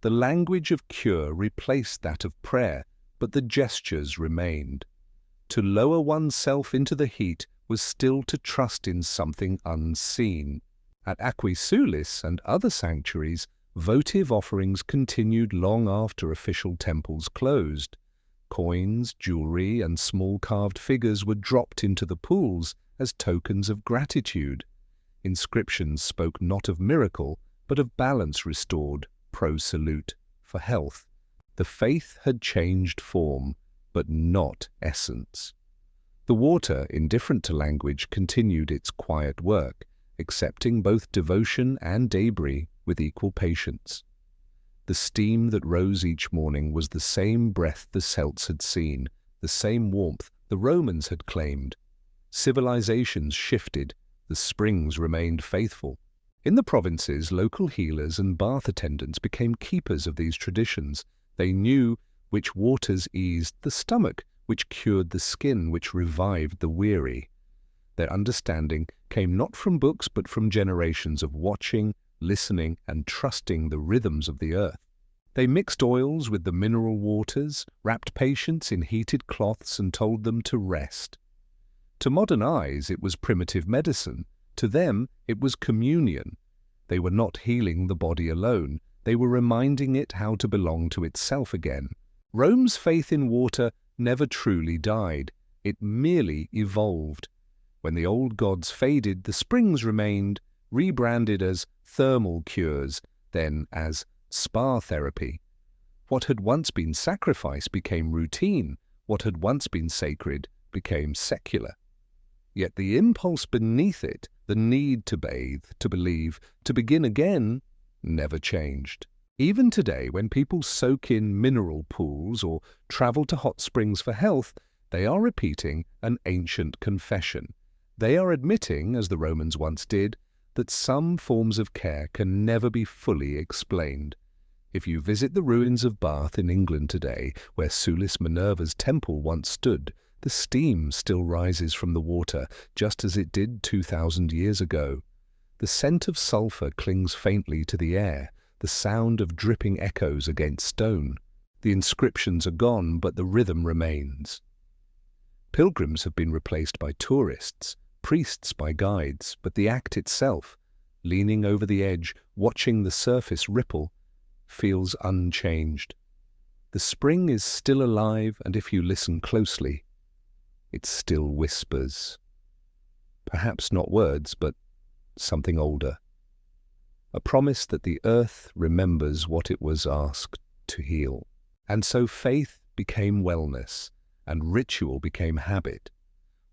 The language of cure replaced that of prayer, but the gestures remained. To lower oneself into the heat was still to trust in something unseen. At Aquae Sulis and other sanctuaries, votive offerings continued long after official temples closed. Coins, jewelry, and small carved figures were dropped into the pools as tokens of gratitude. Inscriptions spoke not of miracle, but of balance restored, pro salute, for health. The faith had changed form, but not essence. The water, indifferent to language, continued its quiet work, accepting both devotion and debris with equal patience. The steam that rose each morning was the same breath the Celts had seen, the same warmth the Romans had claimed. Civilizations shifted, the springs remained faithful. In the provinces, local healers and bath attendants became keepers of these traditions. They knew which waters eased the stomach, which cured the skin, which revived the weary. Their understanding came not from books but from generations of watching, listening, and trusting the rhythms of the earth. They mixed oils with the mineral waters, wrapped patients in heated cloths, and told them to rest. To modern eyes, it was primitive medicine. To them, it was communion. They were not healing the body alone. They were reminding it how to belong to itself again. Rome's faith in water never truly died. It merely evolved. When the old gods faded, the springs remained, rebranded as thermal cures, then as spa therapy. What had once been sacrifice became routine. What had once been sacred became secular. Yet the impulse beneath it, the need to bathe, to believe, to begin again, never changed. Even today, when people soak in mineral pools or travel to hot springs for health, they are repeating an ancient confession. They are admitting, as the Romans once did, that some forms of care can never be fully explained. If you visit the ruins of Bath in England today, where Sulis Minerva's temple once stood, the steam still rises from the water, just as it did 2,000 years ago. The scent of sulphur clings faintly to the air, the sound of dripping echoes against stone. The inscriptions are gone, but the rhythm remains. Pilgrims have been replaced by tourists, priests by guides, but the act itself, leaning over the edge, watching the surface ripple, feels unchanged. The spring is still alive, and if you listen closely, it still whispers. Perhaps not words, but something older. A promise that the earth remembers what it was asked to heal. And so faith became wellness, and ritual became habit.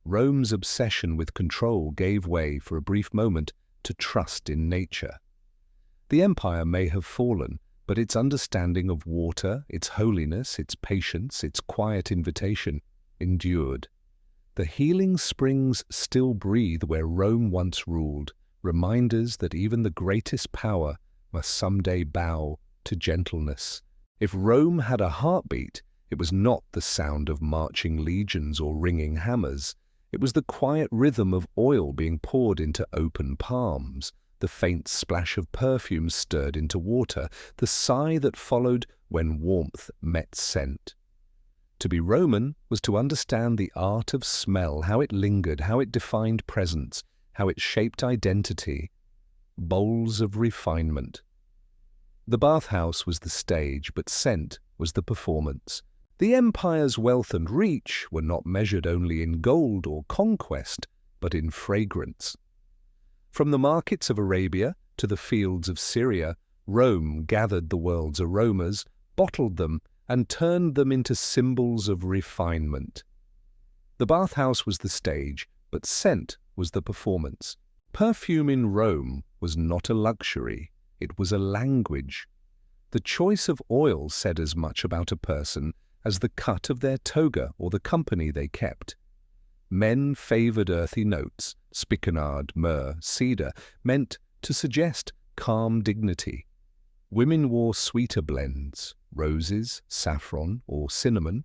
Rome's obsession with control gave way for a brief moment to trust in nature. The empire may have fallen, but its understanding of water, its holiness, its patience, its quiet invitation endured. The healing springs still breathe where Rome once ruled, reminders that even the greatest power must someday bow to gentleness. If Rome had a heartbeat, it was not the sound of marching legions or ringing hammers. It was the quiet rhythm of oil being poured into open palms, the faint splash of perfume stirred into water, the sigh that followed when warmth met scent. To be Roman was to understand the art of smell, how it lingered, how it defined presence, how it shaped identity. Bowls of refinement. The bathhouse was the stage, but scent was the performance. The empire's wealth and reach were not measured only in gold or conquest, but in fragrance. From the markets of Arabia to the fields of Syria, Rome gathered the world's aromas, bottled them, and turned them into symbols of refinement. The bathhouse was the stage, but scent was the performance. Perfume in Rome was not a luxury, it was a language. The choice of oil said as much about a person as the cut of their toga or the company they kept. Men favored earthy notes, spikenard, myrrh, cedar, meant to suggest calm dignity. Women wore sweeter blends, roses, saffron, or cinnamon,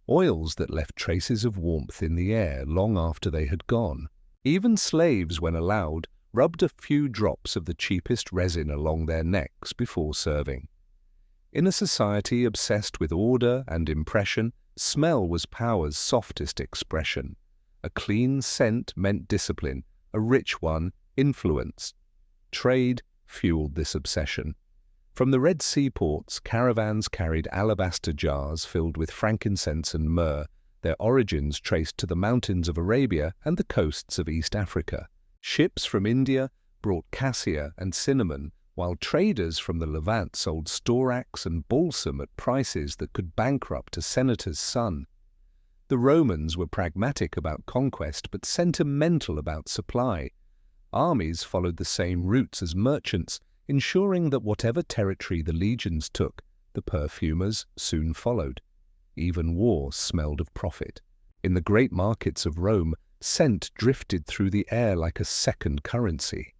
oils that left traces of warmth in the air long after they had gone. Even slaves, when allowed, rubbed a few drops of the cheapest resin along their necks before serving. In a society obsessed with order and impression, smell was power's softest expression. A clean scent meant discipline, a rich one, influence. Trade fueled this obsession. From the Red Sea ports, caravans carried alabaster jars filled with frankincense and myrrh, their origins traced to the mountains of Arabia and the coasts of East Africa. Ships from India brought cassia and cinnamon, while traders from the Levant sold storax and balsam at prices that could bankrupt a senator's son. The Romans were pragmatic about conquest but sentimental about supply. Armies followed the same routes as merchants, ensuring that whatever territory the legions took, the perfumers soon followed. Even war smelled of profit. In the great markets of Rome, scent drifted through the air like a second currency.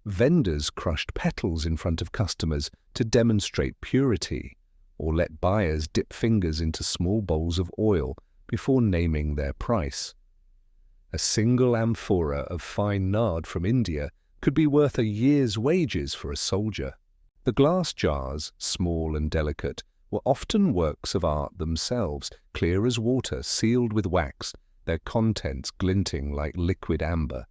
Vendors crushed petals in front of customers to demonstrate purity, or let buyers dip fingers into small bowls of oil before naming their price. A single amphora of fine nard from India could be worth a year's wages for a soldier. The glass jars, small and delicate, were often works of art themselves, clear as water, sealed with wax, their contents glinting like liquid amber.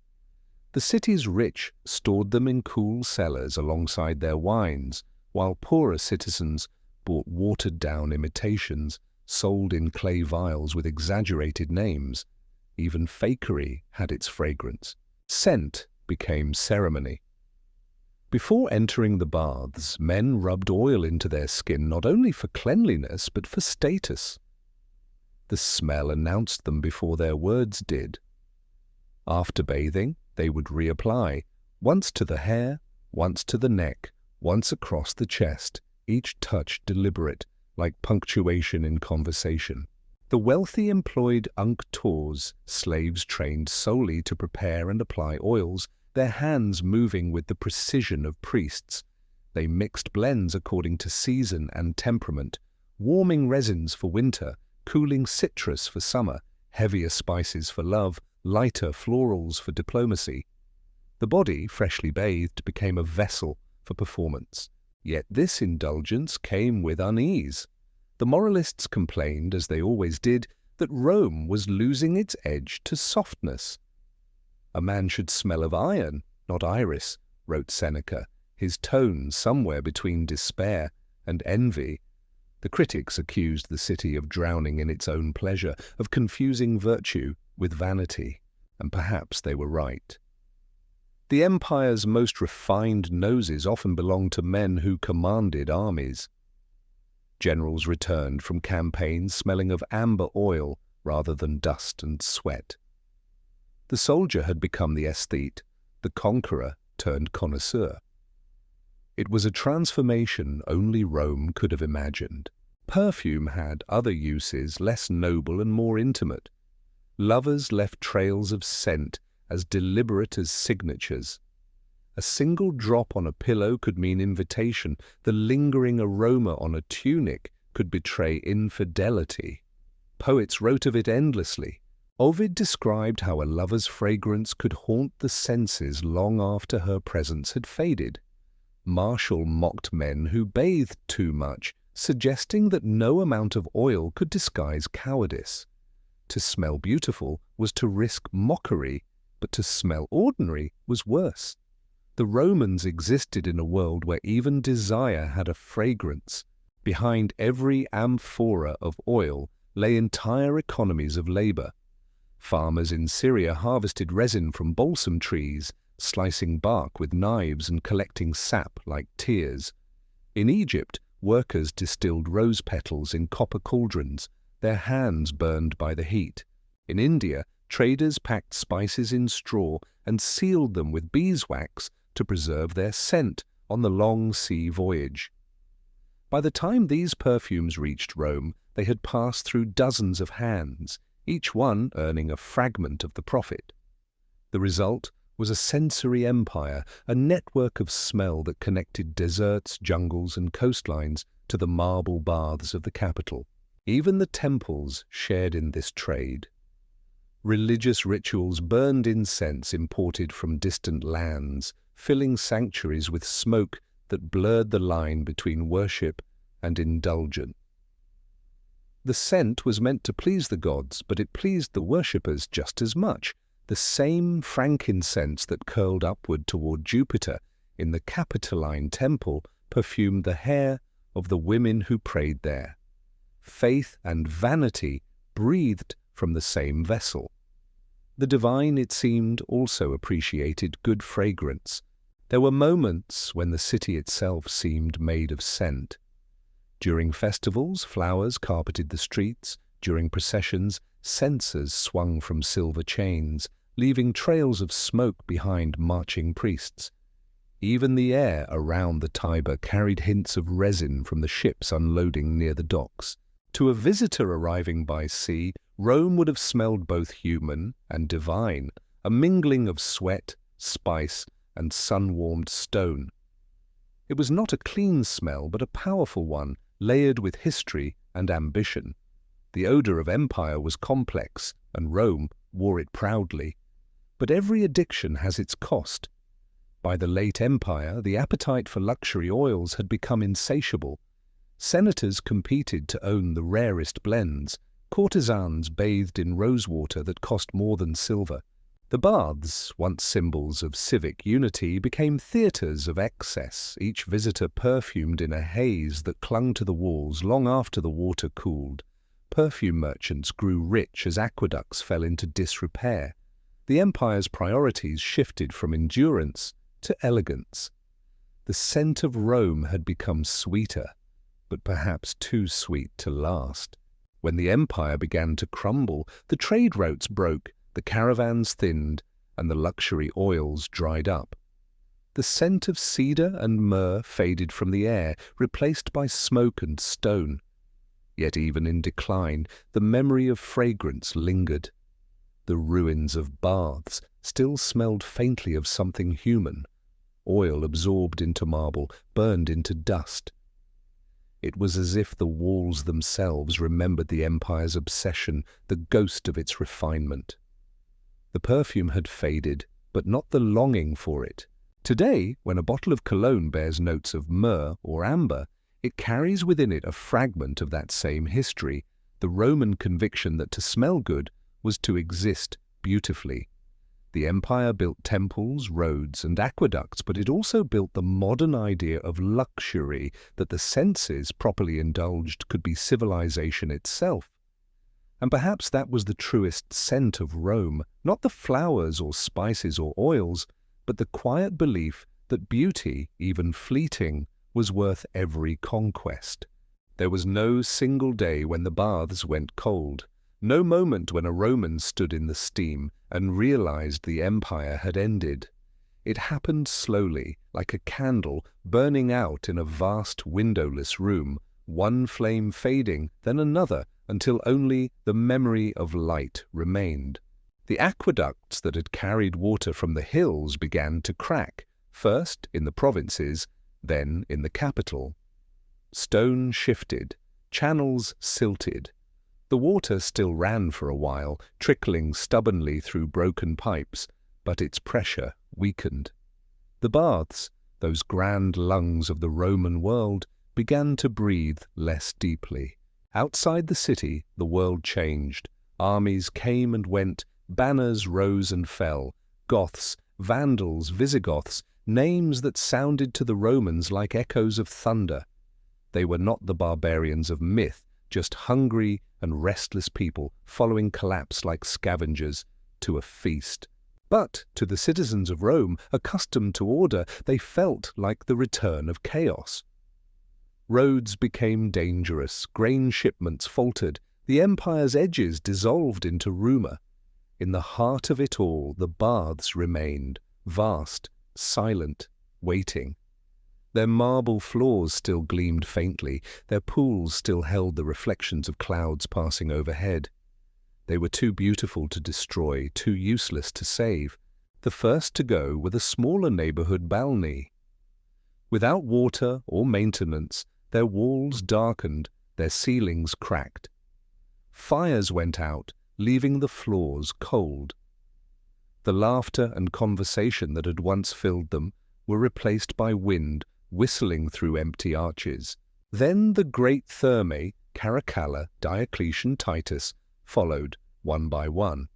The city's rich stored them in cool cellars alongside their wines, while poorer citizens bought watered-down imitations, sold in clay vials with exaggerated names. Even fakery had its fragrance. Scent became ceremony. Before entering the baths, men rubbed oil into their skin not only for cleanliness but for status. The smell announced them before their words did. After bathing, they would reapply, once to the hair, once to the neck, once across the chest, each touch deliberate, like punctuation in conversation. The wealthy employed unctors, slaves trained solely to prepare and apply oils, their hands moving with the precision of priests. They mixed blends according to season and temperament, warming resins for winter, cooling citrus for summer, heavier spices for love, lighter florals for diplomacy. The body, freshly bathed, became a vessel for performance. Yet this indulgence came with unease. The moralists complained, as they always did, that Rome was losing its edge to softness. "A man should smell of iron, not iris," wrote Seneca, his tone somewhere between despair and envy. The critics accused the city of drowning in its own pleasure, of confusing virtue with vanity, and perhaps they were right. The empire's most refined noses often belonged to men who commanded armies. Generals returned from campaigns smelling of amber oil rather than dust and sweat. The soldier had become the aesthete, the conqueror turned connoisseur. It was a transformation only Rome could have imagined. Perfume had other uses, less noble and more intimate. Lovers left trails of scent as deliberate as signatures. A single drop on a pillow could mean invitation. The lingering aroma on a tunic could betray infidelity. Poets wrote of it endlessly. Ovid described how a lover's fragrance could haunt the senses long after her presence had faded. Martial mocked men who bathed too much, suggesting that no amount of oil could disguise cowardice. To smell beautiful was to risk mockery, but to smell ordinary was worse. The Romans existed in a world where even desire had a fragrance. Behind every amphora of oil lay entire economies of labor. Farmers in Syria harvested resin from balsam trees, slicing bark with knives and collecting sap like tears. In Egypt, workers distilled rose petals in copper cauldrons, their hands burned by the heat. In India, traders packed spices in straw and sealed them with beeswax to preserve their scent on the long sea voyage. By the time these perfumes reached Rome, they had passed through dozens of hands, each one earning a fragment of the profit. The result was a sensory empire, a network of smell that connected deserts, jungles, and coastlines to the marble baths of the capital. Even the temples shared in this trade. Religious rituals burned incense imported from distant lands, filling sanctuaries with smoke that blurred the line between worship and indulgence. The scent was meant to please the gods, but it pleased the worshippers just as much. The same frankincense that curled upward toward Jupiter in the Capitoline temple perfumed the hair of the women who prayed there. Faith and vanity breathed from the same vessel. The divine, it seemed, also appreciated good fragrance. There were moments when the city itself seemed made of scent. During festivals, flowers carpeted the streets. During processions, censers swung from silver chains, leaving trails of smoke behind marching priests. Even the air around the Tiber carried hints of resin from the ships unloading near the docks. To a visitor arriving by sea, Rome would have smelled both human and divine, a mingling of sweat, spice, and sun-warmed stone. It was not a clean smell, but a powerful one, layered with history and ambition. The odor of empire was complex, and Rome wore it proudly. But every addiction has its cost. By the late empire, the appetite for luxury oils had become insatiable. Senators competed to own the rarest blends. Courtesans bathed in rosewater that cost more than silver. The baths, once symbols of civic unity, became theatres of excess, each visitor perfumed in a haze that clung to the walls long after the water cooled. Perfume merchants grew rich as aqueducts fell into disrepair. The empire's priorities shifted from endurance to elegance. The scent of Rome had become sweeter, but perhaps too sweet to last. When the empire began to crumble, the trade routes broke, the caravans thinned, and the luxury oils dried up. The scent of cedar and myrrh faded from the air, replaced by smoke and stone. Yet even in decline, the memory of fragrance lingered. The ruins of baths still smelled faintly of something human, oil absorbed into marble, burned into dust. It was as if the walls themselves remembered the empire's obsession, the ghost of its refinement. The perfume had faded, but not the longing for it. Today, when a bottle of cologne bears notes of myrrh or amber, it carries within it a fragment of that same history, the Roman conviction that to smell good was to exist beautifully. The empire built temples, roads, and aqueducts, but it also built the modern idea of luxury, that the senses, properly indulged, could be civilization itself. And perhaps that was the truest scent of Rome, not the flowers or spices or oils, but the quiet belief that beauty, even fleeting, was worth every conquest. There was no single day when the baths went cold, no moment when a Roman stood in the steam and realized the empire had ended. It happened slowly, like a candle burning out in a vast windowless room, one flame fading, then another, until only the memory of light remained. The aqueducts that had carried water from the hills began to crack, first in the provinces, then in the capital. Stone shifted, channels silted. The water still ran for a while, trickling stubbornly through broken pipes, but its pressure weakened. The baths, those grand lungs of the Roman world, began to breathe less deeply. Outside the city, the world changed. Armies came and went, banners rose and fell. Goths, Vandals, Visigoths, names that sounded to the Romans like echoes of thunder. They were not the barbarians of myth, just hungry and restless people following collapse like scavengers to a feast. But to the citizens of Rome, accustomed to order, they felt like the return of chaos. Roads became dangerous, grain shipments faltered, the empire's edges dissolved into rumour. In the heart of it all, the baths remained, vast, silent, waiting. Their marble floors still gleamed faintly, their pools still held the reflections of clouds passing overhead. They were too beautiful to destroy, too useless to save. The first to go were the smaller neighbourhood balneae. Without water or maintenance, their walls darkened, their ceilings cracked. Fires went out, leaving the floors cold. The laughter and conversation that had once filled them were replaced by wind whistling through empty arches. Then the great Thermae, Caracalla, Diocletian, Titus, followed one by one.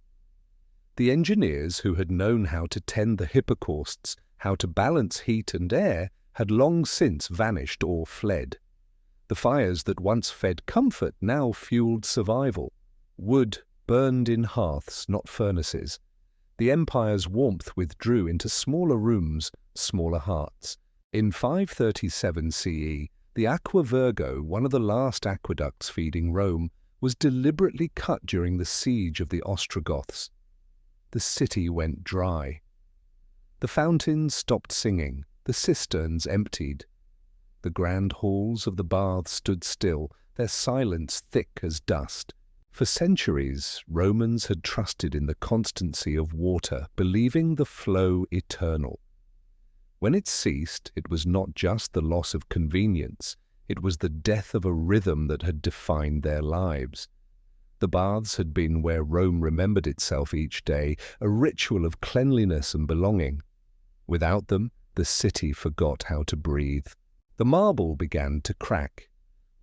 The engineers who had known how to tend the hypocausts, how to balance heat and air, had long since vanished or fled. The fires that once fed comfort now fueled survival. Wood burned in hearths, not furnaces. The empire's warmth withdrew into smaller rooms, smaller hearts. In 537 CE, the Aqua Virgo, one of the last aqueducts feeding Rome, was deliberately cut during the siege of the Ostrogoths. The city went dry. The fountains stopped singing, The cisterns emptied. The grand halls of the baths stood still, their silence thick as dust. For centuries, Romans had trusted in the constancy of water, believing the flow eternal. When it ceased, it was not just the loss of convenience, it was the death of a rhythm that had defined their lives. The baths had been where Rome remembered itself each day, a ritual of cleanliness and belonging. Without them, the city forgot how to breathe. The marble began to crack.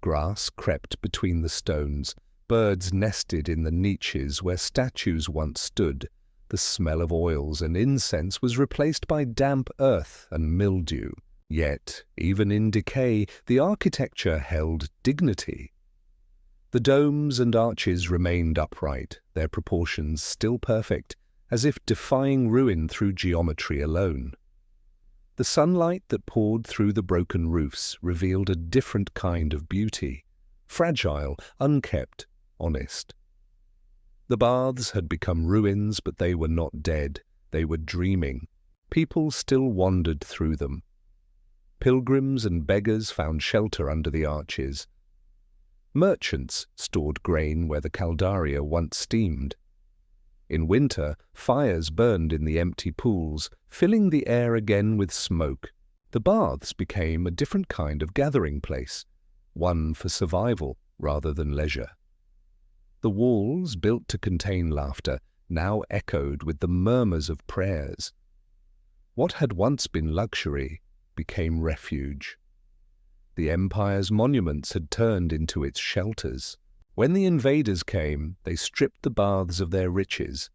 Grass crept between the stones. Birds nested in the niches where statues once stood. The smell of oils and incense was replaced by damp earth and mildew. Yet, even in decay, the architecture held dignity. The domes and arches remained upright, their proportions still perfect, as if defying ruin through geometry alone. The sunlight that poured through the broken roofs revealed a different kind of beauty, fragile, unkept, honest. The baths had become ruins, but they were not dead. They were dreaming. People still wandered through them. Pilgrims and beggars found shelter under the arches. Merchants stored grain where the caldaria once steamed. In winter, fires burned in the empty pools, filling the air again with smoke. The baths became a different kind of gathering place, one for survival rather than leisure. The walls, built to contain laughter, now echoed with the murmurs of prayers. What had once been luxury became refuge. The empire's monuments had turned into its shelters. When the invaders came, they stripped the baths of their riches.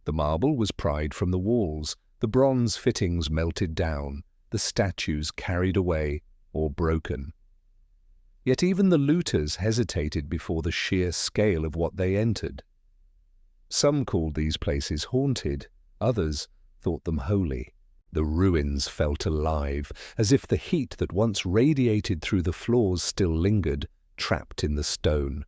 The marble was pried from the walls, the bronze fittings melted down, the statues carried away or broken. Yet even the looters hesitated before the sheer scale of what they entered. Some called these places haunted, others thought them holy. The ruins felt alive, as if the heat that once radiated through the floors still lingered, trapped in the stone.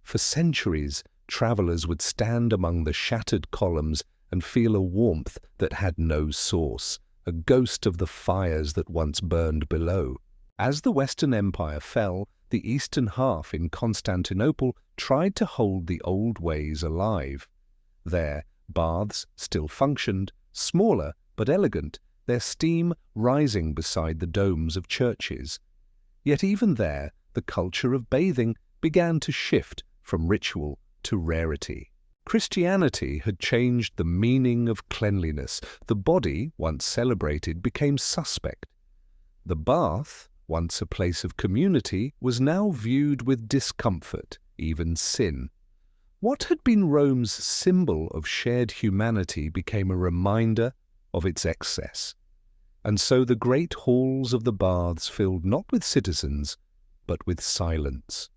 For centuries, travelers would stand among the shattered columns and feel a warmth that had no source, a ghost of the fires that once burned below. As the Western Empire fell, the eastern half in Constantinople tried to hold the old ways alive. There, baths still functioned, smaller but elegant, their steam rising beside the domes of churches. Yet even there, the culture of bathing began to shift from ritual to rarity. Christianity had changed the meaning of cleanliness. The body, once celebrated, became suspect. The bath, once a place of community, was now viewed with discomfort, even sin. What had been Rome's symbol of shared humanity became a reminder of its excess. And so the great halls of the baths filled not with citizens, but with silence.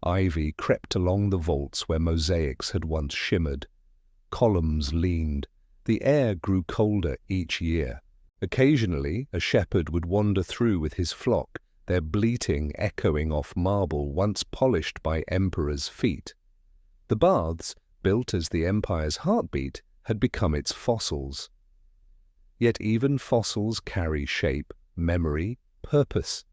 Ivy crept along the vaults where mosaics had once shimmered. Columns leaned. The air grew colder each year. Occasionally, a shepherd would wander through with his flock, their bleating echoing off marble once polished by emperors' feet. The baths, built as the empire's heartbeat, had become its fossils. Yet even fossils carry shape, memory, purpose.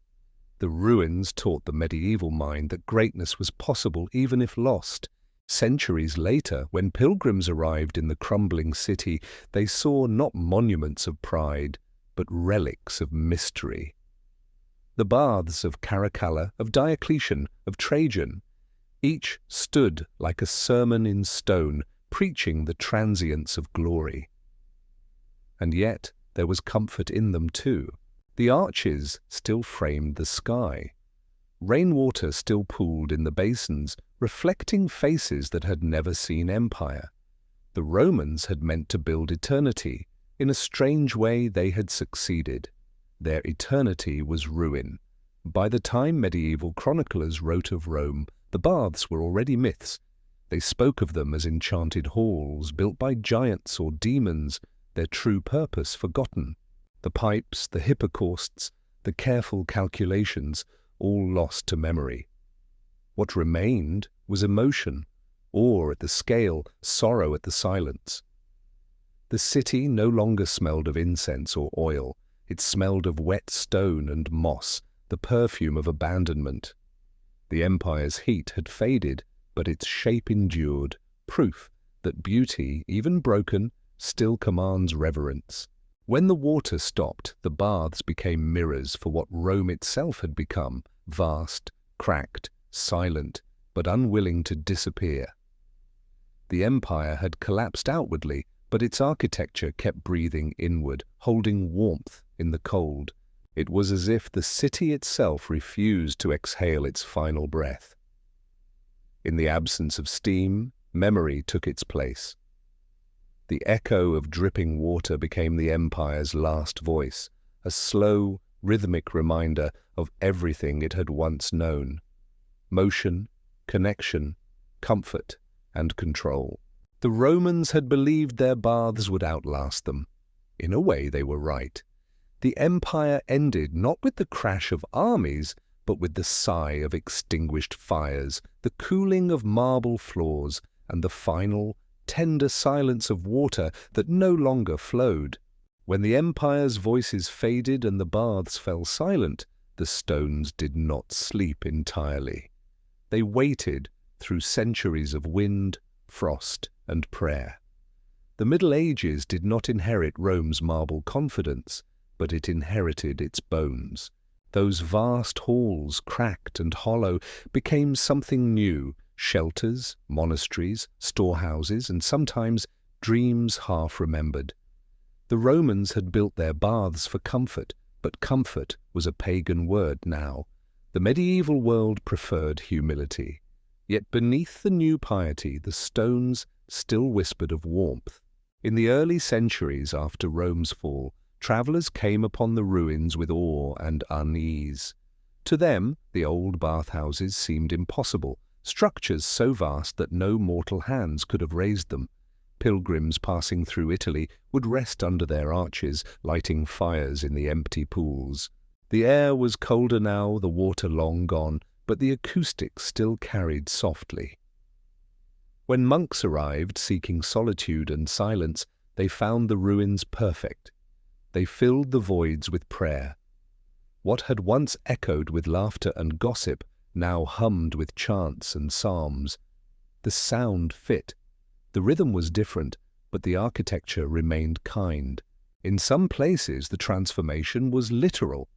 The ruins taught the medieval mind that greatness was possible even if lost. Centuries later, when pilgrims arrived in the crumbling city, they saw not monuments of pride, but relics of mystery. The baths of Caracalla, of Diocletian, of Trajan, each stood like a sermon in stone, preaching the transience of glory. And yet there was comfort in them too. The arches still framed the sky. Rainwater still pooled in the basins, reflecting faces that had never seen empire. The Romans had meant to build eternity. In a strange way they had succeeded. Their eternity was ruin. By the time medieval chroniclers wrote of Rome, the baths were already myths. They spoke of them as enchanted halls built by giants or demons, their true purpose forgotten. The pipes, the hippocausts, the careful calculations, all lost to memory. What remained was emotion, awe at the scale, sorrow at the silence. The city no longer smelled of incense or oil. It smelled of wet stone and moss, the perfume of abandonment. The empire's heat had faded, but its shape endured, proof that beauty, even broken, still commands reverence. When the water stopped, the baths became mirrors for what Rome itself had become, vast, cracked, silent, but unwilling to disappear. The empire had collapsed outwardly, but its architecture kept breathing inward, holding warmth in the cold. It was as if the city itself refused to exhale its final breath. In the absence of steam, memory took its place. The echo of dripping water became the empire's last voice, a slow, rhythmic reminder of everything it had once known: motion, connection, comfort, and control. The Romans had believed their baths would outlast them. In a way, they were right. The empire ended not with the crash of armies, but with the sigh of extinguished fires, the cooling of marble floors, and the final, tender silence of water that no longer flowed. When the empire's voices faded and the baths fell silent, the stones did not sleep entirely. They waited through centuries of wind, frost, and prayer. The Middle Ages did not inherit Rome's marble confidence, but it inherited its bones. Those vast halls, cracked and hollow, became something new: shelters, monasteries, storehouses, and sometimes dreams half-remembered. The Romans had built their baths for comfort, but comfort was a pagan word now. The medieval world preferred humility. Yet beneath the new piety, the stones still whispered of warmth. In the early centuries after Rome's fall, travellers came upon the ruins with awe and unease. To them, the old bathhouses seemed impossible, structures so vast that no mortal hands could have raised them. Pilgrims passing through Italy would rest under their arches, lighting fires in the empty pools. The air was colder now, the water long gone, but the acoustics still carried softly. When monks arrived seeking solitude and silence, they found the ruins perfect. They filled the voids with prayer. What had once echoed with laughter and gossip now hummed with chants and psalms. The sound fit. The rhythm was different, but the architecture remained kind. In some places the transformation was literal.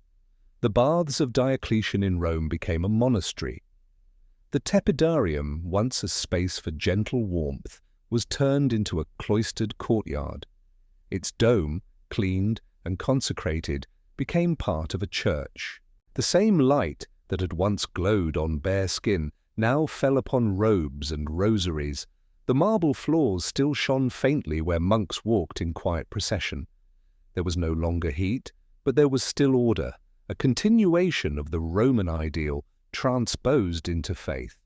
The baths of Diocletian in Rome became a monastery. The tepidarium, once a space for gentle warmth, was turned into a cloistered courtyard. Its dome, cleaned and consecrated, became part of a church. The same light that had once glowed on bare skin now fell upon robes and rosaries. The marble floors still shone faintly where monks walked in quiet procession. There was no longer heat, but there was still order, a continuation of the Roman ideal transposed into faith.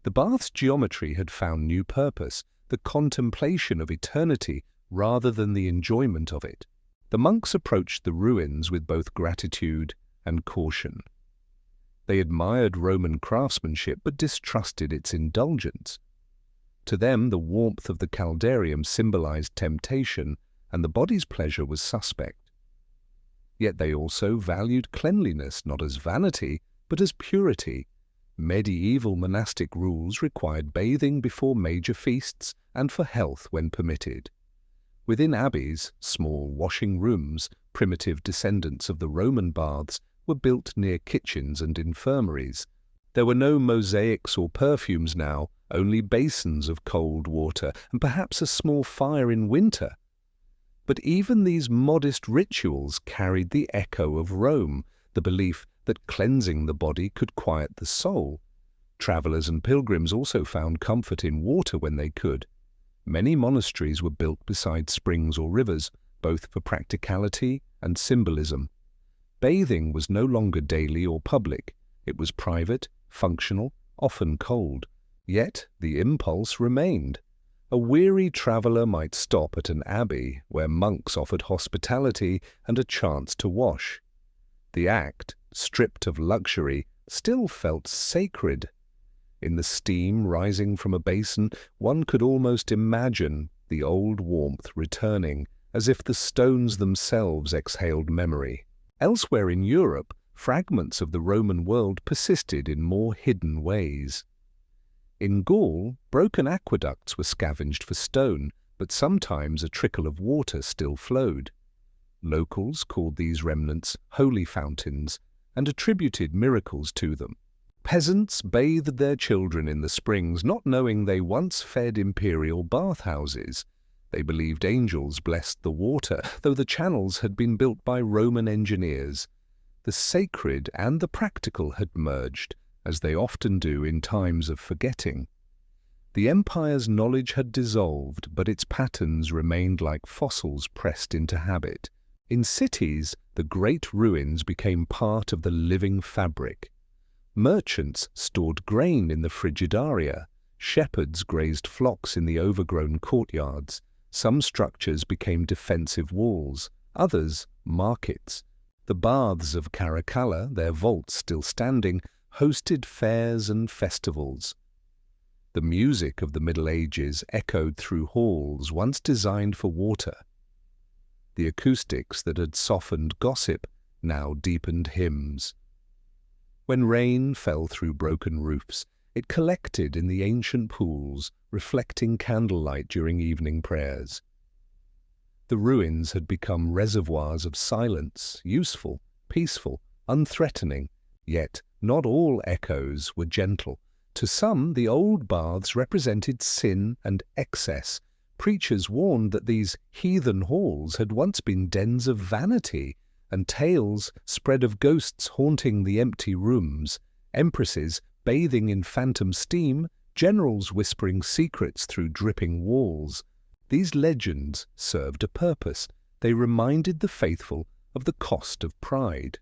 The bath's geometry had found new purpose, the contemplation of eternity rather than the enjoyment of it. The monks approached the ruins with both gratitude and caution. They admired Roman craftsmanship but distrusted its indulgence. To them, the warmth of the caldarium symbolized temptation, and the body's pleasure was suspect. Yet they also valued cleanliness not as vanity, but as purity. Medieval monastic rules required bathing before major feasts and for health when permitted. Within abbeys, small washing rooms, primitive descendants of the Roman baths, were built near kitchens and infirmaries. There were no mosaics or perfumes now, only basins of cold water, and perhaps a small fire in winter. But even these modest rituals carried the echo of Rome, the belief that cleansing the body could quiet the soul. Travellers and pilgrims also found comfort in water when they could. Many monasteries were built beside springs or rivers, both for practicality and symbolism. Bathing was no longer daily or public. It was private, functional, often cold. Yet the impulse remained. A weary traveller might stop at an abbey where monks offered hospitality and a chance to wash. The act, stripped of luxury, still felt sacred. In the steam rising from a basin, one could almost imagine the old warmth returning, as if the stones themselves exhaled memory. Elsewhere in Europe, fragments of the Roman world persisted in more hidden ways. In Gaul, broken aqueducts were scavenged for stone, but sometimes a trickle of water still flowed. Locals called these remnants holy fountains and attributed miracles to them. Peasants bathed their children in the springs, not knowing they once fed imperial bathhouses. They believed angels blessed the water, though the channels had been built by Roman engineers. The sacred and the practical had merged, as they often do in times of forgetting. The empire's knowledge had dissolved, but its patterns remained like fossils pressed into habit. In cities, the great ruins became part of the living fabric. Merchants stored grain in the frigidaria. Shepherds grazed flocks in the overgrown courtyards. Some structures became defensive walls, others markets. The baths of Caracalla, their vaults still standing, hosted fairs and festivals. The music of the Middle Ages echoed through halls once designed for water. The acoustics that had softened gossip now deepened hymns. When rain fell through broken roofs, it collected in the ancient pools, reflecting candlelight during evening prayers. The ruins had become reservoirs of silence, useful, peaceful, unthreatening, yet not all echoes were gentle. To some, the old baths represented sin and excess. Preachers warned that these heathen halls had once been dens of vanity, and tales spread of ghosts haunting the empty rooms, empresses bathing in phantom steam, generals whispering secrets through dripping walls. These legends served a purpose. They reminded the faithful of the cost of pride.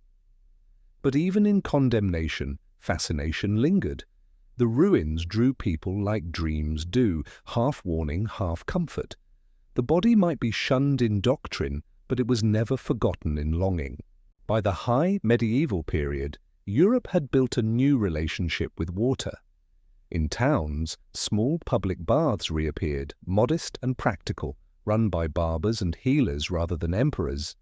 But even in condemnation, fascination lingered. The ruins drew people like dreams do, half warning, half comfort. The body might be shunned in doctrine, but it was never forgotten in longing. By the high medieval period, Europe had built a new relationship with water. In towns, small public baths reappeared, modest and practical, run by barbers and healers rather than emperors.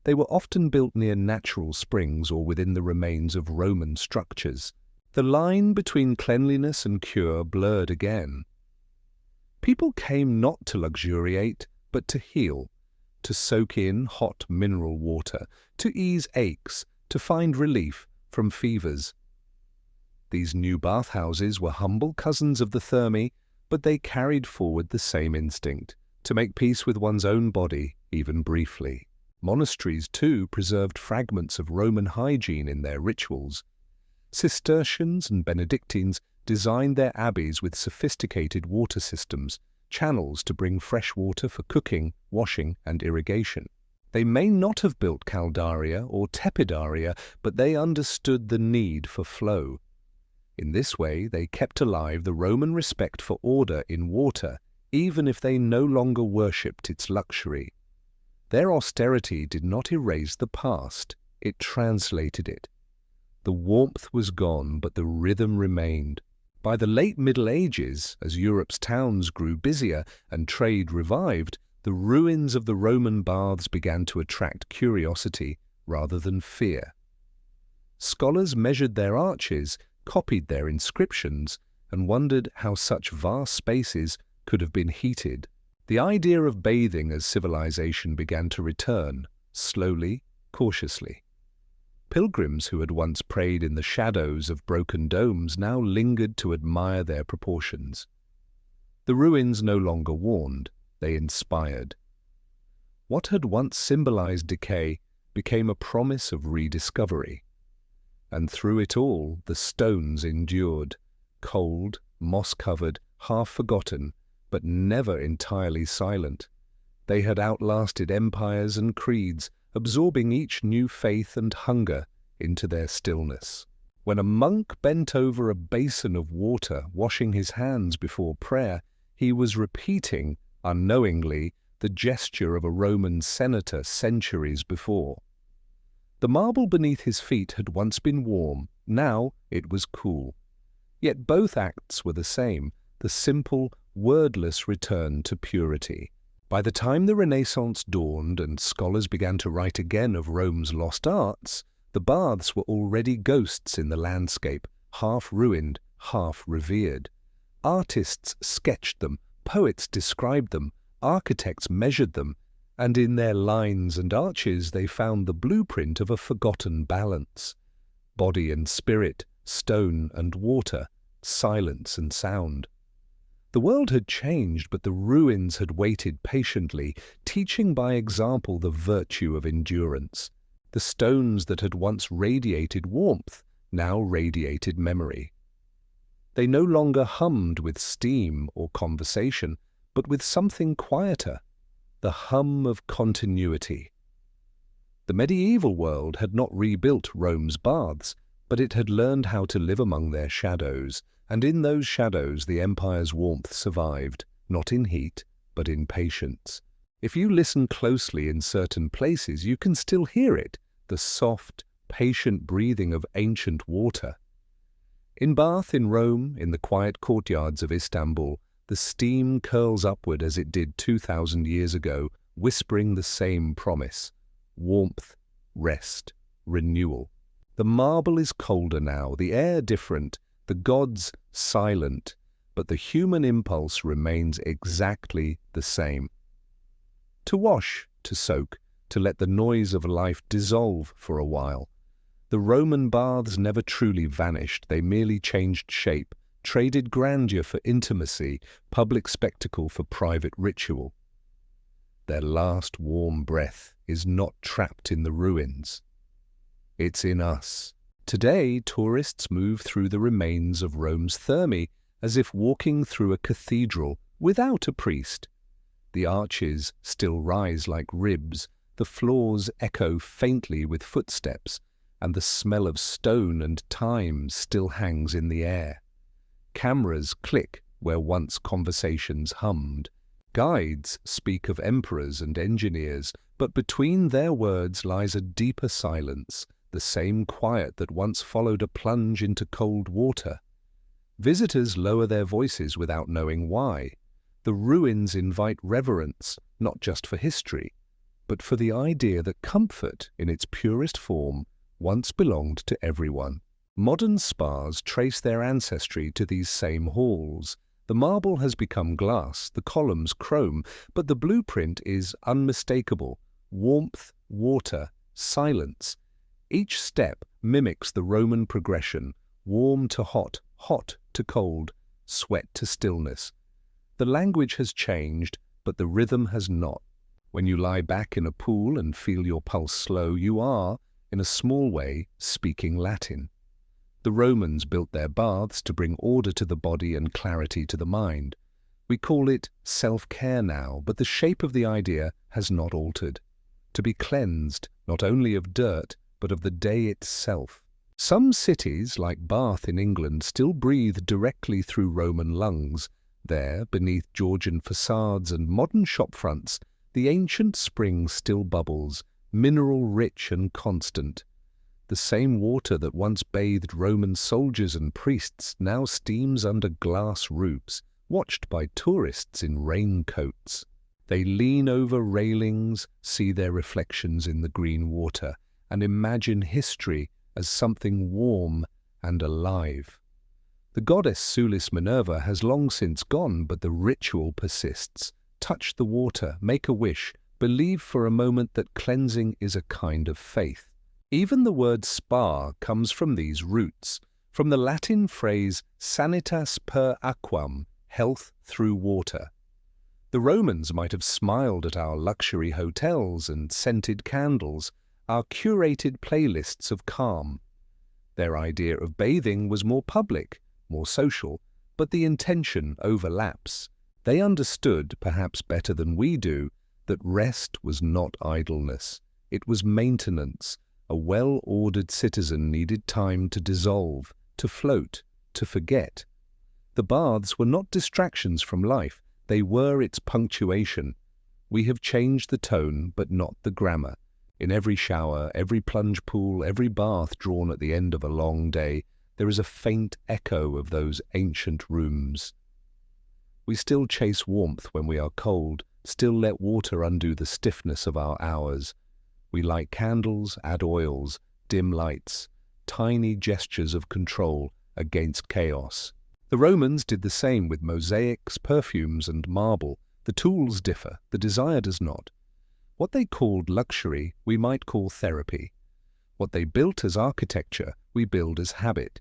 They were often built near natural springs or within the remains of Roman structures. The line between cleanliness and cure blurred again. People came not to luxuriate, but to heal, to soak in hot mineral water, to ease aches, to find relief from fevers. These new bathhouses were humble cousins of the thermae, but they carried forward the same instinct, to make peace with one's own body, even briefly. Monasteries, too, preserved fragments of Roman hygiene in their rituals. Cistercians and Benedictines designed their abbeys with sophisticated water systems, channels to bring fresh water for cooking, washing, and irrigation. They may not have built caldaria or tepidaria, but they understood the need for flow. In this way, they kept alive the Roman respect for order in water, even if they no longer worshipped its luxury. Their austerity did not erase the past, it translated it. The warmth was gone, but the rhythm remained. By the late Middle Ages, as Europe's towns grew busier and trade revived, the ruins of the Roman baths began to attract curiosity rather than fear. Scholars measured their arches, copied their inscriptions, and wondered how such vast spaces could have been heated. The idea of bathing as civilization began to return, slowly, cautiously. Pilgrims who had once prayed in the shadows of broken domes now lingered to admire their proportions. The ruins no longer warned, they inspired. What had once symbolized decay became a promise of rediscovery. And through it all, the stones endured, cold, moss-covered, half-forgotten, but never entirely silent. They had outlasted empires and creeds, absorbing each new faith and hunger into their stillness. When a monk bent over a basin of water, washing his hands before prayer, he was repeating, unknowingly, the gesture of a Roman senator centuries before. The marble beneath his feet had once been warm, now it was cool. Yet both acts were the same, the simple, wordless return to purity. By the time the Renaissance dawned and scholars began to write again of Rome's lost arts, the baths were already ghosts in the landscape, half ruined, half revered. Artists sketched them, poets described them, architects measured them, and in their lines and arches they found the blueprint of a forgotten balance. Body and spirit, stone and water, silence and sound. The world had changed, but the ruins had waited patiently, teaching by example the virtue of endurance. The stones that had once radiated warmth now radiated memory. They no longer hummed with steam or conversation, but with something quieter, the hum of continuity. The medieval world had not rebuilt Rome's baths, but it had learned how to live among their shadows, and in those shadows the empire's warmth survived, not in heat, but in patience. If you listen closely in certain places, you can still hear it, the soft, patient breathing of ancient water. In Bath, in Rome, in the quiet courtyards of Istanbul, the steam curls upward as it did 2,000 years ago, whispering the same promise: warmth, rest, renewal. The marble is colder now, the air different, the gods silent, but the human impulse remains exactly the same. To wash, to soak, to let the noise of life dissolve for a while. The Roman baths never truly vanished, they merely changed shape, traded grandeur for intimacy, public spectacle for private ritual. Their last warm breath is not trapped in the ruins. It's in us. Today, tourists move through the remains of Rome's Thermae as if walking through a cathedral without a priest. The arches still rise like ribs, the floors echo faintly with footsteps, and the smell of stone and time still hangs in the air. Cameras click where once conversations hummed. Guides speak of emperors and engineers, but between their words lies a deeper silence, the same quiet that once followed a plunge into cold water. Visitors lower their voices without knowing why. The ruins invite reverence, not just for history, but for the idea that comfort, in its purest form, once belonged to everyone. Modern spas trace their ancestry to these same halls. The marble has become glass, the columns chrome, but the blueprint is unmistakable: warmth, water, silence. Each step mimics the Roman progression: warm to hot, hot to cold, sweat to stillness. The language has changed, but the rhythm has not. When you lie back in a pool and feel your pulse slow, you are, in a small way, speaking Latin. The Romans built their baths to bring order to the body and clarity to the mind. We call it self-care now, but the shape of the idea has not altered. To be cleansed, not only of dirt, but of the day itself. Some cities, like Bath in England, still breathe directly through Roman lungs. There, beneath Georgian facades and modern shopfronts, the ancient spring still bubbles, mineral-rich and constant. The same water that once bathed Roman soldiers and priests now steams under glass roofs, watched by tourists in raincoats. They lean over railings, see their reflections in the green water, and imagine history as something warm and alive. The goddess Sulis Minerva has long since gone, but the ritual persists. Touch the water, make a wish, believe for a moment that cleansing is a kind of faith. Even the word spa comes from these roots, from the Latin phrase sanitas per aquam, health through water. The Romans might have smiled at our luxury hotels and scented candles, our curated playlists of calm. Their idea of bathing was more public, more social, but the intention overlaps. They understood, perhaps better than we do, that rest was not idleness. It was maintenance. A well-ordered citizen needed time to dissolve, to float, to forget. The baths were not distractions from life, they were its punctuation. We have changed the tone, but not the grammar. In every shower, every plunge pool, every bath drawn at the end of a long day, there is a faint echo of those ancient rooms. We still chase warmth when we are cold, still let water undo the stiffness of our hours. We light candles, add oils, dim lights, tiny gestures of control against chaos. The Romans did the same with mosaics, perfumes, and marble. The tools differ, the desire does not. What they called luxury, we might call therapy. What they built as architecture, we build as habit.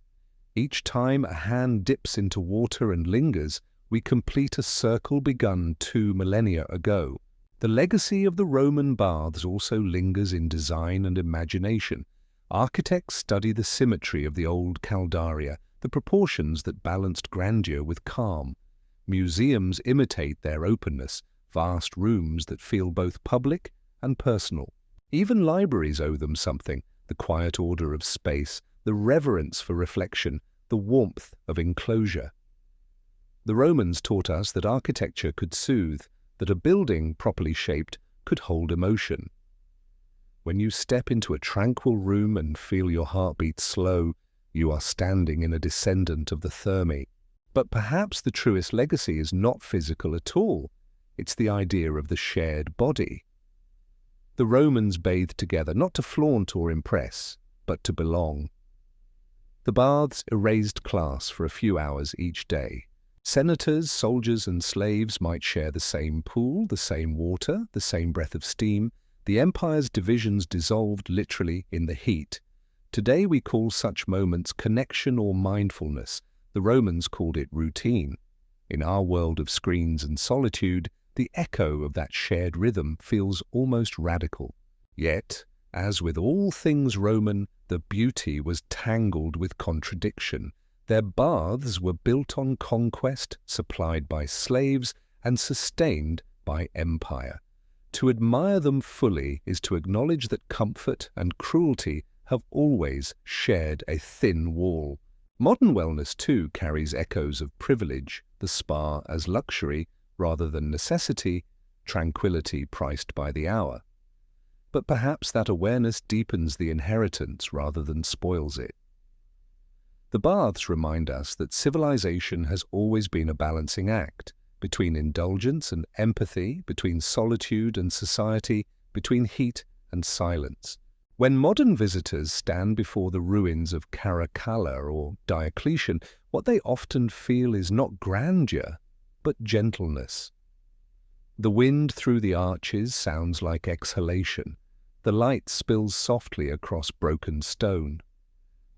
Each time a hand dips into water and lingers, we complete a circle begun 2 millennia ago. The legacy of the Roman baths also lingers in design and imagination. Architects study the symmetry of the old caldaria, the proportions that balanced grandeur with calm. Museums imitate their openness, vast rooms that feel both public and personal. Even libraries owe them something, the quiet order of space, the reverence for reflection, the warmth of enclosure. The Romans taught us that architecture could soothe, that a building properly shaped could hold emotion. When you step into a tranquil room and feel your heartbeat slow, you are standing in a descendant of the Thermae. But perhaps the truest legacy is not physical at all. It's the idea of the shared body. The Romans bathed together, not to flaunt or impress, but to belong. The baths erased class for a few hours each day. Senators, soldiers, and slaves might share the same pool, the same water, the same breath of steam. The empire's divisions dissolved literally in the heat. Today we call such moments connection or mindfulness. The Romans called it routine. In our world of screens and solitude, the echo of that shared rhythm feels almost radical. Yet, as with all things Roman, the beauty was tangled with contradiction. Their baths were built on conquest, supplied by slaves, and sustained by empire. To admire them fully is to acknowledge that comfort and cruelty have always shared a thin wall. Modern wellness, too, carries echoes of privilege, the spa as luxury rather than necessity, tranquility priced by the hour. But perhaps that awareness deepens the inheritance rather than spoils it. The baths remind us that civilization has always been a balancing act, between indulgence and empathy, between solitude and society, between heat and silence. When modern visitors stand before the ruins of Caracalla or Diocletian, what they often feel is not grandeur, but gentleness. The wind through the arches sounds like exhalation. The light spills softly across broken stone.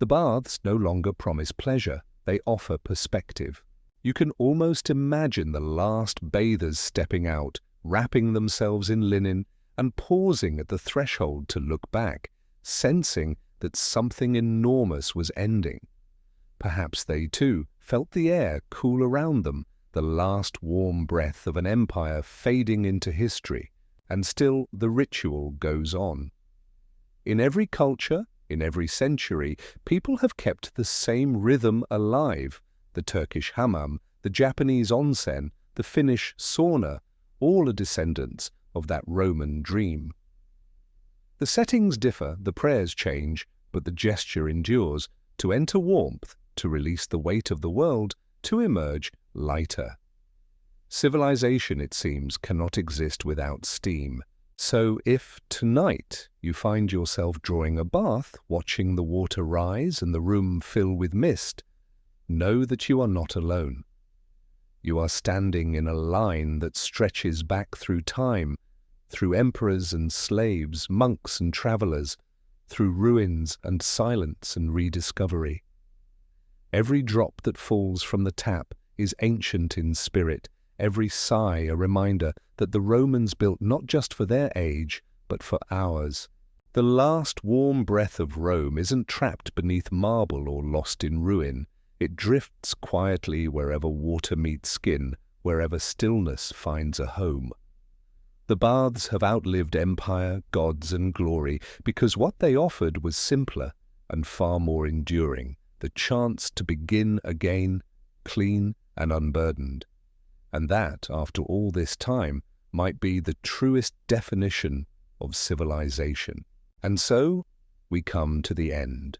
The baths no longer promise pleasure, they offer perspective. You can almost imagine the last bathers stepping out, wrapping themselves in linen, and pausing at the threshold to look back, sensing that something enormous was ending. Perhaps they, too, felt the air cool around them, the last warm breath of an empire fading into history, and still the ritual goes on. In every culture, in every century, people have kept the same rhythm alive. The Turkish hammam, the Japanese onsen, the Finnish sauna, all are descendants of that Roman dream. The settings differ, the prayers change, but the gesture endures, to enter warmth, to release the weight of the world, to emerge lighter. Civilization, it seems, cannot exist without steam. So if, tonight, you find yourself drawing a bath, watching the water rise and the room fill with mist, know that you are not alone. You are standing in a line that stretches back through time, through emperors and slaves, monks and travelers, through ruins and silence and rediscovery. Every drop that falls from the tap is ancient in spirit, every sigh a reminder that the Romans built not just for their age, but for ours. The last warm breath of Rome isn't trapped beneath marble or lost in ruin. It drifts quietly wherever water meets skin, wherever stillness finds a home. The baths have outlived empire, gods, and glory because what they offered was simpler and far more enduring, the chance to begin again, clean and unburdened. And that, after all this time, might be the truest definition of civilization. And so, we come to the end.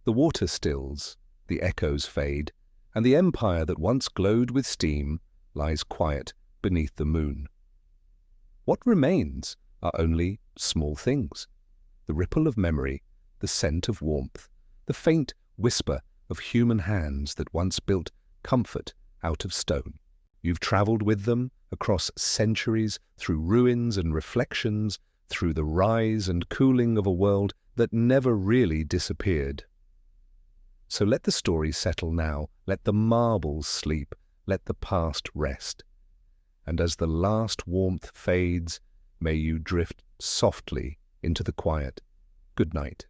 The water stills, the echoes fade, and the empire that once glowed with steam lies quiet beneath the moon. What remains are only small things: the ripple of memory, the scent of warmth, the faint whisper of human hands that once built comfort out of stone. You've traveled with them across centuries, through ruins and reflections, through the rise and cooling of a world that never really disappeared. So let the story settle now, let the marbles sleep, let the past rest. And as the last warmth fades, may you drift softly into the quiet. Good night.